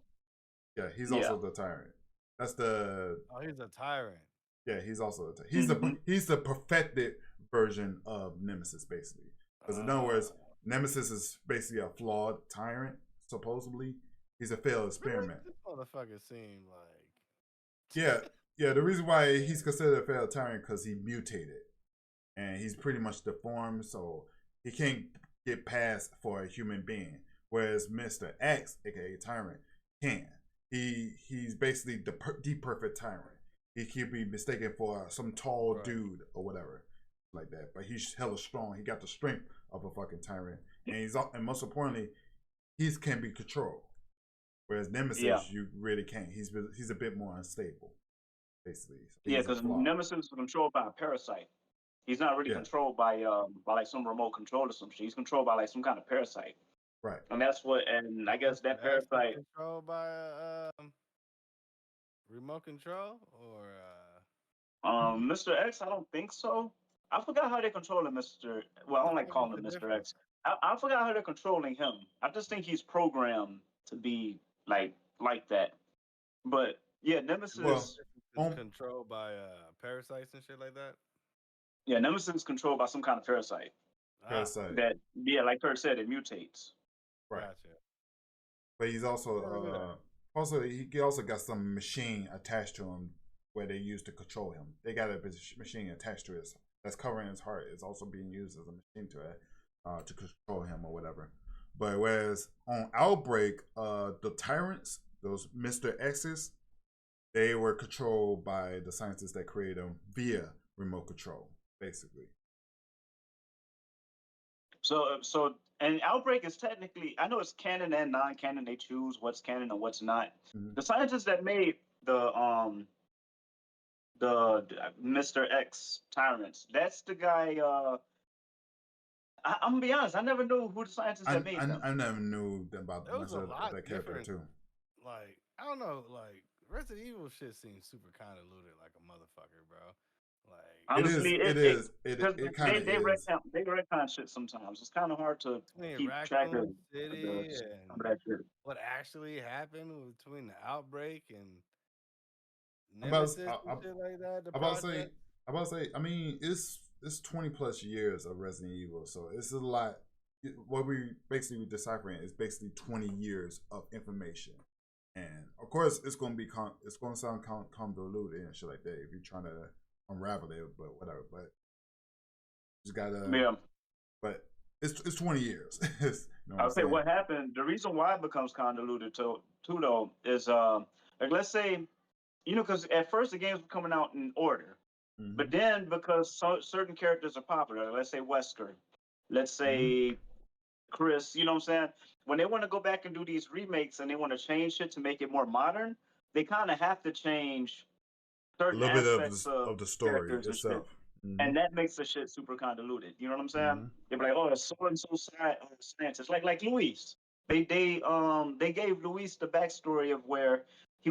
Yeah, he's also the Tyrant. That's the. Oh, he's a tyrant. Yeah, he's also the. He's the perfected version of Nemesis, basically. Because in other words, Nemesis is basically a flawed tyrant. Supposedly, he's a failed experiment. This motherfucker seemed like. Yeah. The reason why he's considered a failed tyrant because he mutated, and he's pretty much deformed, so he can't get past for a human being. Whereas Mr. X, aka Tyrant, can. He's basically the perfect tyrant. He could be mistaken for some tall dude or whatever like that, but he's hella strong. He got the strength of a fucking tyrant, and most importantly, he can be controlled. Whereas Nemesis, you really can't. He's a bit more unstable, basically. Because Nemesis is controlled by a parasite. He's not really controlled by like some remote control or some shit. He's controlled by like some kind of parasite. Right. And that's and I guess that parasite controlled by remote control or Mr. X, I don't think so. I forgot how they're controlling Mr. Well, I don't like calling him Mr. X. I forgot how they're controlling him. I just think he's programmed to be like that. But yeah, Nemesis is controlled by parasites and shit like that. Yeah, Nemesis is controlled by some kind of parasite. Parasite. That like Kurt said, it mutates. Right. Gotcha. But he's also he also got some machine attached to him where they use to control him. They got a machine attached to it that's covering his heart. It's also being used as a machine to control him or whatever. But whereas on Outbreak, the Tyrants, those Mr. X's, they were controlled by the scientists that created them via remote control, basically. So and Outbreak is technically, I know it's canon and non-canon. They choose what's canon and what's not. The scientists that made the Mr. X tyrants. That's the guy. I'm gonna be honest. I never knew who the scientist that made them. I never knew about It was much a of lot that character different. too. Like I don't know, like Resident Evil shit seems super convoluted, like a motherfucker, bro. Like Honestly, it because kind of is. they retcon shit sometimes. It's kind of hard to between keep track of Raccoon the City some of and that shit. what actually happened between the outbreak and I'm about Nemesis and shit like that, the I'm about to say project. I'm about to say. I mean, it's 20 plus years of Resident Evil, so it's a lot. What we basically deciphering is basically 20 years of information, and of course it's gonna be it's gonna sound convoluted and shit like that if you're trying to unravel it, but whatever. But just gotta. Yeah. But it's 20 years. You know what I I'm would say saying? what happened. The reason why it becomes convoluted too though is like let's say because at first the games were coming out in order, Mm-hmm. but then because certain characters are popular, let's say Wesker, let's Mm-hmm. say Chris, you know what I'm saying? When they want to go back and do these remakes and they want to change shit to make it more modern, they kind of have to change A certain little bit aspects of of the story characters and shit. itself. Mm-hmm. And that makes the shit super convoluted. You know what I'm saying? Mm-hmm. They're like, oh, it's so and so scientist, like Luis. They gave Luis the backstory of where he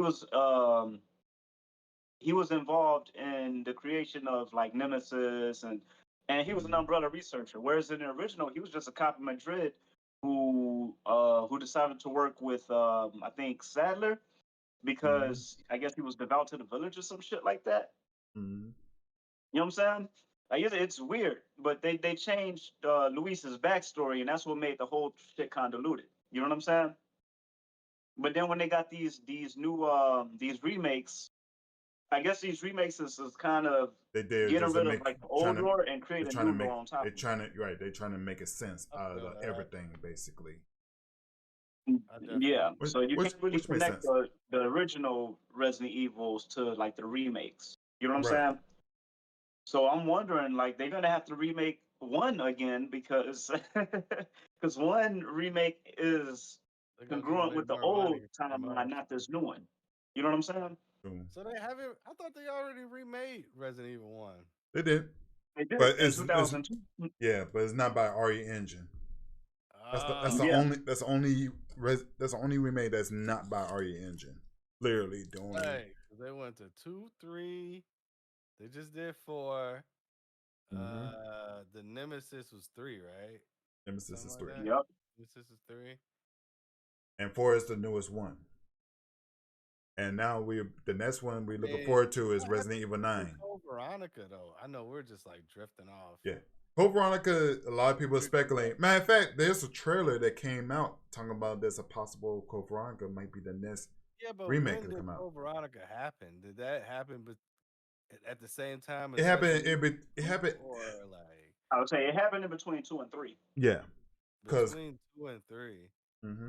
was involved in the creation of like Nemesis and he was an Mm-hmm. umbrella researcher. Whereas in the original, he was just a cop in Madrid who decided to work with I think Sadler Mm-hmm. because I guess he was devout to the village or some shit like that. Mm-hmm. You know what I'm saying? I guess it's weird, but they changed Luis's backstory, and that's what made the whole shit convoluted. You know what I'm saying? But then when they got these new these remakes, I guess these remakes is kind of They did getting just to rid of make like the old lore and they're create a trying to new make lore on top they're of it. trying to right they're trying to make a sense I out feel of that. everything basically, I definitely Yeah, so you can't really which makes connect sense. the original Resident Evils to like the remakes. You know what I'm Right. saying? So I'm wondering, like, they're gonna have to remake one again because because one remake is they're gonna just congruent make with the more old money pretty timeline, much. not this new one. You know what I'm saying? Boom. So they haven't. I thought they already remade Resident Evil One. They did, They did but in it's 2002. yeah, but it's not by RE Engine. That's the Ah, Yeah, only that's the only remake that's not by RE Engine. Literally the only. right. They went to 2, 3. They just did 4. Mm-hmm. The Nemesis was 3, right? Nemesis Something is like 3, that. yep. Nemesis is 3. and 4 is the newest one. And now the next one we're looking And forward to is what Resident Evil happened to 9. Code Veronica though? I know we're just like drifting off. Yeah. Hope Veronica, a lot of people are We're too speculating. Matter of fact, there's a trailer that came out talking about there's a possible Code Veronica might be the next Yeah, but remake when to did come out. Code Veronica happen? Did that happen at the same time It as happened. Resident Evil It 2 happened. or like I would say it happened in between 2 and 3. Yeah, because between 2 and 3? mm-hmm,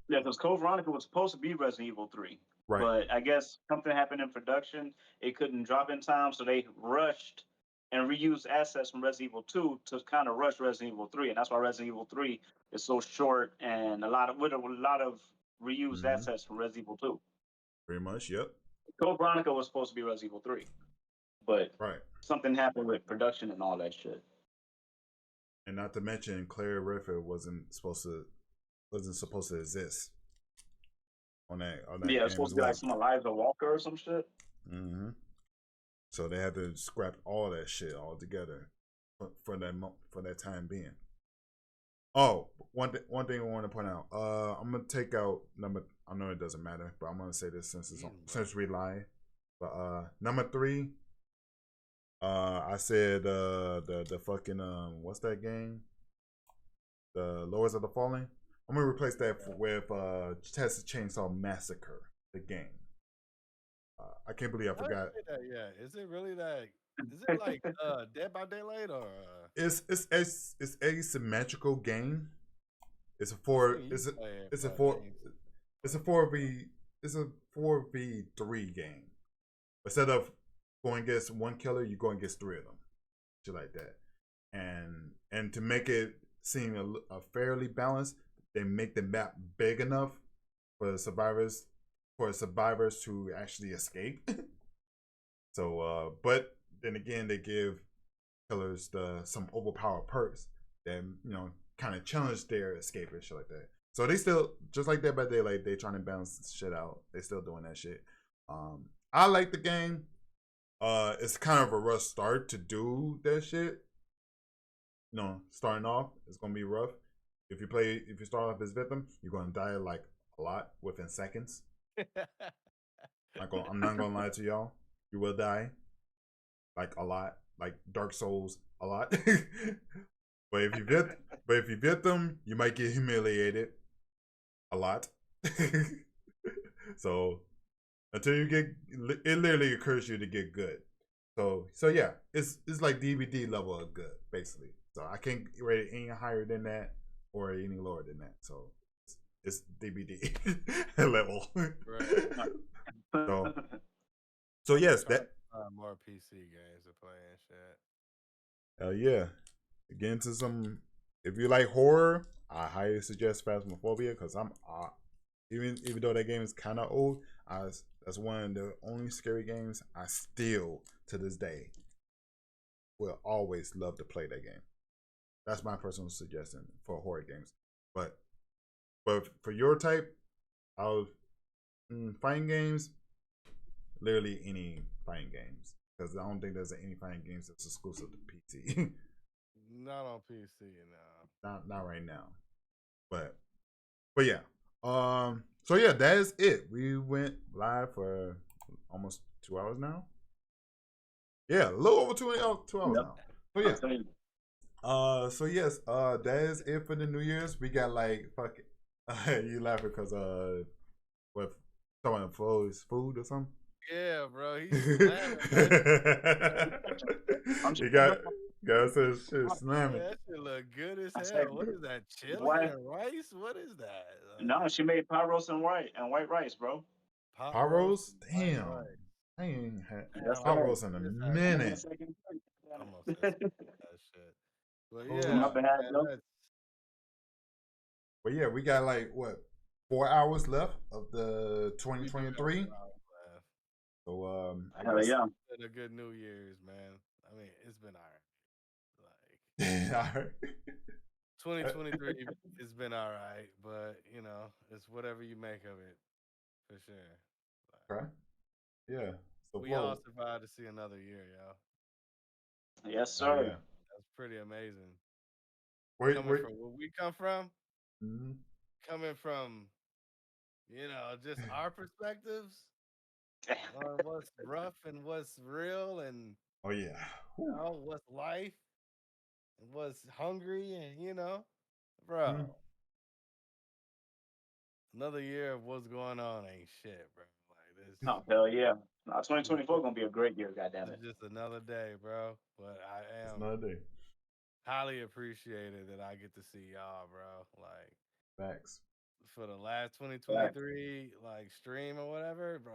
Yeah, because Code Veronica was supposed to be Resident Evil 3, right. but I guess something happened in production. It couldn't drop in time, so they rushed and reused assets from Resident Evil 2 to kind of rush Resident Evil 3, and that's why Resident Evil 3 is so short and with a lot of reused Mm-hmm. assets from Resident Evil 2. Pretty much. Yep. Code Veronica was supposed to be Resident Evil 3, but Right. something happened with production and all that shit. And not to mention, Claire Redfield wasn't supposed to exist on that Yeah, it's game supposed as to be like well. some Eliza Walker or some shit. Mm-hmm. So they had to scrap all that shit altogether for that time being. Oh, one thing I want to point out. I'm gonna take out number. I know it doesn't matter, but I'm gonna say this since we lied. But number 3. I said the fucking what's that game? The Lords of the Fallen. I'm gonna replace that with Texas Chainsaw Massacre, the game. I can't believe I I didn't forgot. say that yet. Is it really that? Is it like Dead by Daylight or? It's asymmetrical game. It's a I four. seen you It's a play it, it's a but four. I ain't. It's a 4v. It's a 4v3 game. Instead of going against one killer, you go against 3 of them, shit like that. And to make it seem a fairly balanced, they make the map big enough for the survivors for survivors to actually escape. So, but then again, they give killers some overpowered perks that kind of challenge their escape and shit like that. So they still just like Dead by Daylight, they trying to balance shit out. They still doing that shit. I like the game. It's kind of a rough start to do that shit. Starting off, it's gonna be rough. If you start off as victim, you're gonna die like a lot within seconds. I'm not gonna lie to y'all. You will die like a lot, like Dark Souls a lot. but if you victim, you might get humiliated a lot. So until you get, it literally occurs you to get good. So yeah, it's like DVD level of good basically. So I can't rate it any higher than that or any lower than that. So it's DVD level. Right. So so yes, that more PC games to play and shit. Hell yeah. Get into some. If you like horror, I highly suggest Phasmophobia because I'm even though that game is kind of old, that's one of the only scary games I still to this day will always love to play that game. That's my personal suggestion for horror games. But for your type, fighting games, literally any fighting games. Because I don't think there's any fighting games that's exclusive to PC. Not on PC, no. Not right now. But yeah. So yeah, that is it. We went live for almost 2 hours now. Yeah, a little over 2 hours now. So yeah. So yes, that is it for the New Year's. We got like fuck it. You laughing because what someone flows food or something? Yeah, bro. He's slamming. You got says shit slamming. Yeah, that shit look good as hell. What is that? Chili and rice? What is that? No, she made pot roast and white rice, bro. Pot roast? Damn. I ain't had pot roast in a minute. Almost said that shit. But yeah, my bad, but yeah, we got like what 4 hours left of the 2023. So I guess it's been a good New Year's, man. I mean, it's been alright. Like 2023 has been alright, but it's whatever you make of it, for sure. Okay. Yeah. So we all survived to see another year, yo. Yes, sir. Yeah. That's pretty amazing. Coming from where we come from, coming from, just our perspectives on what's rough and what's real and what's life and what's hungry and bro. Another year of what's going on ain't shit, bro. Like this. Oh hell yeah! 2024 gonna be a great year. Goddamn it! It's just another day, bro. But I am another day. Highly appreciated that I get to see y'all, bro. Like facts for the last 2023 like stream or whatever, bro.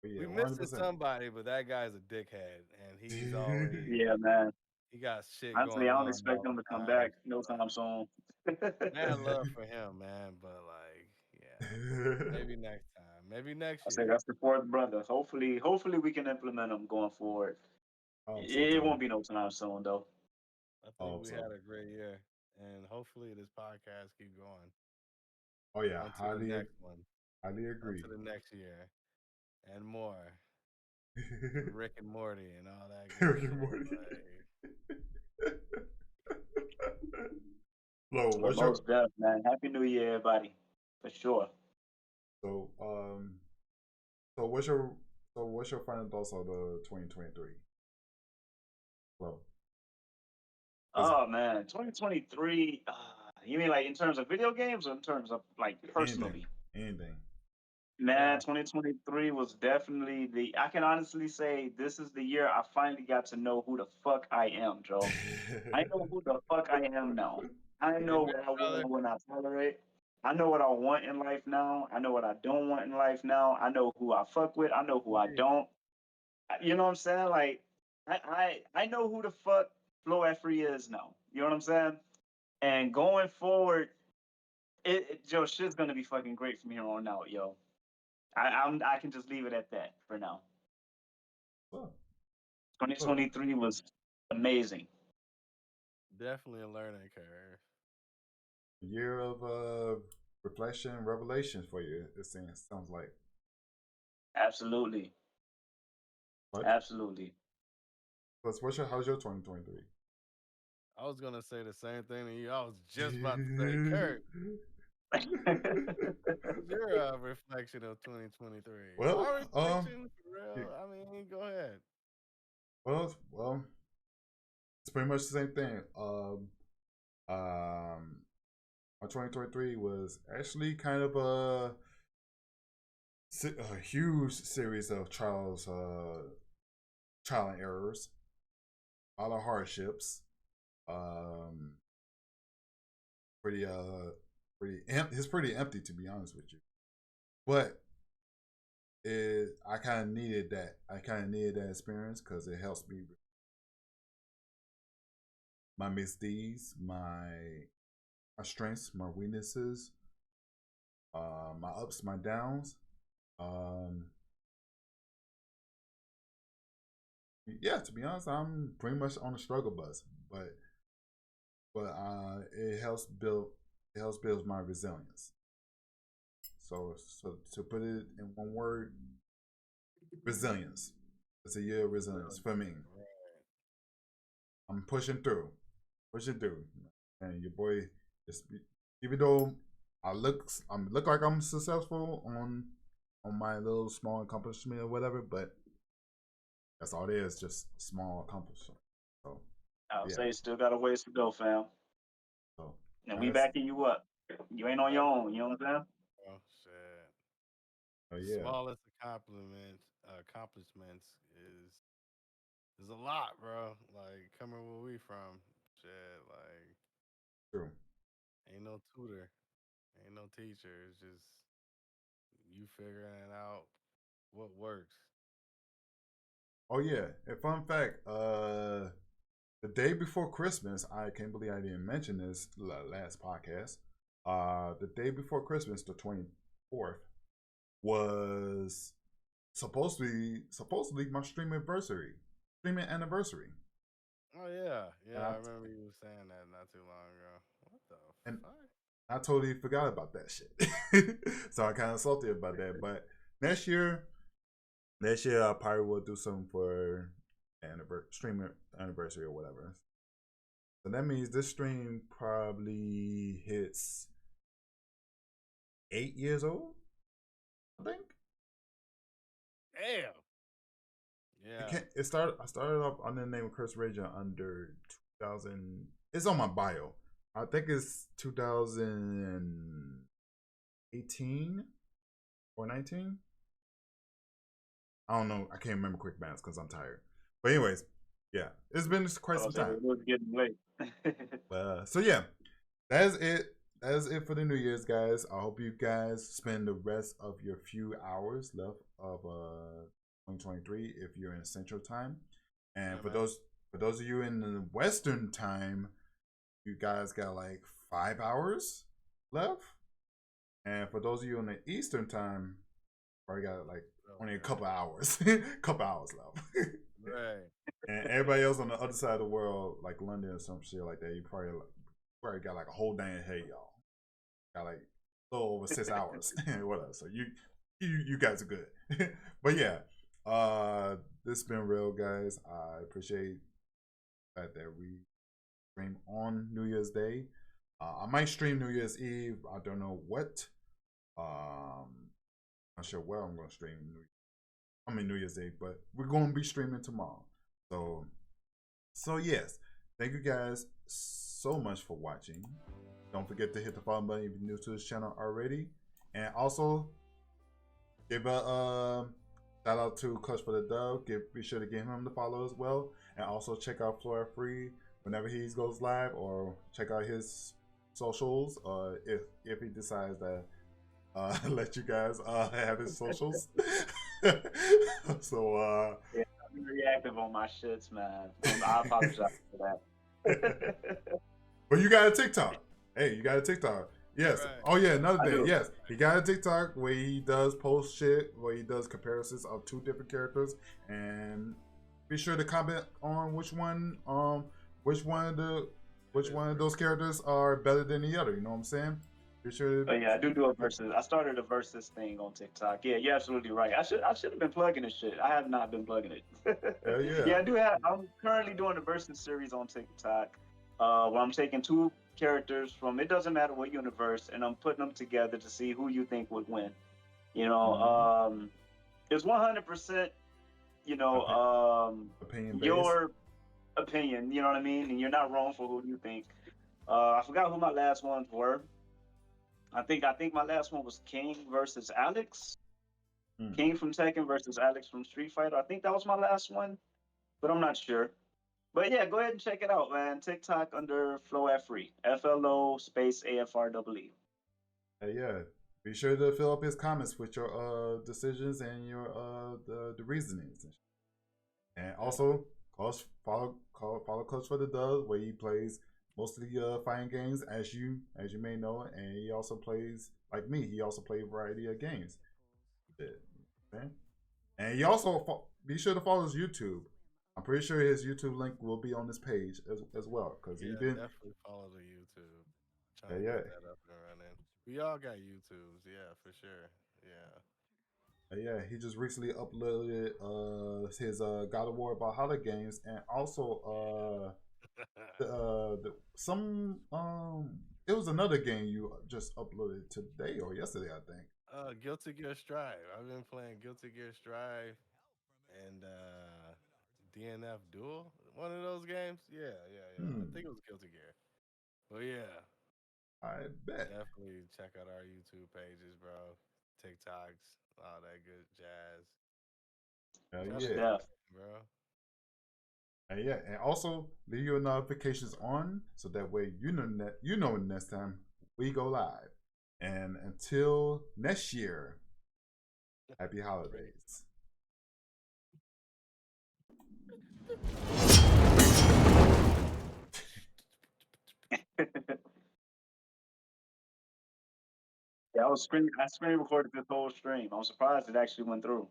Yeah, we missing somebody, but that guy's a dickhead, and he's always man. He got shit Honestly, going on. I don't expect him to come back no time soon. Man, love for him, man, but maybe next time, maybe next year. I say that's the fourth brother. Hopefully we can implement him going forward. It won't be no time soon though. I think we had a great year, and hopefully this podcast keep going. Oh yeah, on to the next one. Highly agree. On to the next year, and more. Rick and Morty and all that. Good Rick and Morty. Flo, what's your death, man? Happy New Year, everybody, for sure. So, what's your final thoughts on the 2023? Flo. Oh man, 2023. You mean like in terms of video games or in terms of like personally? Anything. Man, 2023 was definitely I can honestly say this is the year I finally got to know who the fuck I am, Joe. I know who the fuck I am now. I know what I will and will not tolerate. I know what I want in life now. I know what I don't want in life now. I know who I fuck with. I know who I don't. You know what I'm saying? Like, I know who the fuck Flo Efree is now. You know what I'm saying? And going forward, Joe, shit's gonna be fucking great from here on out, yo. I can just leave it at that for now. Oh, 2023 was amazing. Definitely a learning curve. a year of reflection and revelations for you. It sounds like. Absolutely. What? Absolutely. How's your 2023? I was gonna say the same thing to you. I was just about to say, Kurt, what's your reflection of 2023? Well, My reflection, for real. I mean, go ahead. well, it's pretty much the same thing. My 2023 was actually kind of a huge series of trial and errors, a lot of hardships. Um, it's pretty empty, to be honest with you. But I kind of needed that. I kind of needed that experience because it helps me with my misdeeds, my strengths, my weaknesses, my ups, my downs. Yeah, to be honest, I'm pretty much on a struggle bus, but it helps build my resilience. So to put it in one word, resilience. It's a year of resilience for me. I'm pushing through, and your boy just even though I look like I'm successful on my little small accomplishment or whatever, but that's all it is, just small accomplishment. So I'll yeah. say still got a ways to go, fam. So And we backing you up. You ain't on your own. You know what I'm saying? Oh shit. Oh yeah. Smallest accomplishments is a lot, bro. Like coming where we from, shit. Like True. ain't no tutor, ain't no teacher. It's just you figuring out what works. Oh yeah. A fun fact. The day before Christmas, I can't believe I didn't mention this last podcast. The day before Christmas, the 24th, was supposedly my streaming anniversary. Oh yeah, And yeah. I remember you saying that not too long ago. What the and fuck? I totally forgot about that shit. So I kind of salty about that. But next year I probably will do something for streamer anniversary or whatever. So that means this stream probably hits 8 years old, I think. Damn. Yeah. I started off under the name of Chris Ragin under 2000. It's on my bio. I think it's 2018 or 19. I don't know. I can't remember quick maths because I'm tired. But anyways, yeah, it's been quite some time. It was getting late. So yeah, that is it. That is it for the New Year's, guys. I hope you guys spend the rest of your few hours left of 2023 if you're in Central Time, and Yeah, for man. those of you in the Western Time, you guys got like 5 hours left, and for those of you in the Eastern Time, probably got like only a couple hours, couple hours left. Right. And everybody else on the other side of the world, like London or some shit like that, you probably got like a whole day ahead, y'all. Got like a little over 6 hours. Whatever. So you guys are good. But yeah, this has been real, guys. I appreciate that we stream on New Year's Day. I might stream New Year's Eve. I don't know what. Not sure where I'm gonna stream New Year's Day, but we're gonna be streaming tomorrow. So yes, thank you guys so much for watching. Don't forget to hit the follow button if you're new to this channel already, and also give a shout out to Clutch for the Dove. Be sure to give him the follow as well, and also check out Flora Free whenever he goes live, or check out his socials. If he decides that let you guys have his socials. So yeah, I'm very active on my shits, man. I apologize for that. But you got a TikTok. Hey, you got a TikTok. Yes. Right. Oh yeah, another I thing. do. Yes, he got a TikTok where he does post shit, where he does comparisons of two different characters, and be sure to comment on which one of the It which is one of pretty those characters are better than the other. You know what I'm saying? Be sure. But yeah, I do a versus. I started a versus thing on TikTok. Yeah, you're absolutely right. I should have been plugging this shit. I have not been plugging it. Hell yeah. Yeah, I do have. I'm currently doing a versus series on TikTok, where I'm taking two characters from it doesn't matter what universe, and I'm putting them together to see who you think would win. You know, Mm-hmm. it's 100%. You know, Opinion based. your opinion. You know what I mean, and you're not wrong for who you think. I forgot who my last ones were. I think my last one was King versus Alex. Mm. King from Tekken versus Alex from Street Fighter. I think that was my last one, but I'm not sure. But yeah, go ahead and check it out, man. TikTok under Flow F Free. FLO space AFREE. Yeah. Be sure to fill up his comments with your decisions and your the reasonings. And Yeah. also, follow Coach for the Dub, where he plays mostly fighting games, as you may know, and he also plays like me. He also plays a variety of games. Yeah, okay? And he also be sure to follow his YouTube. I'm pretty sure his YouTube link will be on this page as well, because he Yeah, been definitely follow the YouTube. yeah, Trying to yeah. get that up and running. We all got YouTubes, yeah, for sure. Yeah. Yeah, he just recently uploaded his God of War Valhalla games, and also some it was another game you just uploaded today or yesterday, I think. Guilty Gear Strive. I've been playing Guilty Gear Strive and DNF Duel. One of those games. Yeah, yeah, yeah. I think Hmm, it was Guilty Gear. But yeah, I bet. definitely check out our YouTube pages, bro. TikToks, all that good jazz. Hell Try to Most yeah. get def. it, bro. And yeah, and also leave your notifications on so that way you know next time we go live. And until next year, happy Great. holidays. Yeah, I screen recorded this whole stream. I'm surprised it actually went through.